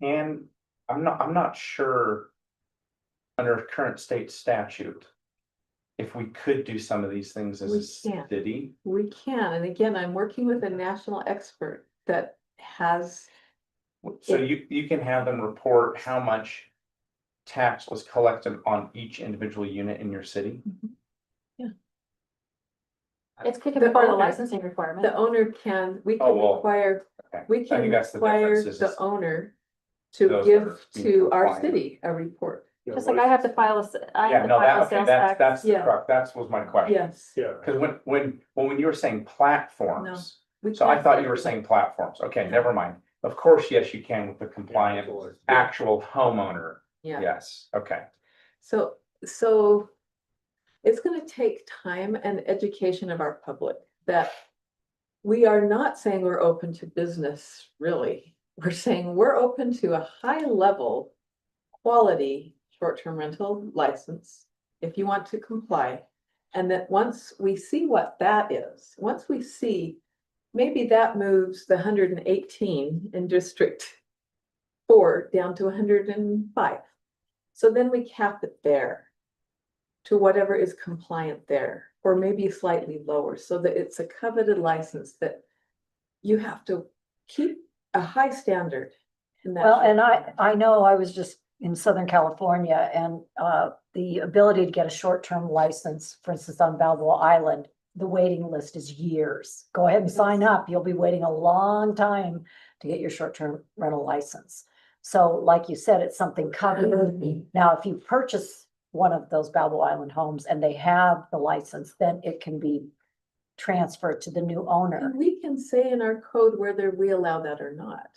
and I'm not sure under current state statute, if we could do some of these things as We a can't. city. We can, and again, I'm working with a national expert that has, So you can have them report how much tax was collected on each individual unit in your city. It's could be The part of the owner- licensing requirement. the owner can, we Oh, can well, require, Okay. we I can think that's the require difference, is the it's owner to those give that are being to our compliant. city a report. Just like I have to file I Yeah, have to no, file that, a okay, sales that's, tax. the Yeah. correct, that was my question. Yes. Yeah. Cause when you were saying platforms, We so I can't thought do you were that. saying platforms. Okay, never mind. Of course, yes, you can with the compliant actual homeowner. Yeah. Yes, okay. So it's gonna take time and education of our public that we are not saying we're open to business, really. We're saying we're open to a high level quality short-term rental license if you want to comply. And that once we see what that is, once we see, maybe that moves the 118 in District 4 down to 105. So then we cap it there to whatever is compliant there, or maybe slightly lower, so that it's a coveted license that you have to keep a high standard. In that Well, and short-term rental. I know I was just in Southern California and the ability to get a short-term license, for instance, on Balboa Island, the waiting list is years. Go ahead and sign up. You'll be waiting a long time to get your short-term rental license. So like you said, it's something covered. Now, if you purchase one of those Balboa Island homes and they have the license, then it can be transferred to the new owner. And we can say in our code whether we allow that or not.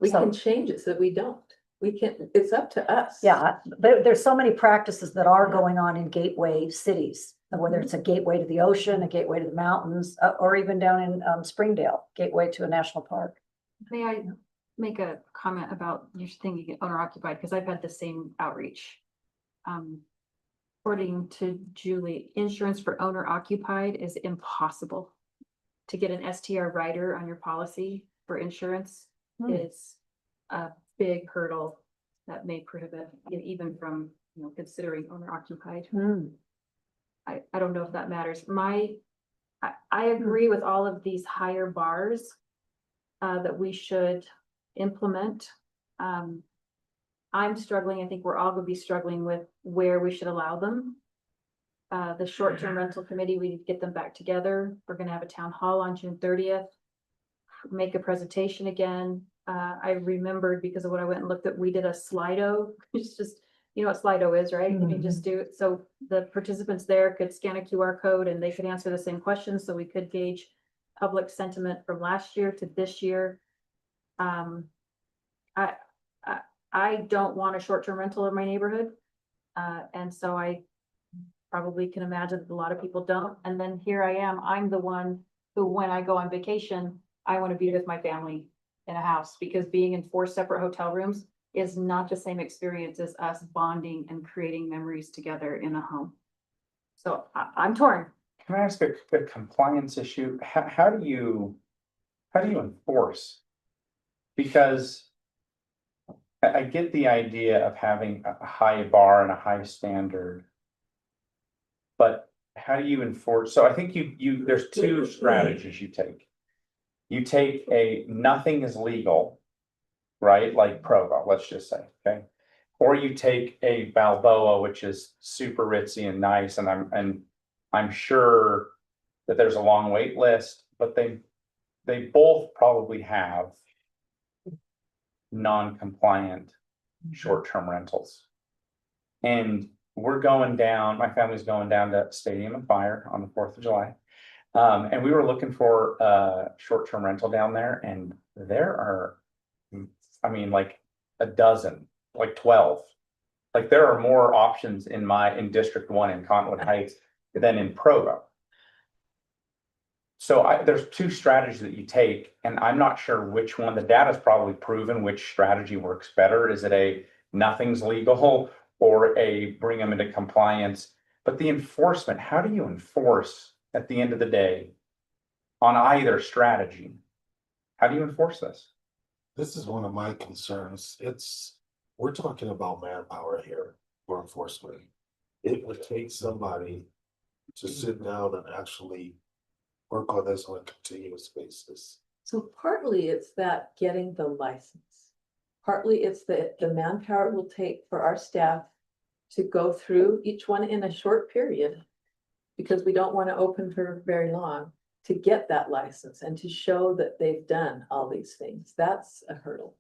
We So- can change it so that we don't. We can, it's up to us. Yeah, there's so many practices that are going on in gateway cities, whether it's a gateway to the ocean, a gateway to the mountains, or even down in Springdale, gateway to a national park. May I make a comment about your thing, owner occupied, because I've had the same outreach. According to Julie, insurance for owner occupied is impossible. To get an STR rider on your policy for insurance is a big hurdle that may prohibit it even from, considering owner occupied. I don't know if that matters. I agree with all of these higher bars that we should implement. I'm struggling, I think we're all gonna be struggling with where we should allow them. The short-term rental committee, we need to get them back together. We're gonna have a town hall on June 30th. Make a presentation again. I remembered because of what I went and looked at, we did a Slido. It's just, you know what Slido is, right? You can just do it. So the participants there could scan a QR code and they could answer the same questions. So we could gauge public sentiment from last year to this year. I don't want a short-term rental in my neighborhood. And so I probably can imagine that a lot of people don't. And then here I am, I'm the one who, when I go on vacation, I want to be with my family in a house, because being in 4 separate hotel rooms is not the same experience as us bonding and creating memories together in a home. So I'm torn. Can I ask a compliance issue? How do you enforce? Because I get the idea of having a high bar and a high standard. But how do you enforce? So I think there's 2 strategies you take. You take nothing is legal, right? Like Provo, let's just say, okay? Or you take a Balboa, which is super ritzy and nice, and I'm sure that there's a long wait list, but they both probably have non-compliant short-term rentals. And we're going down, my family's going down to Stadium and Fire on the 4th of July. And we were looking for a short-term rental down there, and there are, I mean, like a dozen, like 12 Like, there are more options in District 1 in Cottonwood Heights than in Provo. So there's two strategies that you take, and I'm not sure which one. The data's probably proven which strategy works better. Is it a nothing's legal or a bring them into compliance? But the enforcement, how do you enforce at the end of the day on either strategy? How do you enforce this? This is one of my concerns. We're talking about manpower here for enforcement. It would take somebody to sit down and actually work on this on a continuous basis. So partly it's that getting the license. Partly it's the manpower it will take for our staff to go through each one in a short period. Because we don't want to open for very long, to get that license and to show that they've done all these things. That's a hurdle.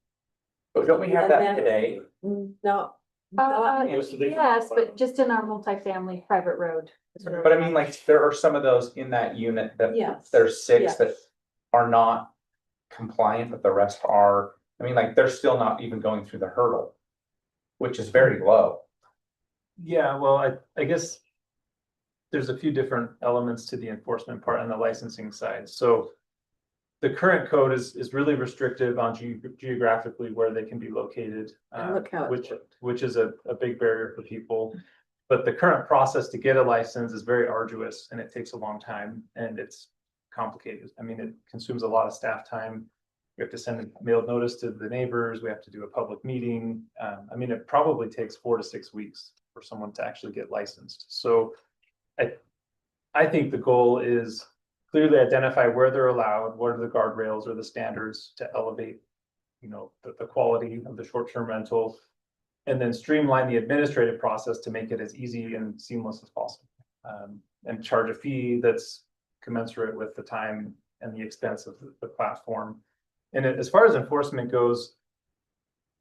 But don't we have And that then- today? No. Yes, but just in our multifamily private road. But I mean, like, there are some of those in that unit that Yes. there's six Yes. that are not compliant, but the rest are. I mean, like, they're still not even going through the hurdle, which is very low. Yeah, well, I guess there's a few different elements to the enforcement part and the licensing side. So the current code is really restrictive on geographically where they can be located. And look how it's which is a big barrier for people. But the current process to get a license is very arduous and it takes a long time and it's complicated. I mean, it consumes a lot of staff time. We have to send a mailed notice to the neighbors. We have to do a public meeting. I mean, it probably takes 4 to 6 weeks for someone to actually get licensed. So I think the goal is clearly identify where they're allowed, what are the guardrails or the standards to elevate, the quality of the short-term rental, and then streamline the administrative process to make it as easy and seamless as possible. And charge a fee that's commensurate with the time and the expense of the platform. And as far as enforcement goes,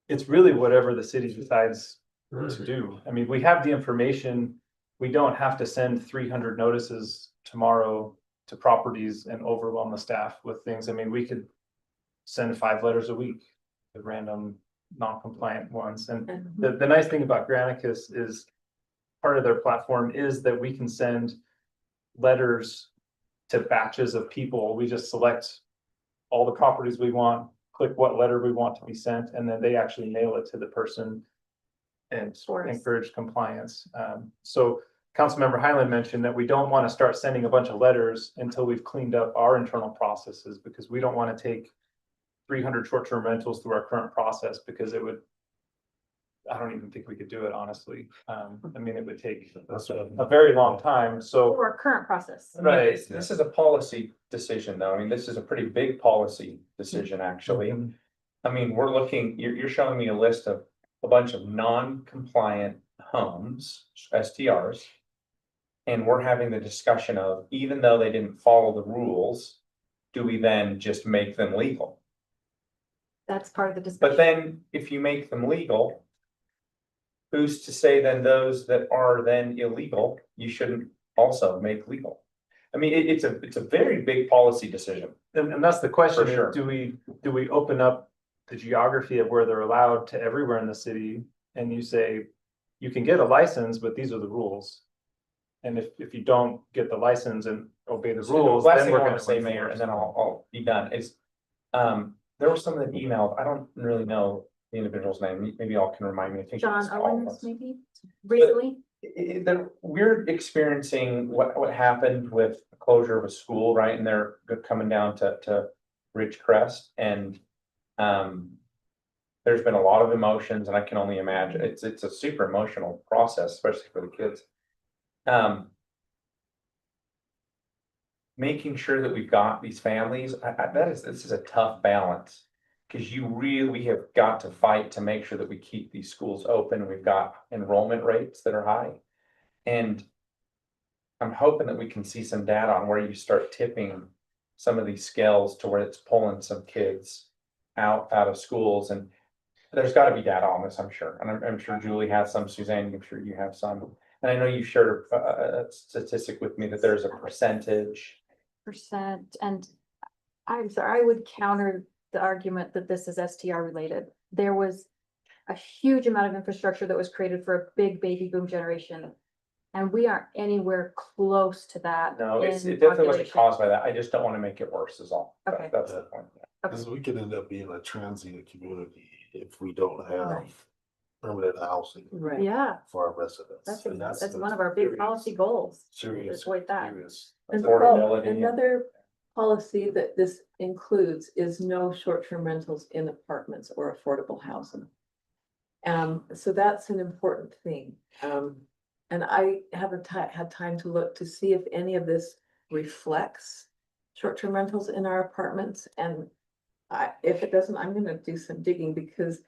it's really whatever the city decides to do. I mean, we have the information. We don't have to send 300 notices tomorrow to properties and overwhelm the staff with things. I mean, we could send 5 letters a week, the random non-compliant ones. And the nice thing about Granicus is part of their platform is that we can send letters to batches of people. We just select all the properties we want, click what letter we want to be sent, and then they actually mail it to the person and encourage compliance. So Councilmember Highland mentioned that we don't want to start sending a bunch of letters until we've cleaned up our internal processes, because we don't want to take 300 short-term rentals through our current process, because I don't even think we could do it, honestly. I mean, it would take a very long time, so. Or our current process. Right, this is a policy decision, though. I mean, this is a pretty big policy decision, actually. I mean, we're looking, you're showing me a list of a bunch of non-compliant homes, STRs. And we're having the discussion of, even though they didn't follow the rules, do we then just make them legal? That's part of the discussion. But then if you make them legal, who's to say then those that are then illegal, you shouldn't also make legal? I mean, it's a very big policy decision. And that's the question, For sure. do we open up the geography of where they're allowed to everywhere in the city? And you say, you can get a license, but these are the rules. And if you don't get the license and obey the So rules, the last then thing we're I gonna want to say, Mayor, and then I'll be done, is, there was someone that emailed, I don't really know the individual's name, maybe y'all can remind me. I think John it's all of Owens, us. maybe, recently. We're experiencing what happened with the closure of a school, right? And they're coming down to Ridgecrest, and there's been a lot of emotions, and I can only imagine it's a super emotional process, especially for the kids. Making sure that we've got these families, this is a tough balance. Because we have got to fight to make sure that we keep these schools open. We've got enrollment rates that are high. And I'm hoping that we can see some data on where you start tipping some of these scales to where it's pulling some kids out of schools. And there's got to be data on this, I'm sure. And I'm sure Julie has some, Suzanne, I'm sure you have some. And I know you shared a statistic with me that there's a percentage. And I'm sorry, I would counter the argument that this is STR related. There was a huge amount of infrastructure that was created for a big baby boom generation. And we aren't anywhere close to that. No, it in definitely wasn't population. caused by that. I just don't want to make it worse is all. Okay. That's the point. Because we could end up being a transient community if we don't have Right. permanent housing Right. Yeah, for our residents. that's, And that's the one of our big serious- policy goals. Serious, Avoid that. serious. And Affordability, another policy that this includes is no short-term rentals in apartments or affordable housing. So that's an important thing. And I haven't had time to look to see if any of this reflects short-term rentals in our apartments. And if it doesn't, I'm gonna do some digging because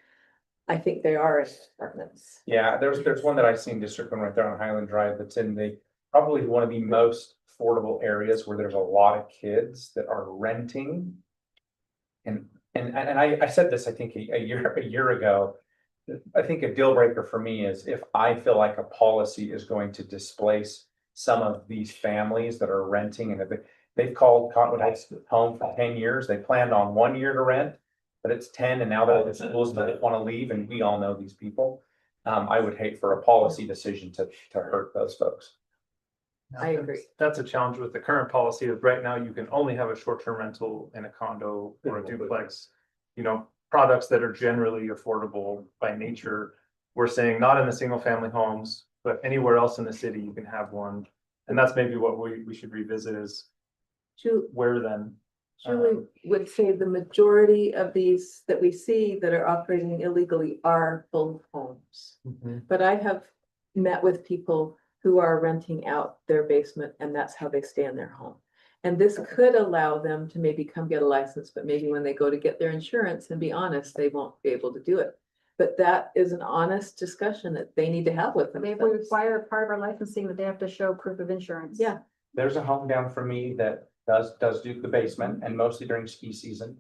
I think they are in apartments. Yeah, there's one that I've seen just circling right there on Highland Drive that's in probably one of the most affordable areas where there's a lot of kids that are renting. And I said this, I think a year ago. I think a deal breaker for me is if I feel like a policy is going to displace some of these families that are renting and they've called Cottonwood Heights home for 10 years. They planned on 1 year to rent, but it's 10 and now they're in schools that they want to leave and we all know these people. I would hate for a policy decision to hurt those folks. I agree. That's a challenge with the current policy of right now, you can only have a short-term rental in a condo or a duplex. You know, products that are generally affordable by nature. We're saying not in the single family homes, but anywhere else in the city, you can have one. And that's maybe what we should revisit is where then. Julie would say the majority of these that we see that are operating illegally are full homes. But I have met with people who are renting out their basement and that's how they stay in their home. And this could allow them to maybe come get a license, but maybe when they go to get their insurance and be honest, they won't be able to do it. But that is an honest discussion that they need to have with them. Maybe we require part of our licensing that they have to show proof of insurance. Yeah. There's a home down from me that does do the basement and mostly during ski season.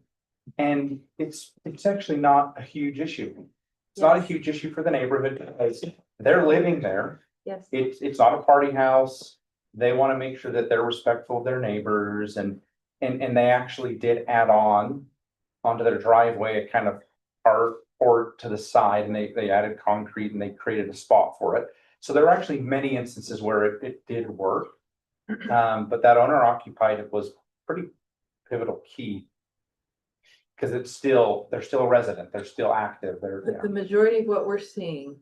And it's actually not a huge issue. It's not a huge issue for the neighborhood because they're living there. Yes. It's not a party house. They want to make sure that they're respectful of their neighbors and they actually did add onto their driveway, a kind of carport to the side and they added concrete and they created a spot for it. So there were actually many instances where it did work. But that owner occupied it was pretty pivotal key. Cause they're still a resident, they're still active, But the majority of what we're seeing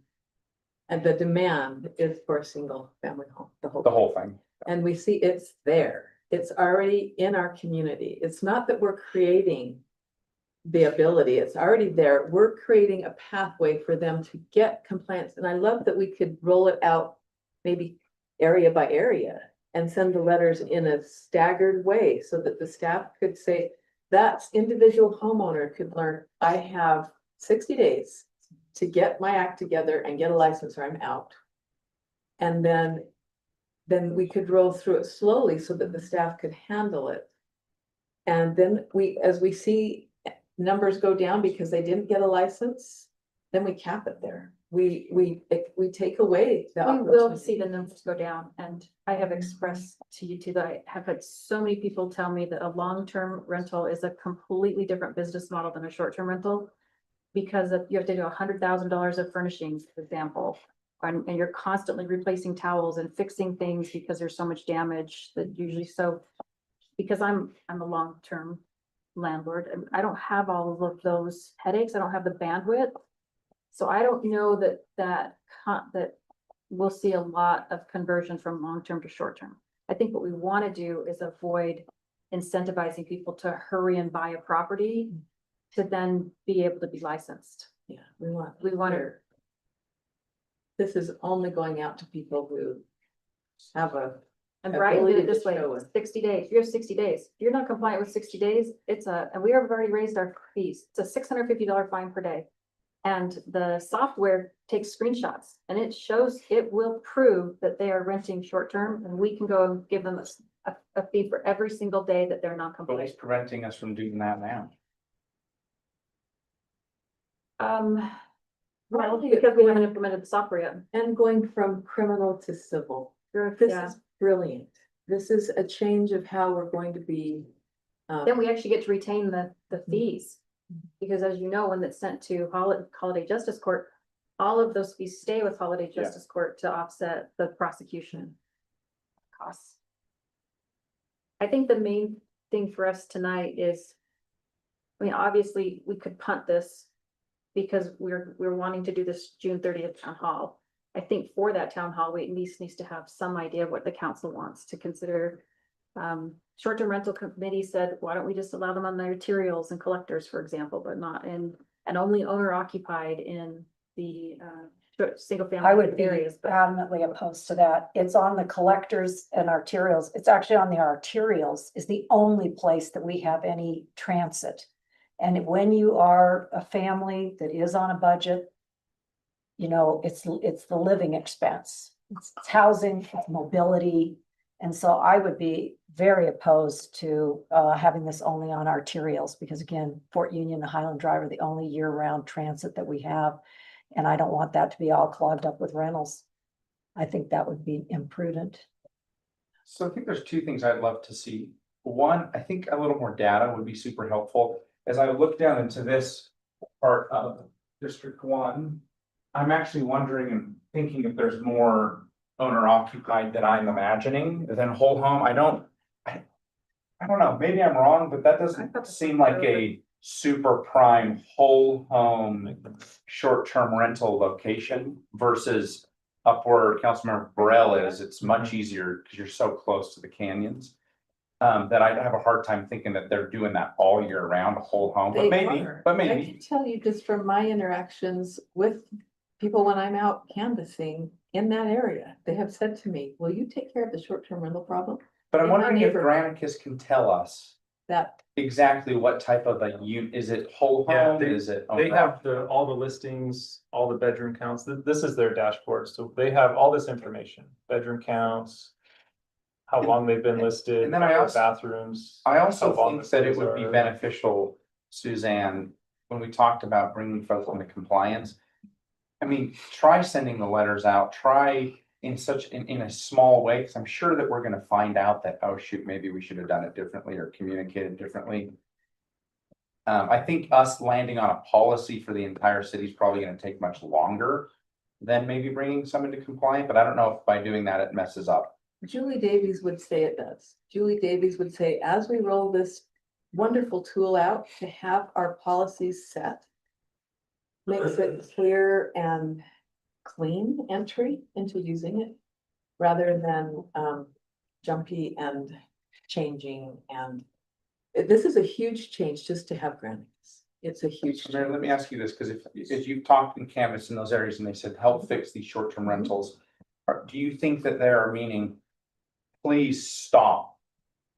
and the demand is for a single family home, the whole thing. And we see it's there. It's already in our community. It's not that we're creating the ability, it's already there. We're creating a pathway for them to get compliance. And I love that we could roll it out maybe area by area and send the letters in a staggered way so that the staff could say, that individual homeowner could learn, I have 60 days to get my act together and get a license or I'm out. And then we could roll through it slowly so that the staff could handle it. And then as we see numbers go down because they didn't get a license, then we cap it there. We take away the We will opportunity. see the numbers go down, and I have expressed to you too that I have had so many people tell me that a long-term rental is a completely different business model than a short-term rental. Because you have to do $100,000 of furnishings, for example, and you're constantly replacing towels and fixing things because there's so much damage that usually because I'm a long-term landlord and I don't have all of those headaches. I don't have the bandwidth. So I don't know that we'll see a lot of conversion from long-term to short-term. I think what we want to do is avoid incentivizing people to hurry and buy a property to then be able to be licensed. Yeah, we want to. This is only going out to people who have And Brighton did it ability this to way, show it. 60 days, you have 60 days. If you're not compliant with 60 days, and we have already raised our fees. It's a $650 fine per day. And the software takes screenshots and it will prove that they are renting short-term and we can go and give them a fee for every single day that they're not But compliant. what's preventing us from doing that now? Well, because we haven't implemented the software yet. And going from criminal to civil. This Yeah. is brilliant. This is a change of how we're going to be. Then we actually get to retain the fees. Because as you know, when it's sent to Holiday Justice Court, all of those fees stay with Holiday Yeah. Justice Court to offset the prosecution costs. I think the main thing for us tonight is, I mean, obviously, we could punt this because we're wanting to do this June 30th town hall. I think for that town hall, we at least needs to have some idea of what the council wants to consider. Short-term rental committee said, why don't we just allow them on the arterials and collectors, for example, but not in, and only owner occupied in the single family I would be areas. But adamantly opposed to that. It's on the collectors and arterials. It's actually on the arterials is the only place that we have any transit. And when you are a family that is on a budget, you know, it's the living expense. It's housing, it's mobility. And so I would be very opposed to having this only on arterials because again, Fort Union, the Highland Drive are the only year-round transit that we have. And I don't want that to be all clogged up with rentals. I think that would be imprudent. So I think there's two things I'd love to see. One, I think a little more data would be super helpful. As I look down into this part of District 1, I'm actually wondering and thinking if there's more owner occupied than I'm imagining than whole home. I don't know, maybe I'm wrong, but that doesn't seem like a super prime whole home short-term rental location versus up where Councilmember Burrell is. It's much easier because you're so close to the canyons. That I'd have a hard time thinking that they're doing that all year round, a whole home, but maybe. I can tell you just from my interactions with people when I'm out canvassing in that area, they have said to me, will you take care of the short-term rental problem? But I'm in my wondering if neighborhood?" Granicus can tell us That, exactly what type of a unit, is it whole Yeah, home, is it? They have all the listings, all the bedroom counts. This is their dashboard. So they have all this information, bedroom counts, how long they've been listed, And then I number of also- bathrooms. I also how long think the that it stays would be are. beneficial, Suzanne, when we talked about bringing folks into compliance. I mean, try sending the letters out, try in a small way, because I'm sure that we're gonna find out that, oh shoot, maybe we should have done it differently or communicated differently. I think us landing on a policy for the entire city is probably gonna take much longer than maybe bringing someone to compliant, but I don't know if by doing that, it messes up. Julie Davies would say it does. Julie Davies would say, as we roll this wonderful tool out to have our policies set, makes it clear and clean entry into using it, rather than jumpy and changing. And this is a huge change just to have Granicus. It's a huge So Mary, change. let me ask you this, because if you've talked in canvas in those areas and they said, help fix these short-term rentals, do you think that they are meaning, please stop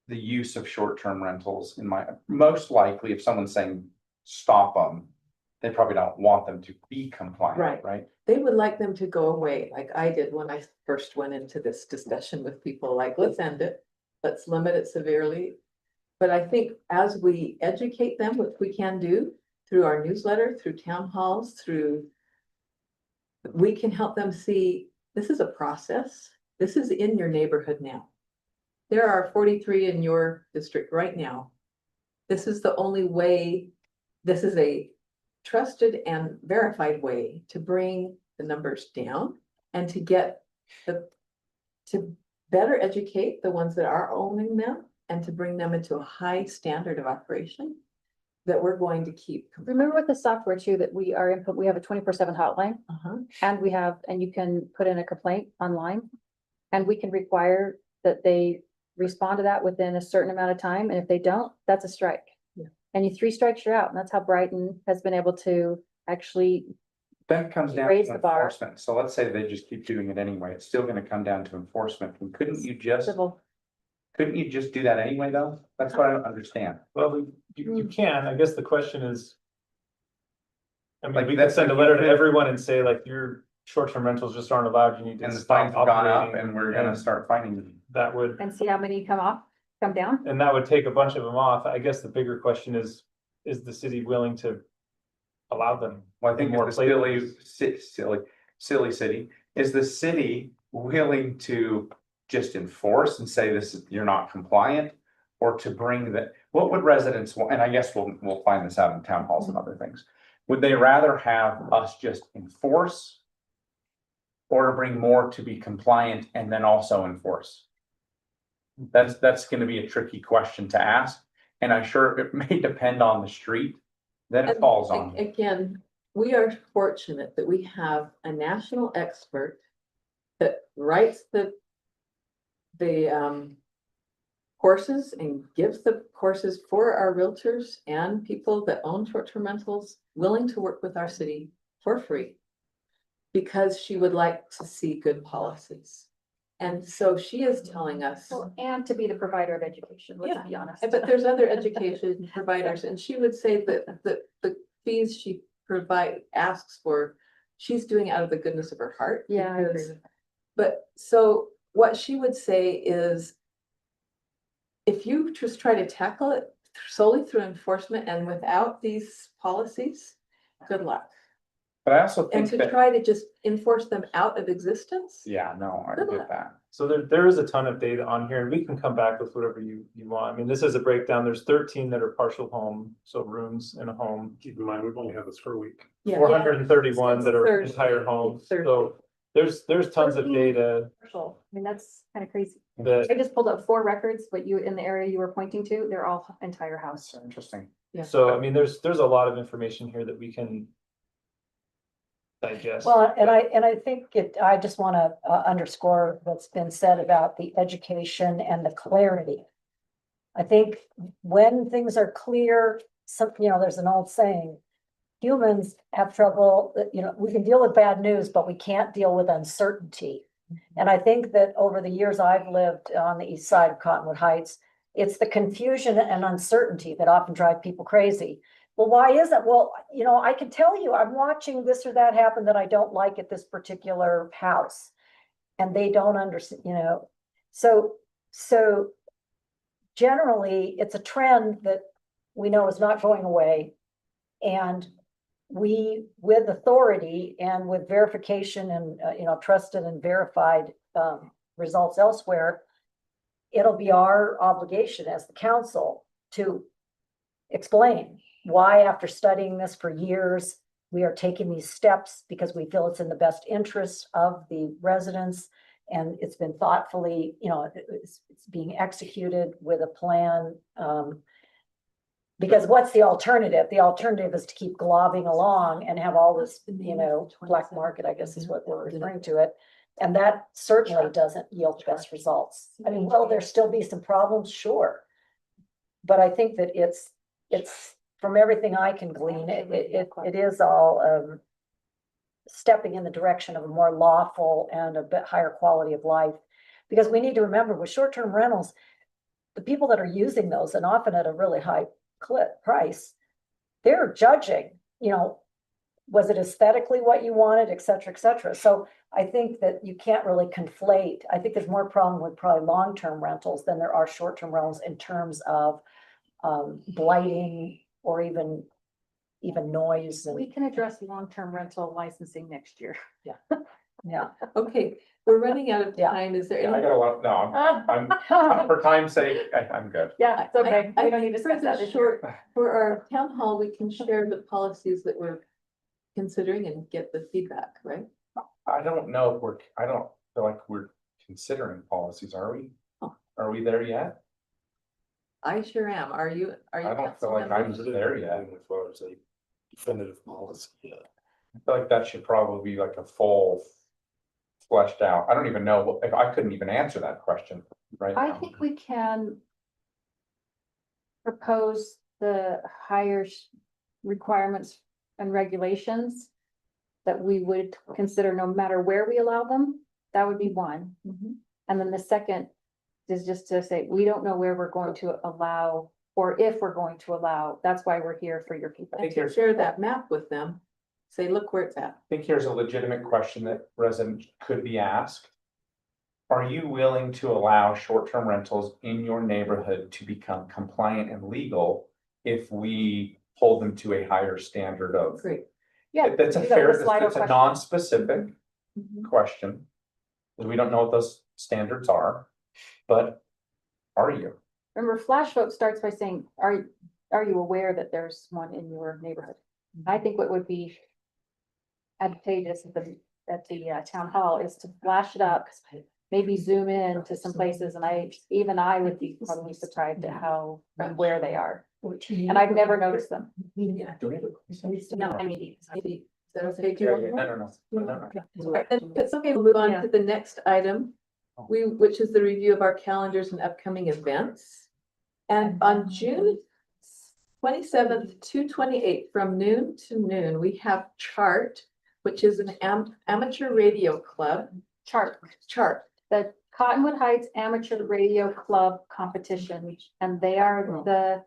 the use of short-term rentals? Most likely, if someone's saying stop them, they probably don't want them to be compliant, right? They would like them to go away, like I did when I first went into this discussion with people, like, let's end it, let's limit it severely. But I think as we educate them, which we can do through our newsletter, through town halls, we can help them see, this is a process. This is in your neighborhood now. There are 43 in your district right now. This is the only way, this is a trusted and verified way to bring the numbers down and to get to better educate the ones that are owning them and to bring them into a high standard of operation that we're going to keep. remember with the software too, that we are input, we have a 24/7 hotline. And and you can put in a complaint online. And we can require that they respond to that within a certain amount of time. And if they don't, that's a strike. Yeah. And you 3 strikes, you're out. And that's how Brighton has been able to actually Then it comes down raise to the bar. enforcement. So let's say they just keep doing it anyway. It's still gonna come down to enforcement. And couldn't you just do that anyway, though? That's what I don't understand. Well, you can, I guess the question is. I mean, Like, we could that's send a like letter you to could- everyone and say like, your short-term rentals just aren't allowed, you need to And the stop fines have gone up operating. and we're gonna start finding them. That would, and see how many come down. and that would take a bunch of them off. I guess the bigger question is the city willing to allow them? Well, I think in more it's a places? silly city. Is the city willing to just enforce and say this is, you're not compliant? or to bring the, what would residents want? And I guess we'll find this out in town halls and other things. Would they rather have us just enforce? Or to bring more to be compliant and then also enforce? That's gonna be a tricky question to ask, and I'm sure it may depend on the street that it And falls on. Again, we are fortunate that we have a national expert that writes the courses and gives the courses for our realtors and people that own short-term rentals, willing to work with our city for free. Because she would like to see good policies. And so she is telling us. Well, and to be the provider of education, let's be honest. But there's other education providers, and she would say that the fees she asks for, she's doing out of the goodness of her heart. Yeah, I agree because- with that. But so what she would say is, if you just try to tackle it solely through enforcement and without these policies, good luck. But I also And think to that, try to just enforce them out of existence. yeah, no, I Good get luck. that. So there is a ton of data on here, and we can come back with whatever you want. I mean, this is a breakdown. There's 13 that are partial home, so rooms in a home. Keep in mind, we've only had this for a week. Yeah. 431 that are Thursday. entire homes, Thursday. so there's tons of data Commercial. I mean, that's kind of crazy. that. I just pulled up 4 records, but you, in the area you were pointing to, they're all entire house. Interesting. Yeah. So, I mean, there's a lot of information here that we can digest. Well, and I think I just want to underscore what's been said about the education and the clarity. I think when things are clear, there's an old saying, humans have trouble, we can deal with bad news, but we can't deal with uncertainty. And I think that over the years I've lived on the east side of Cottonwood Heights, it's the confusion and uncertainty that often drive people crazy. Well, why is it? Well, I can tell you, I'm watching this or that happen that I don't like at this particular house. And they don't understand, so generally it's a trend that we know is not going away. And we, with authority and with verification and, trusted and verified results elsewhere, it'll be our obligation as the council to explain why, after studying this for years, we are taking these steps because we feel it's in the best interest of the residents. And it's been thoughtfully, it's being executed with a plan. Because what's the alternative? The alternative is to keep globbing along and have all this, black market, I guess is what we're referring to it. And that certainly doesn't yield the best results. I mean, will there still be some problems? Sure. But I think that it's from everything I can glean, it is all stepping in the direction of a more lawful and a bit higher quality of life. Because we need to remember with short-term rentals, the people that are using those, and often at a really high price, they're judging, was it aesthetically what you wanted, et cetera, et cetera. So I think that you can't really conflate. I think there's more problem with probably long-term rentals than there are short-term rentals in terms of blighting or even noise. We can address long-term rental licensing next year. Yeah. Okay, we're running out of time. Is there Yeah, I any? got a lot, no, I'm for time's sake, I'm good. Yeah, it's okay. I We don't need to for discuss that the this year. short, for our town hall, we can share the policies that we're considering and get the feedback, right? I don't know if I don't feel like we're considering policies, are we? Oh. Are we there yet? I sure am. Are you? I don't feel like I'm there yet. As far as a definitive policy, yeah. I feel like that should probably be like a full fleshed out. I don't even know if I couldn't even answer that question right I now. think we can propose the higher requirements and regulations that we would consider no matter where we allow them. That would be one. And then the second is just to say, we don't know where we're going to allow, or if we're going to allow. That's why we're here for your people. And to share that map with them, say, look where it's at. I think here's a legitimate question that resident could be asked. Are you willing to allow short-term rentals in your neighborhood to become compliant and legal if we hold them to a higher standard of? Great. Yeah. That's a you got fair, the Slido that's a question. non-specific question. Because we don't know what those standards are, but are you? remember, Flash Vote starts by saying, are you aware that there's one in your neighborhood? I think what would be advantageous at the town hall is to flash it up, maybe zoom in to some places, and I would be probably surprised at how, and where they are. And I've never noticed them. Yeah. No, I mean, Is that okay? Do you want more? I don't know. Alright, then it's okay, we'll move on to the next item. Which is the review of our calendars and upcoming events. And on June 27th to 28th, from noon to noon, we have Chart, which is an amateur radio club. Chart. the Cottonwood Heights Amateur Radio Club competition, and they are the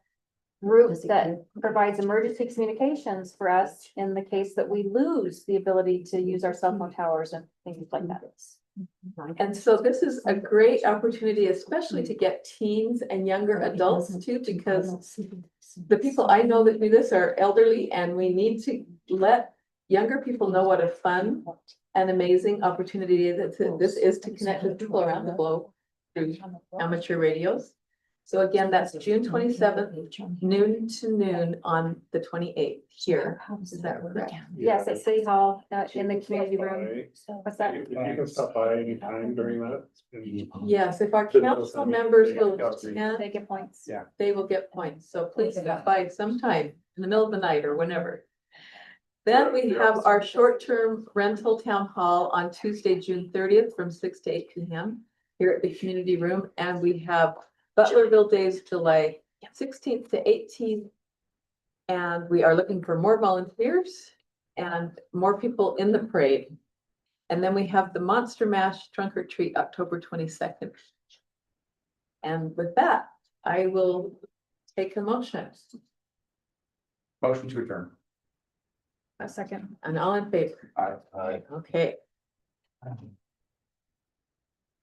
group that provides emergency communications for us in the case that we lose the ability to use our cell phone towers and things like that. And so this is a great opportunity, especially to get teens and younger adults too, because the people I know that do this are elderly, and we need to let younger people know what a fun and amazing opportunity that this is to connect with people around the globe through amateur radios. So again, that's June 27th, noon to noon on the 28th here. Is that correct? Yes, at City Hall, in the community room. What's that? If you can stop by anytime during that. Yes, if our council members will attend, They get points. Yeah. they will get points. So please stop by sometime in the middle of the night or whenever. Then we have our short-term rental town hall on Tuesday, June 30th from 6 to 8 p.m. here at the community room. And we have Butlerville Days, July 16th to 18th. And we are looking for more volunteers and more people in the parade. And then we have the Monster Mash Trunk or Treat, October 22nd. And with that, I will take a motion. Motion to adjourn. A second. And all in favor? Aye. Okay.